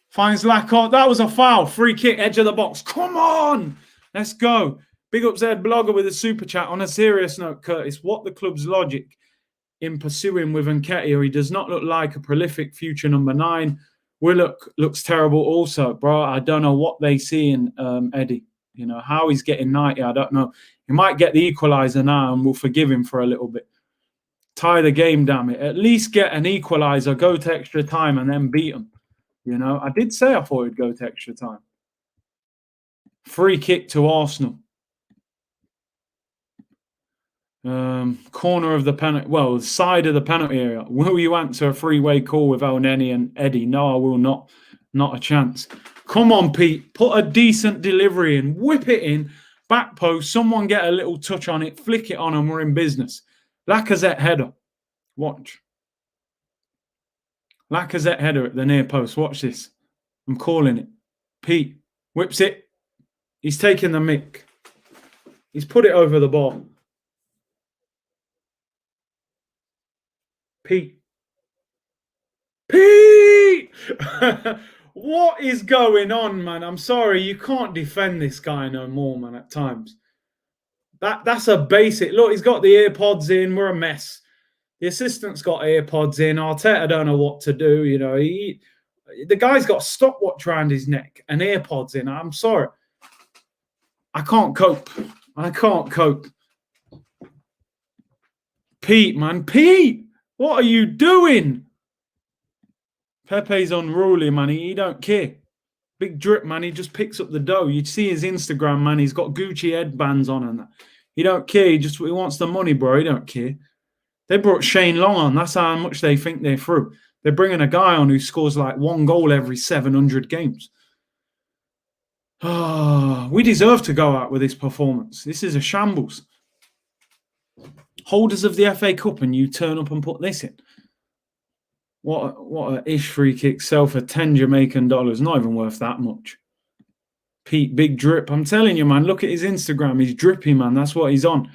Finds Lacazette. That was a foul. Free kick, edge of the box. Come on. Let's go. Big up Zed Blogger with a super chat. On a serious note, Curtis, what the club's logic in pursuing with Nketiah? He does not look like a prolific future number 9. Willock looks terrible also, bro. I don't know what they see in Eddie. You know, how he's getting 90, I don't know. He might get the equaliser now and we'll forgive him for a little bit. Tie the game, damn it. At least get an equaliser, go to extra time and then beat them. You know, I did say I thought he'd go to extra time. Free kick to Arsenal. Corner of the penalty, well, side of the penalty area. Will you answer a three-way call with El Neni and Eddie? No, I will not. Not a chance. Come on, Pete. Put a decent delivery in. Whip it in. Back post. Someone get a little touch on it. Flick it on and we're in business. Lacazette header. Watch. Lacazette header at the near post. Watch this. I'm calling it. Pete whips it. He's taking the mick. He's put it over the bar. Pete. What is going on, man? I'm sorry, you can't defend this guy no more, man, at times. That's a basic. Look, he's got the earpods in. We're a mess. The assistant's got earpods in. Arteta don't know what to do. You know, the guy's got a stopwatch around his neck and earpods in. I'm sorry. I can't cope. I can't cope. Pete, man. Pete, what are you doing? Pepe's unruly, man. He don't care. Big drip, man. He just picks up the dough. You'd see his Instagram, man. He's got Gucci headbands on and that. He don't care. He wants the money, bro. He don't care. They brought Shane Long on. That's how much they think they're through. They're bringing a guy on who scores like 1 goal every 700 games. We deserve to go out with this performance. This is a shambles. Holders of the FA Cup and you turn up and put this in. What a ish free kick sell for 10 Jamaican dollars. Not even worth that much. Pete, big drip. I'm telling you, man, look at his Instagram. He's drippy, man. That's what he's on.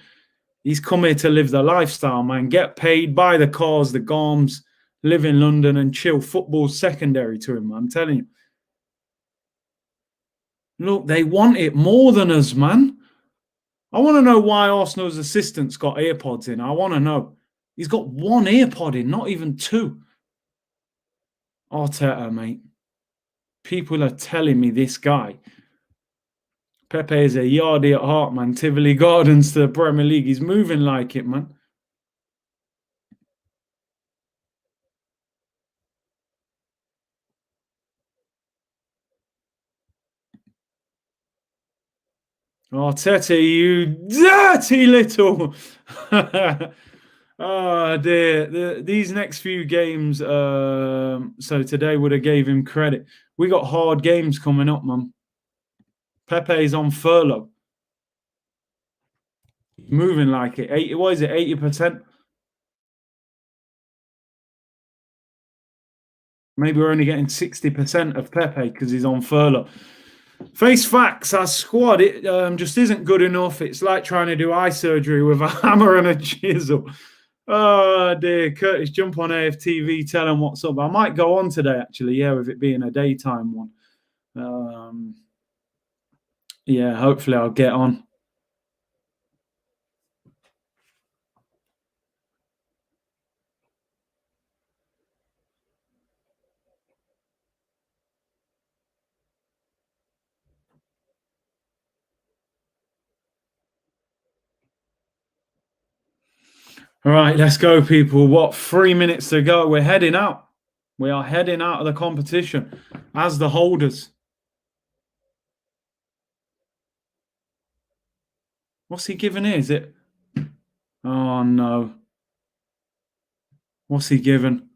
He's come here to live the lifestyle, man. Get paid, buy the cars, the garms, live in London and chill. Football's secondary to him, man. I'm telling you. Look, they want it more than us, man. I want to know why Arsenal's assistant's got earpods in. I want to know. He's got 1 earpod in, not even 2. Arteta, mate. People are telling me this guy. Pepe is a yardie at heart, man. Tivoli Gardens to the Premier League. He's moving like it, man. Arteta, you dirty little... Oh dear, these next few games, so today would have gave him credit. We got hard games coming up, man. Pepe's on furlough. Moving like it. 80, what is it, 80%? Maybe we're only getting 60% of Pepe because he's on furlough. Face facts, our squad, it just isn't good enough. It's like trying to do eye surgery with a hammer and a chisel. Oh dear, Curtis, jump on AFTV, tell them what's up. I might go on today, actually, yeah, with it being a daytime one. Yeah, hopefully I'll get on. All right, let's go, people. What, 3 minutes to go? We're heading out. We are heading out of the competition as the holders. What's he giving here? Is it? Oh, no. What's he given?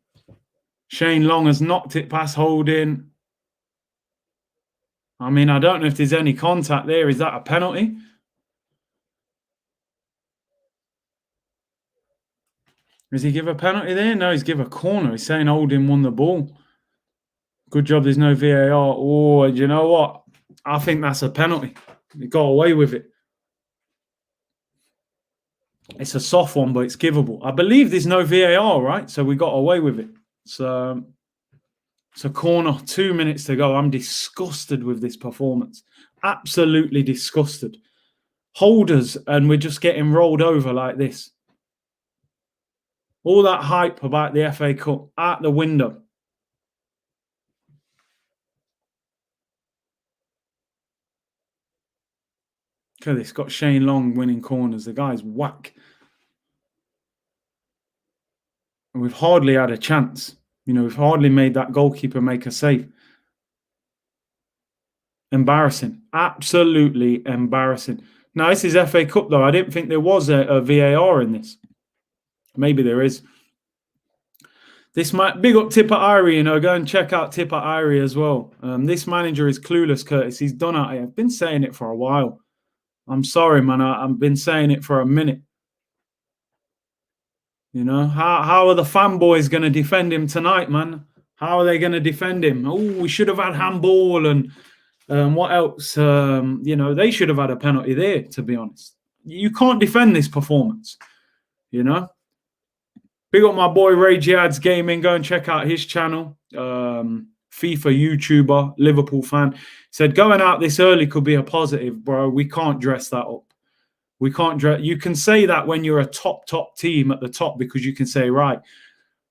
Shane Long has knocked it past Holding. I mean, I don't know if there's any contact there. Is that a penalty? Does he give a penalty there? No, he's give a corner. He's saying Holding won the ball. Good job there's no VAR. Oh, you know what? I think that's a penalty. He got away with it. It's a soft one, but it's givable. I believe there's no VAR, right? So we got away with it. So it's a corner, 2 minutes to go. I'm disgusted with this performance. Absolutely disgusted. Holders, and we're just getting rolled over like this. All that hype about the FA Cup out the window. Look at this. Got Shane Long winning corners. The guy's whack. And we've hardly had a chance. You know, we've hardly made that goalkeeper make a save. Embarrassing. Absolutely embarrassing. No, this is FA Cup, though. I didn't think there was a VAR in this. Maybe there is. This might big up Tipper Irie, go and check out Tipper Irie as well. This manager is clueless, Curtis. He's done out here. I've been saying it for a while. I'm sorry, man. I've been saying it for a minute. How are the fanboys going to defend him tonight, man? How are they going to defend him? Oh, we should have had handball and what else? They should have had a penalty there, to be honest. You can't defend this performance, Big up my boy Ray Jihad's Gaming. Go and check out his channel. FIFA YouTuber, Liverpool fan. Said going out this early could be a positive, bro. We can't dress that up. We can't dress. You can say that when you're a top team at the top, because you can say, right,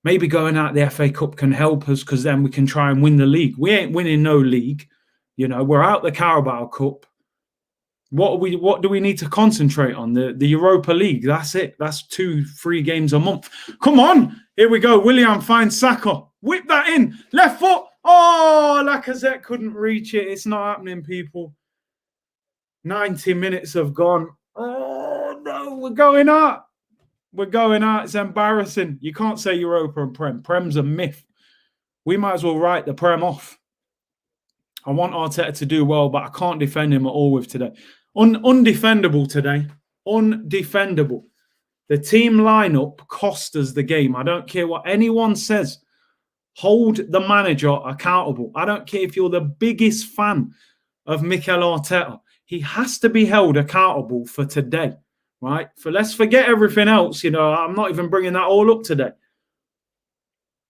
maybe going out the FA Cup can help us because then we can try and win the league. We ain't winning no league. We're out the Carabao Cup. What do we need to concentrate on? The Europa League. That's it. That's 2-3 games a month. Come on. Here we go. Willian finds Saka. Whip that in. Left foot. Oh, Lacazette couldn't reach it. It's not happening, people. 90 minutes have gone. Oh, no. We're going out. We're going out. It's embarrassing. You can't say Europa and Prem. Prem's a myth. We might as well write the Prem off. I want Arteta to do well, but I can't defend him at all with today. Undefendable today. Undefendable. The team lineup cost us the game. I don't care what anyone says. Hold the manager accountable. I don't care if you're the biggest fan of Mikel Arteta. He has to be held accountable for today, right? Let's forget everything else. I'm not even bringing that all up today.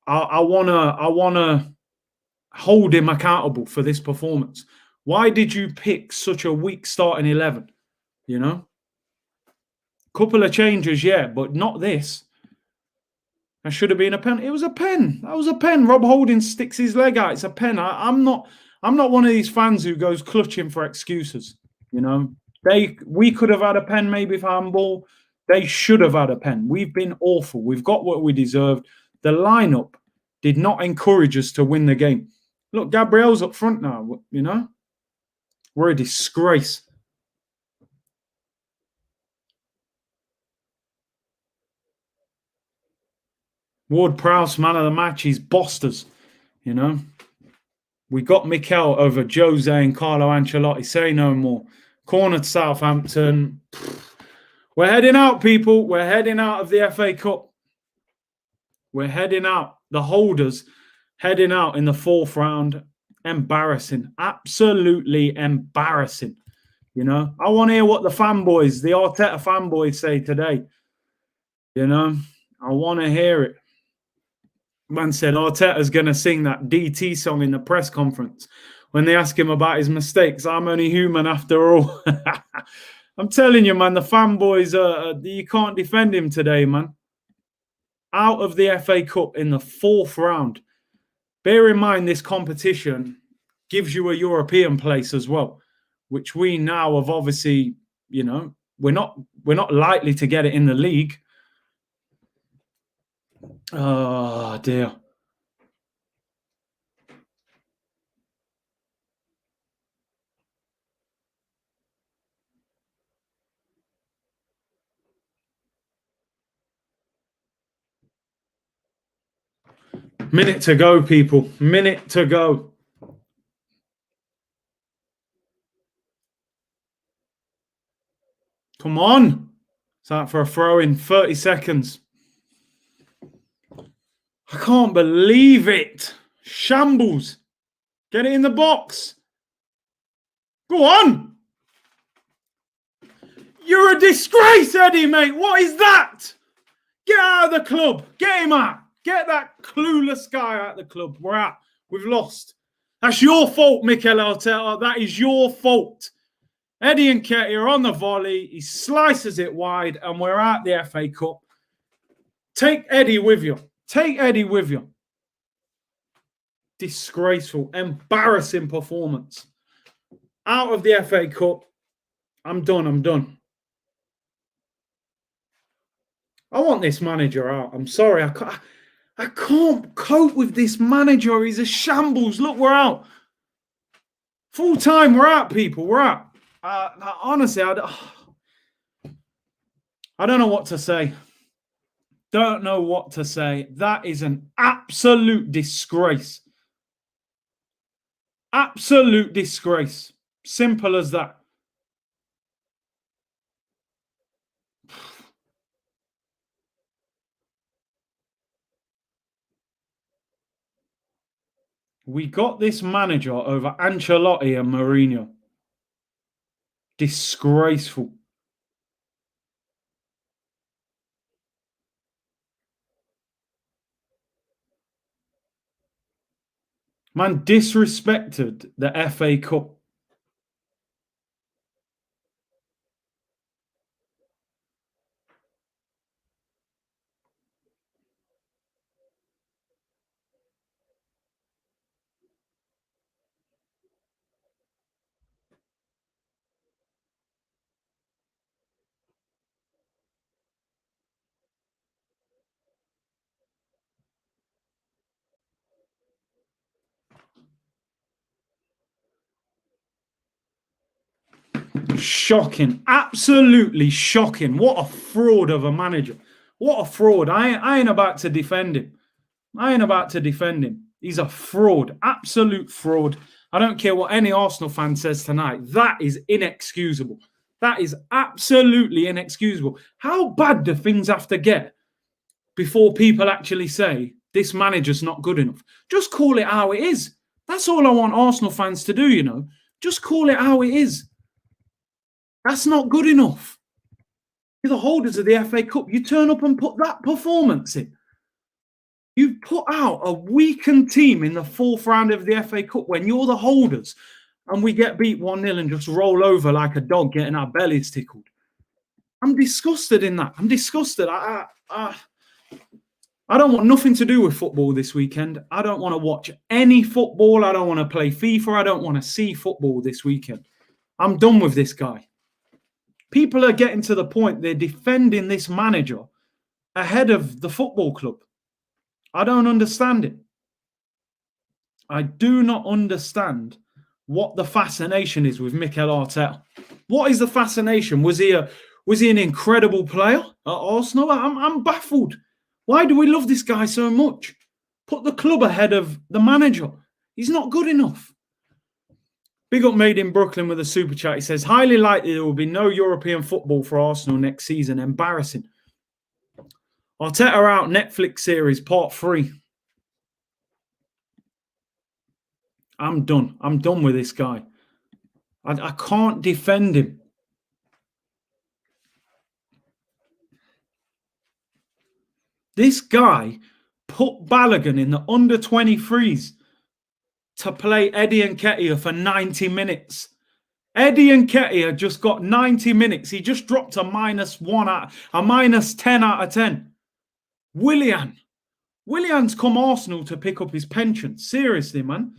I wanna hold him accountable for this performance. Why did you pick such a weak starting 11? Couple of changes, yeah, but not this. That should have been a pen. It was a pen. That was a pen. Rob Holding sticks his leg out. It's a pen. I'm not one of these fans who goes clutching for excuses. We could have had a pen maybe for handball. They should have had a pen. We've been awful. We've got what we deserved. The lineup did not encourage us to win the game. Look, Gabriel's up front now, We're a disgrace. Ward-Prowse, man of the match. He's bossed us, We got Mikel over Jose and Carlo Ancelotti. Say no more. Corner to Southampton. We're heading out, people. We're heading out of the FA Cup. We're heading out. The holders heading out in the 4th round. Embarrassing. Absolutely embarrassing. I want to hear what the fanboys, the Arteta fanboys say today. I want to hear it. Man said Arteta's going to sing that DT song in the press conference when they ask him about his mistakes. I'm only human after all. I'm telling you, man, the fanboys, you can't defend him today, man. Out of the FA Cup in the 4th round. Bear in mind, this competition gives you a European place as well, which we now have obviously, we're not likely to get it in the league. Oh, dear. Minute to go, people. Minute to go. Come on. It's out for a throw in 30 seconds. I can't believe it. Shambles. Get it in the box. Go on. You're a disgrace, Eddie, mate. What is that? Get out of the club. Get him out. Get that clueless guy out of the club. We're out. We've lost. That's your fault, Mikel Arteta. That is your fault. Eddie Nketiah are on the volley. He slices it wide, and we're out the FA Cup. Take Eddie with you. Take Eddie with you. Disgraceful, embarrassing performance. Out of the FA Cup. I'm done. I want this manager out. I'm sorry. I can't cope with this manager. He's a shambles. Look, we're out. Full time, we're out, people. We're out. Honestly, I don't know what to say. Don't know what to say. That is an absolute disgrace. Absolute disgrace. Simple as that. We got this manager over Ancelotti and Mourinho. Disgraceful. Man disrespected the FA Cup. Shocking. Absolutely shocking. What a fraud of a manager. What a fraud. I ain't about to defend him. I ain't about to defend him. He's a fraud. Absolute fraud. I don't care what any Arsenal fan says tonight. That is inexcusable. That is absolutely inexcusable. How bad do things have to get before people actually say this manager's not good enough? Just call it how it is. That's all I want Arsenal fans to do, you know. Just call it how it is. That's not good enough. You're the holders of the FA Cup. You turn up and put that performance in. You've put out a weakened team in the fourth round of the FA Cup when you're the holders and we get beat 1-0 and just roll over like a dog getting our bellies tickled. I'm disgusted in that. I'm disgusted. I don't want nothing to do with football this weekend. I don't want to watch any football. I don't want to play FIFA. I don't want to see football this weekend. I'm done with this guy. People are getting to the point they're defending this manager ahead of the football club. I don't understand it. I do not understand what the fascination is with Mikel Arteta. What is the fascination? Was he an incredible player at Arsenal? I'm baffled. Why do we love this guy so much? Put the club ahead of the manager. He's not good enough. Big up Made in Brooklyn with a super chat. He says, highly likely there will be no European football for Arsenal next season. Embarrassing. Arteta out Netflix series part 3. I'm done. I'm done with this guy. I can't defend him. This guy put Balogun in the under 23s to play Eddie Nketiah for 90 minutes. Eddie Nketiah just got 90 minutes. He just dropped a minus 10 out of 10. Willian's come Arsenal to pick up his pension. Seriously, man.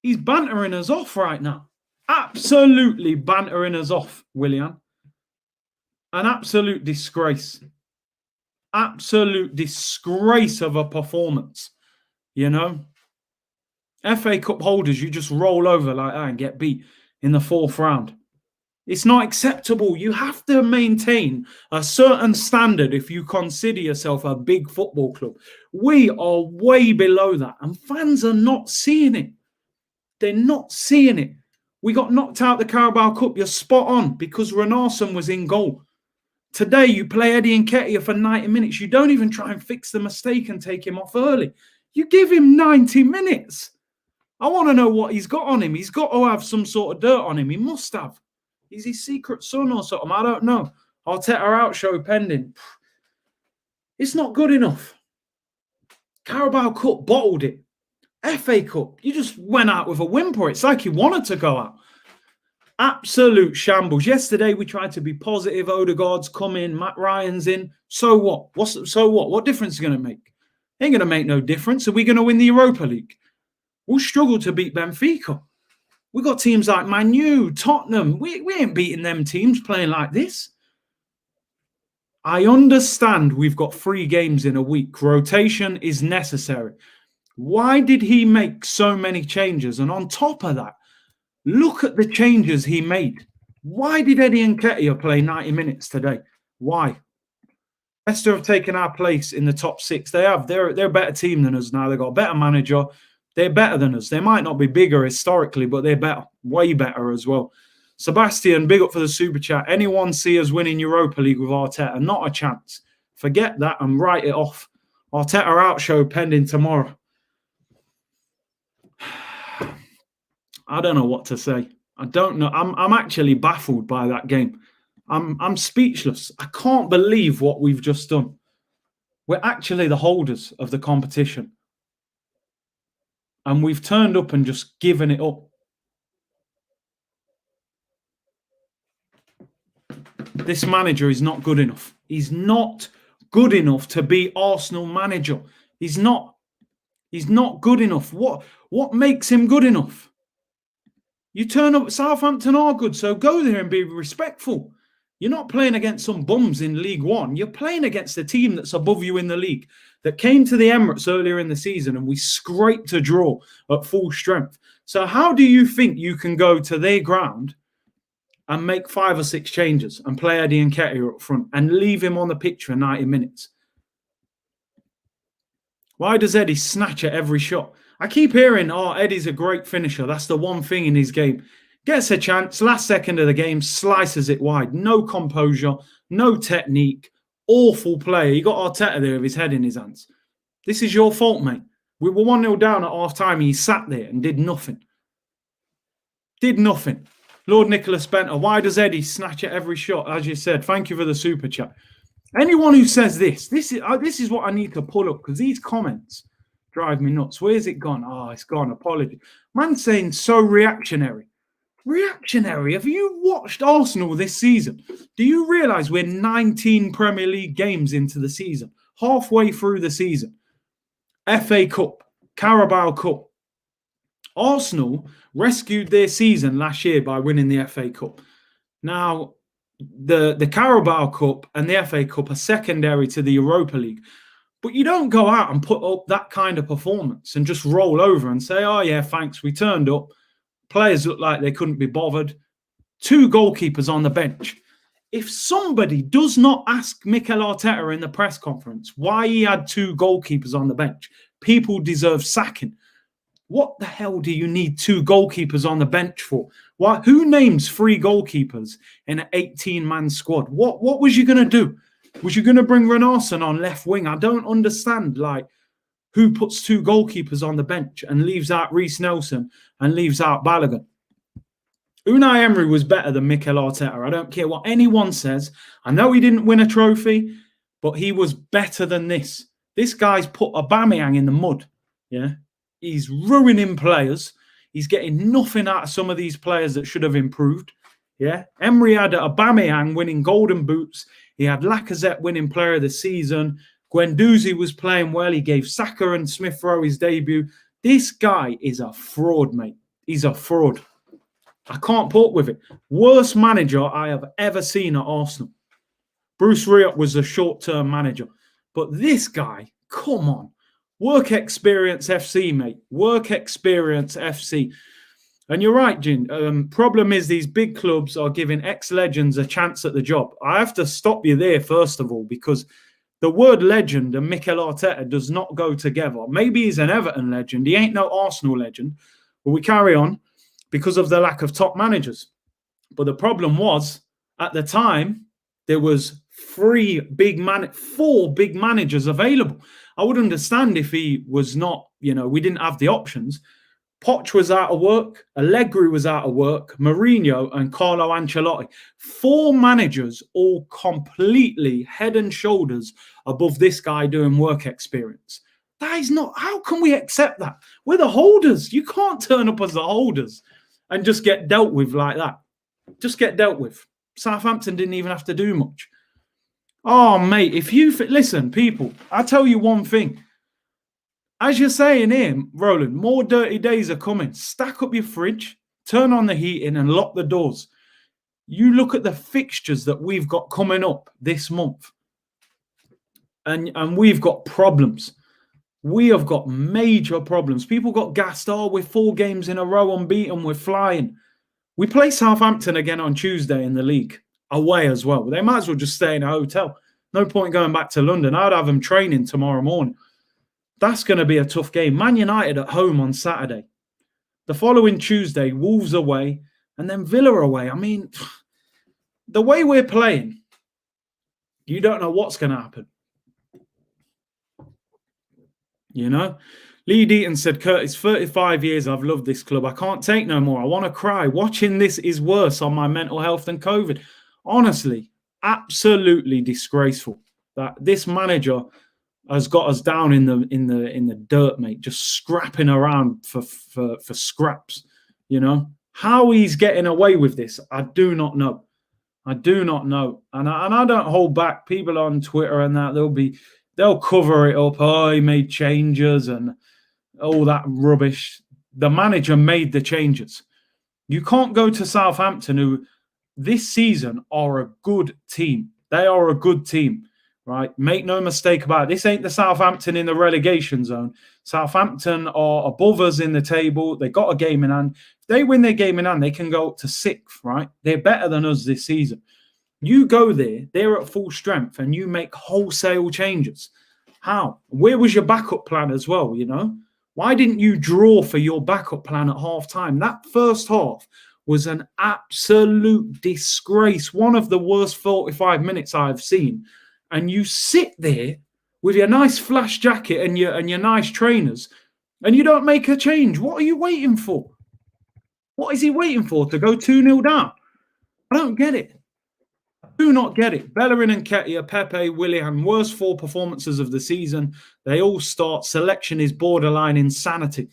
He's bantering us off right now. Absolutely bantering us off, Willian. An absolute disgrace. Absolute disgrace of a performance. You know? FA Cup holders, you just roll over like that and get beat in the fourth round. It's not acceptable. You have to maintain a certain standard if you consider yourself a big football club. We are way below that, and fans are not seeing it. They're not seeing it. We got knocked out the Carabao Cup. You're spot on because Renarson was in goal. Today, you play Eddie Nketiah for 90 minutes. You don't even try and fix the mistake and take him off early. You give him 90 minutes. I want to know what he's got on him. He's got to have some sort of dirt on him. He must have. He's his secret son or something. I don't know. Arteta out show pending. It's not good enough. Carabao Cup bottled it. FA Cup, you just went out with a whimper. It's like you wanted to go out. Absolute shambles. Yesterday, we tried to be positive. Odegaard's come in. Matt Ryan's in. So what? So what? What difference is it going to make? Ain't going to make no difference. Are we going to win the Europa League? We'll struggle to beat Benfica. We've got teams like Man U, Tottenham. We ain't beating them teams playing like this. I understand we've got 3 games in a week. Rotation is necessary. Why did he make so many changes? And on top of that, look at the changes he made. Why did Eddie Nketiah play 90 minutes today? Why? Leicester have taken our place in the top 6. They have. They're a better team than us now. They've got a better manager. They're better than us. They might not be bigger historically, but they're better. Way better as well. Sebastian, big up for the super chat. Anyone see us winning Europa League with Arteta? Not a chance. Forget that and write it off. Arteta out show pending tomorrow. I don't know what to say. I don't know. I'm actually baffled by that game. I'm speechless. I can't believe what we've just done. We're actually the holders of the competition. And we've turned up and just given it up. This manager is not good enough. He's not good enough to be Arsenal manager. He's not good enough. What makes him good enough? You turn up, Southampton are good, so go there and be respectful. You're not playing against some bums in League One. You're playing against a team that's above you in the league, that came to the Emirates earlier in the season and we scraped a draw at full strength. So how do you think you can go to their ground and make 5 or 6 changes and play Eddie Nketiah up front and leave him on the pitch for 90 minutes? Why does Eddie snatch at every shot? I keep hearing, oh, Eddie's a great finisher. That's the one thing in his game. Gets a chance, last second of the game, slices it wide. No composure, no technique, awful player. You got Arteta there with his head in his hands. This is your fault, mate. We were 1-0 down at half-time and he sat there and did nothing. Did nothing. Lord Nicholas Benter, why does Eddie snatch at every shot? As you said, thank you for the super chat. Anyone who says this is what I need to pull up because these comments drive me nuts. Where's it gone? Oh, it's gone. Apology. Man saying so reactionary. Reactionary? Have you watched Arsenal this season? Do you realise we're 19 Premier League games into the season? Halfway through the season. FA Cup. Carabao Cup. Arsenal rescued their season last year by winning the FA Cup. Now, the Carabao Cup and the FA Cup are secondary to the Europa League. But you don't go out and put up that kind of performance and just roll over and say, oh, yeah, thanks, we turned up. Players looked like they couldn't be bothered. 2 goalkeepers on the bench. If somebody does not ask Mikel Arteta in the press conference why he had 2 goalkeepers on the bench, people deserve sacking. What the hell do you need 2 goalkeepers on the bench for? Why? Who names 3 goalkeepers in an 18-man squad? What was you going to do? Was you going to bring Renarson on left wing? I don't understand, who puts 2 goalkeepers on the bench and leaves out Reece Nelson and leaves out Balogun. Unai Emery was better than Mikel Arteta. I don't care what anyone says. I know he didn't win a trophy, but he was better than this. This guy's put Aubameyang in the mud. Yeah. He's ruining players. He's getting nothing out of some of these players that should have improved. Yeah. Emery had Aubameyang winning golden boots. He had Lacazette winning player of the season. Guendouzi was playing well. He gave Saka and Smith Rowe his debut. This guy is a fraud, mate. He's a fraud. I can't put up with it. Worst manager I have ever seen at Arsenal. Bruce Rioch was a short-term manager. But this guy, come on. Work experience FC, mate. Work experience FC. And you're right, Jin. Problem is these big clubs are giving ex-legends a chance at the job. I have to stop you there, first of all, because the word legend and Mikel Arteta does not go together. Maybe he's an Everton legend. He ain't no Arsenal legend. But we carry on because of the lack of top managers. But the problem was, at the time, there was 4 big managers available. I would understand if he was not, we didn't have the options. Poch was out of work, Allegri was out of work, Mourinho and Carlo Ancelotti. 4 managers all completely head and shoulders above this guy doing work experience. That is not, how can we accept that? We're the holders. You can't turn up as the holders and just get dealt with like that. Just get dealt with. Southampton didn't even have to do much. Oh, mate, listen, people, I'll tell you one thing. As you're saying here, Roland, more dirty days are coming. Stack up your fridge, turn on the heating and lock the doors. You look at the fixtures that we've got coming up this month. And we've got problems. We have got major problems. People got gassed. Oh, we're 4 games in a row unbeaten. We're flying. We play Southampton again on Tuesday in the league. Away as well. They might as well just stay in a hotel. No point going back to London. I'd have them training tomorrow morning. That's going to be a tough game. Man United at home on Saturday. The following Tuesday, Wolves away, and then Villa away. I mean, the way we're playing, you don't know what's going to happen. You know? Lee Deaton said, Curtis, 35 years, I've loved this club. I can't take no more. I want to cry. Watching this is worse on my mental health than COVID. Honestly, absolutely disgraceful that this manager has got us down in the dirt, mate, just scrapping around for scraps. You know? How he's getting away with this, I do not know. I do not know. And I don't hold back. People on Twitter and that, they'll cover it up. Oh, he made changes and all that rubbish. The manager made the changes. You can't go to Southampton, who this season are a good team. They are a good team, right? Make no mistake about it. This ain't the Southampton in the relegation zone. Southampton are above us in the table. They got a game in hand. If they win their game in hand, they can go up to sixth, right? They're better than us this season. You go there, they're at full strength, and you make wholesale changes. How? Where was your backup plan as well, you know? Why didn't you draw for your backup plan at half time? That first half was an absolute disgrace. One of the worst 45 minutes I've seen. And you sit there with your nice flash jacket and your nice trainers, and you don't make a change. What are you waiting for? What is he waiting for? To go 2-0 down? I don't get it. Do not get it. Bellerin and Nketiah, Pepe, Willian, worst four performances of the season. They all start. Selection is borderline insanity.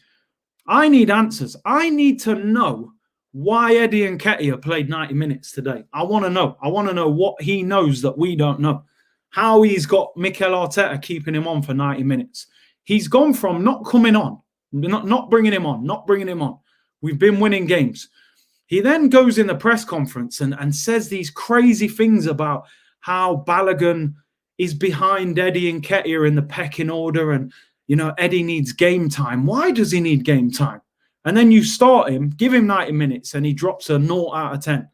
I need answers. I need to know why Eddie Nketiah played 90 minutes today. I want to know. I want to know what he knows that we don't know. How he's got Mikel Arteta keeping him on for 90 minutes. He's gone from not coming on, not bringing him on, not bringing him on. We've been winning games. He then goes in the press conference and says these crazy things about how Balogun is behind Eddie Nketiah in the pecking order, and you know Eddie needs game time. Why does he need game time? And then you start him, give him 90 minutes, and he drops a 0 out of 10,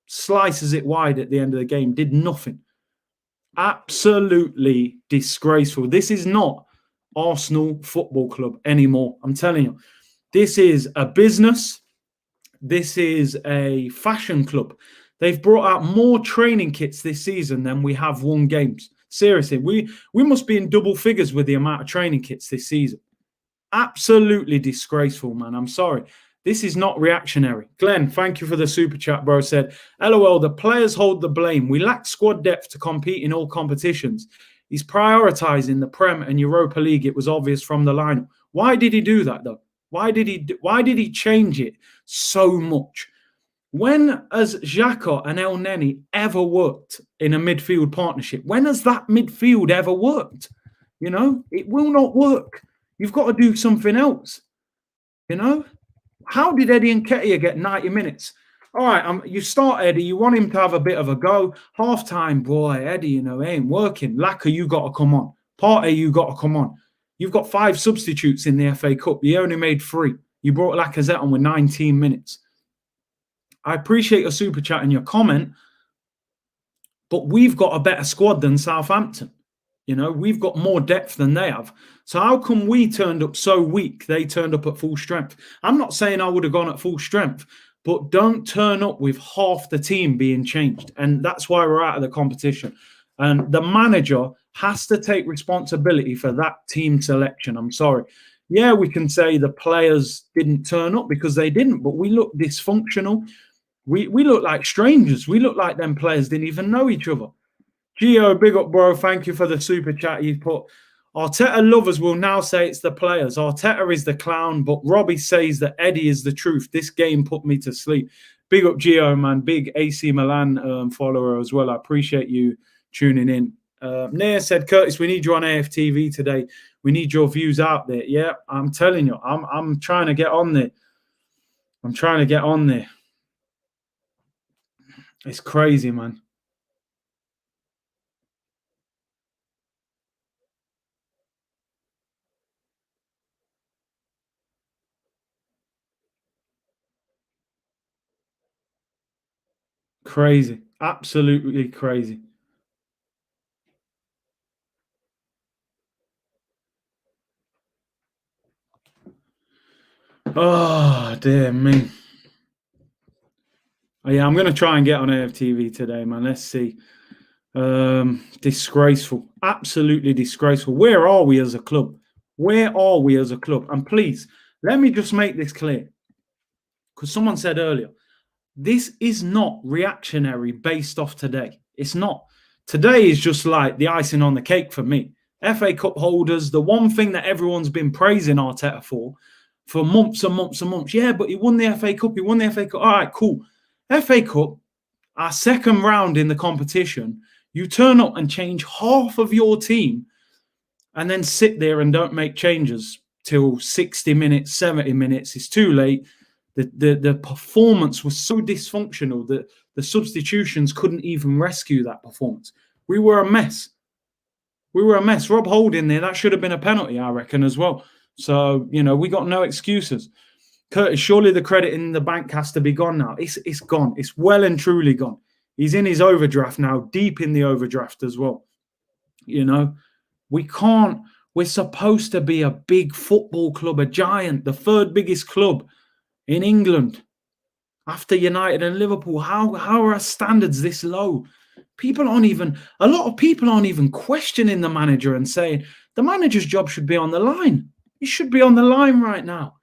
slices it wide at the end of the game, did nothing. Absolutely disgraceful. This is not Arsenal Football Club anymore. I'm telling you, this is a business. This is a fashion club. They've brought out more training kits this season than we have won games. Seriously, we must be in double figures with the amount of training kits this season. Absolutely disgraceful, man. I'm sorry. This is not reactionary. Glenn, thank you for the super chat, bro. Said, LOL, the players hold the blame. We lack squad depth to compete in all competitions. He's prioritising the Prem and Europa League. It was obvious from the lineup. Why did he do that, though? Why did he change it so much? When has Xhaka and El Neni ever worked in a midfield partnership? When has that midfield ever worked? You know, it will not work. You've got to do something else. You know, how did Eddie Nketiah get 90 minutes? All right, you start Eddie. You want him to have a bit of a go. Half time, boy, Eddie, you know, ain't working. Laka, you got to come on. Partey, you got to come on. You've got 5 substitutes in the FA Cup. You only made 3. You brought Lacazette on with 19 minutes. I appreciate your super chat and your comment, but we've got a better squad than Southampton. You know, we've got more depth than they have. So how come we turned up so weak? They turned up at full strength. I'm not saying I would have gone at full strength, but don't turn up with half the team being changed. And that's why we're out of the competition. And the manager has to take responsibility for that team selection. I'm sorry. Yeah, we can say the players didn't turn up because they didn't, but we look dysfunctional. We look like strangers. We look like them players didn't even know each other. Gio, big up, bro. Thank you for the super chat you've put. Arteta lovers will now say it's the players. Arteta is the clown, but Robbie says that Eddie is the truth. This game put me to sleep. Big up, Gio, man. Big AC Milan follower as well. I appreciate you tuning in. Nair said, Curtis, we need you on AFTV today. We need your views out there. Yeah, I'm telling you, I'm trying to get on there. I'm trying to get on there. It's crazy, man. Crazy. Absolutely crazy. Oh, dear me. Oh, yeah, I'm going to try and get on AFTV today, man. Let's see. Disgraceful. Absolutely disgraceful. Where are we as a club? Where are we as a club? And please, let me just make this clear. Because someone said earlier, this is not reactionary based off today. It's not. Today is just like the icing on the cake for me. FA Cup holders, the one thing that everyone's been praising Arteta for months and months and months. Yeah, but he won the FA Cup. He won the FA Cup. All right, cool. FA Cup, our second round in the competition, you turn up and change half of your team and then sit there and don't make changes till 60 minutes, 70 minutes. It's too late. The performance was so dysfunctional that the substitutions couldn't even rescue that performance. We were a mess. We were a mess. Rob Holding there, that should have been a penalty, I reckon, as well. So, we got no excuses. Curtis, surely the credit in the bank has to be gone now. It's gone. It's well and truly gone. He's in his overdraft now, deep in the overdraft as well. We can't. We're supposed to be a big football club, a giant, the third biggest club in England after United and Liverpool. How are our standards this low? A lot of people aren't even questioning the manager and saying the manager's job should be on the line. He should be on the line right now.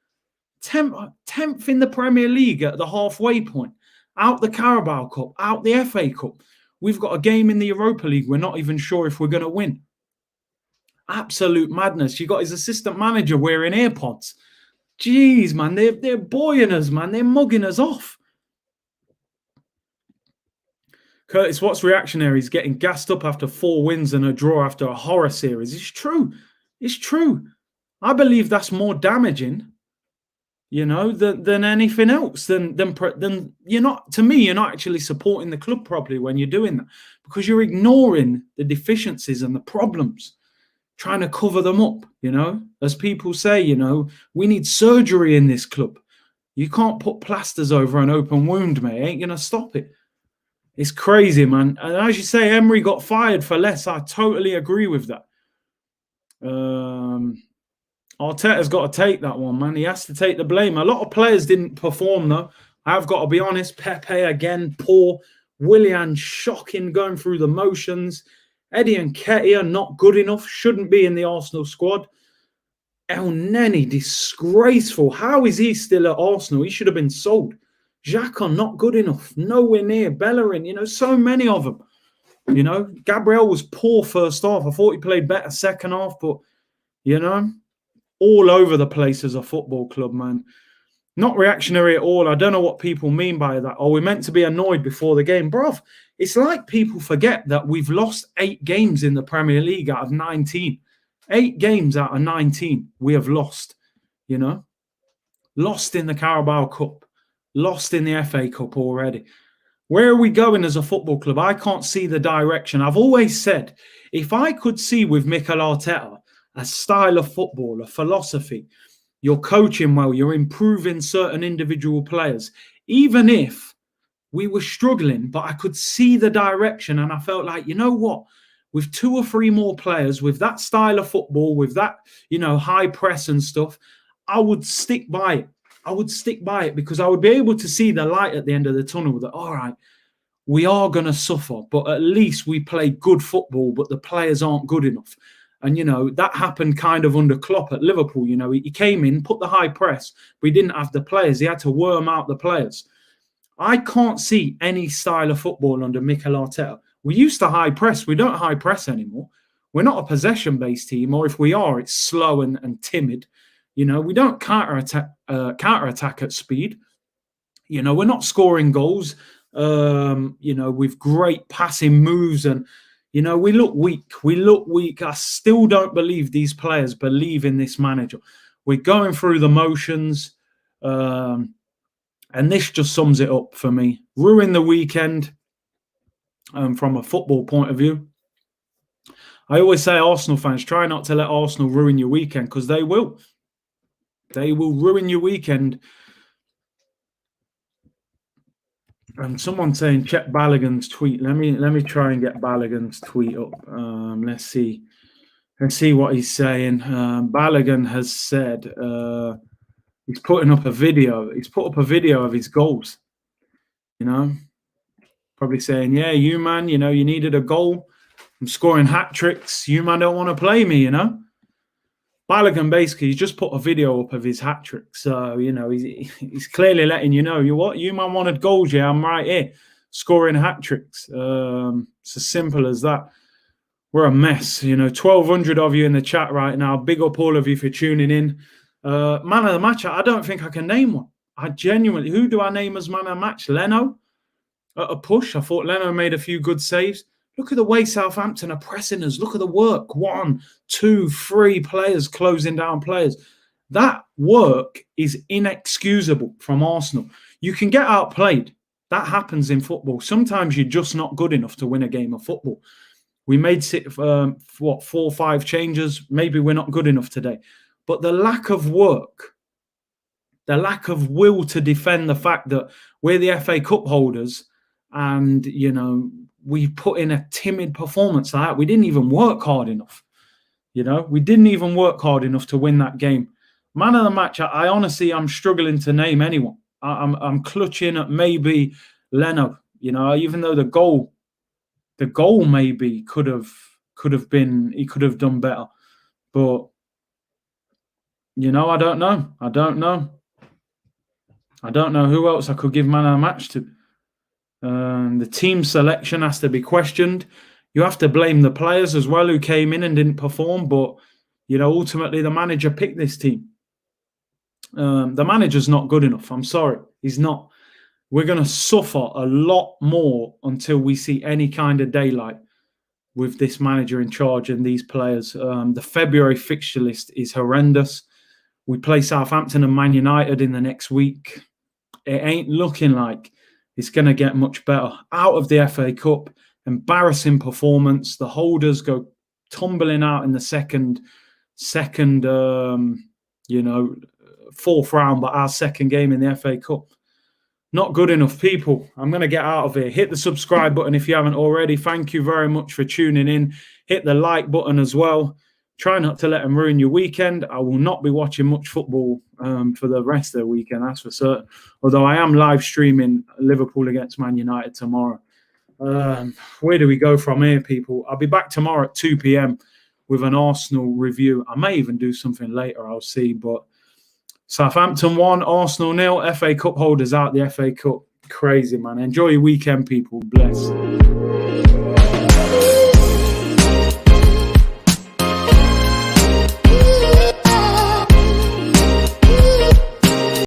10th in the Premier League at the halfway point, out the Carabao Cup, out the FA Cup. We've got a game in the Europa League. We're not even sure if we're going to win. Absolute madness. You got his assistant manager wearing AirPods. Jeez, man, they're buoying us, man. They're mugging us off. Curtis, what's reactionary? He's getting gassed up after 4 wins and a draw after a horror series. It's true. It's true. I believe that's more damaging, than anything else. Than you're not. To me, you're not actually supporting the club properly when you're doing that, because you're ignoring the deficiencies and the problems, trying to cover them up. As people say, we need surgery in this club. You can't put plasters over an open wound, mate. Ain't gonna stop it. It's crazy, man. And as you say, Emery got fired for less. I totally agree with that. Arteta's got to take that one, man. He has to take the blame. A lot of players didn't perform, though. I've got to be honest. Pepe, again, poor. Willian, shocking, going through the motions. Eddie and Nketiah, not good enough. Shouldn't be in the Arsenal squad. El Neni, disgraceful. How is he still at Arsenal? He should have been sold. Xhaka, not good enough. Nowhere near. Bellerin, so many of them. Gabriel was poor first half. I thought he played better second half, but, all over the place as a football club, man. Not reactionary at all. I don't know what people mean by that. Oh, we're meant to be annoyed before the game. Bruv, it's like people forget that we've lost 8 games in the Premier League out of 19. 8 games out of 19 we have lost, Lost in the Carabao Cup. Lost in the FA Cup already. Where are we going as a football club? I can't see the direction. I've always said, if I could see with Mikel Arteta a style of football, a philosophy, you're coaching well, you're improving certain individual players, even if we were struggling, but I could see the direction and I felt like, you know what? With 2 or 3 more players, with that style of football, with that, high press and stuff, I would stick by it. I would stick by it because I would be able to see the light at the end of the tunnel that, all right, we are going to suffer, but at least we play good football, but the players aren't good enough. And, that happened kind of under Klopp at Liverpool. He came in, put the high press, but he didn't have the players. He had to worm out the players. I can't see any style of football under Mikel Arteta. We used to high press. We don't high press anymore. We're not a possession-based team, or if we are, it's slow and timid. We don't counter-attack at speed. We're not scoring goals, with great passing moves. And, we look weak. We look weak. I still don't believe these players believe in this manager. We're going through the motions. And this just sums it up for me. Ruin the weekend from a football point of view. I always say, Arsenal fans, try not to let Arsenal ruin your weekend, because they will. They will ruin your weekend. And someone saying, check Balogun's tweet. Let me try and get Balogun's tweet up. Let's see what he's saying. Balogun has said, He's putting up a video. He's put up a video of his goals. You know, probably saying, "Yeah, you man, you know, you needed a goal. I'm scoring hat tricks. You man don't want to play me, you know." Balogun basically he's just put a video up of his hat trick, so you know he's clearly letting you know you man wanted goals, yeah, I'm right here scoring hat tricks. It's as simple as that. We're a mess, you know. 1,200 of you in the chat right now. Big up all of you for tuning in. Man of the match, I don't think I can name one. I genuinely, who do I name as man of the match? Leno at a push. I thought Leno made a few good saves. Look at the way Southampton are pressing us. Look at the work. 1, 2, 3 players closing down players. That work is inexcusable from Arsenal. You can get outplayed. That happens in football. Sometimes you're just not good enough to win a game of football. We made 4 or 5 changes. Maybe we're not good enough today. But the lack of work, the lack of will to defend the fact that we're the FA Cup holders and, you know, we put in a timid performance like that. We didn't even work hard enough. You know, we didn't even work hard enough to win that game. Man of the match, I honestly, I'm struggling to name anyone. I'm clutching at maybe Leno. You know, even though the goal maybe could have been, he could have done better. But, you know, I don't know. I don't know who else I could give man of the match to. The team selection has to be questioned. You have to blame the players as well who came in and didn't perform. But, you know, ultimately the manager picked this team. The manager's not good enough. I'm sorry. He's not. We're going to suffer a lot more until we see any kind of daylight with this manager in charge and these players. The February fixture list is horrendous. We play Southampton and Man United in the next week. It ain't looking like it's going to get much better. Out of the FA Cup, embarrassing performance. The holders go tumbling out in the second, you know, 4th round, but our second game in the FA Cup. Not good enough, people. I'm going to get out of here. Hit the subscribe button if you haven't already. Thank you very much for tuning in. Hit the like button as well. Try not to let them ruin your weekend. I will not be watching much football for the rest of the weekend, that's for certain. Although I am live streaming Liverpool against Man United tomorrow. Where do we go from here, people? I'll be back tomorrow at 2 p.m. with an Arsenal review. I may even do something later, I'll see. But Southampton 1, Arsenal 0. FA Cup holders out the FA Cup. Crazy, man. Enjoy your weekend, people. Bless.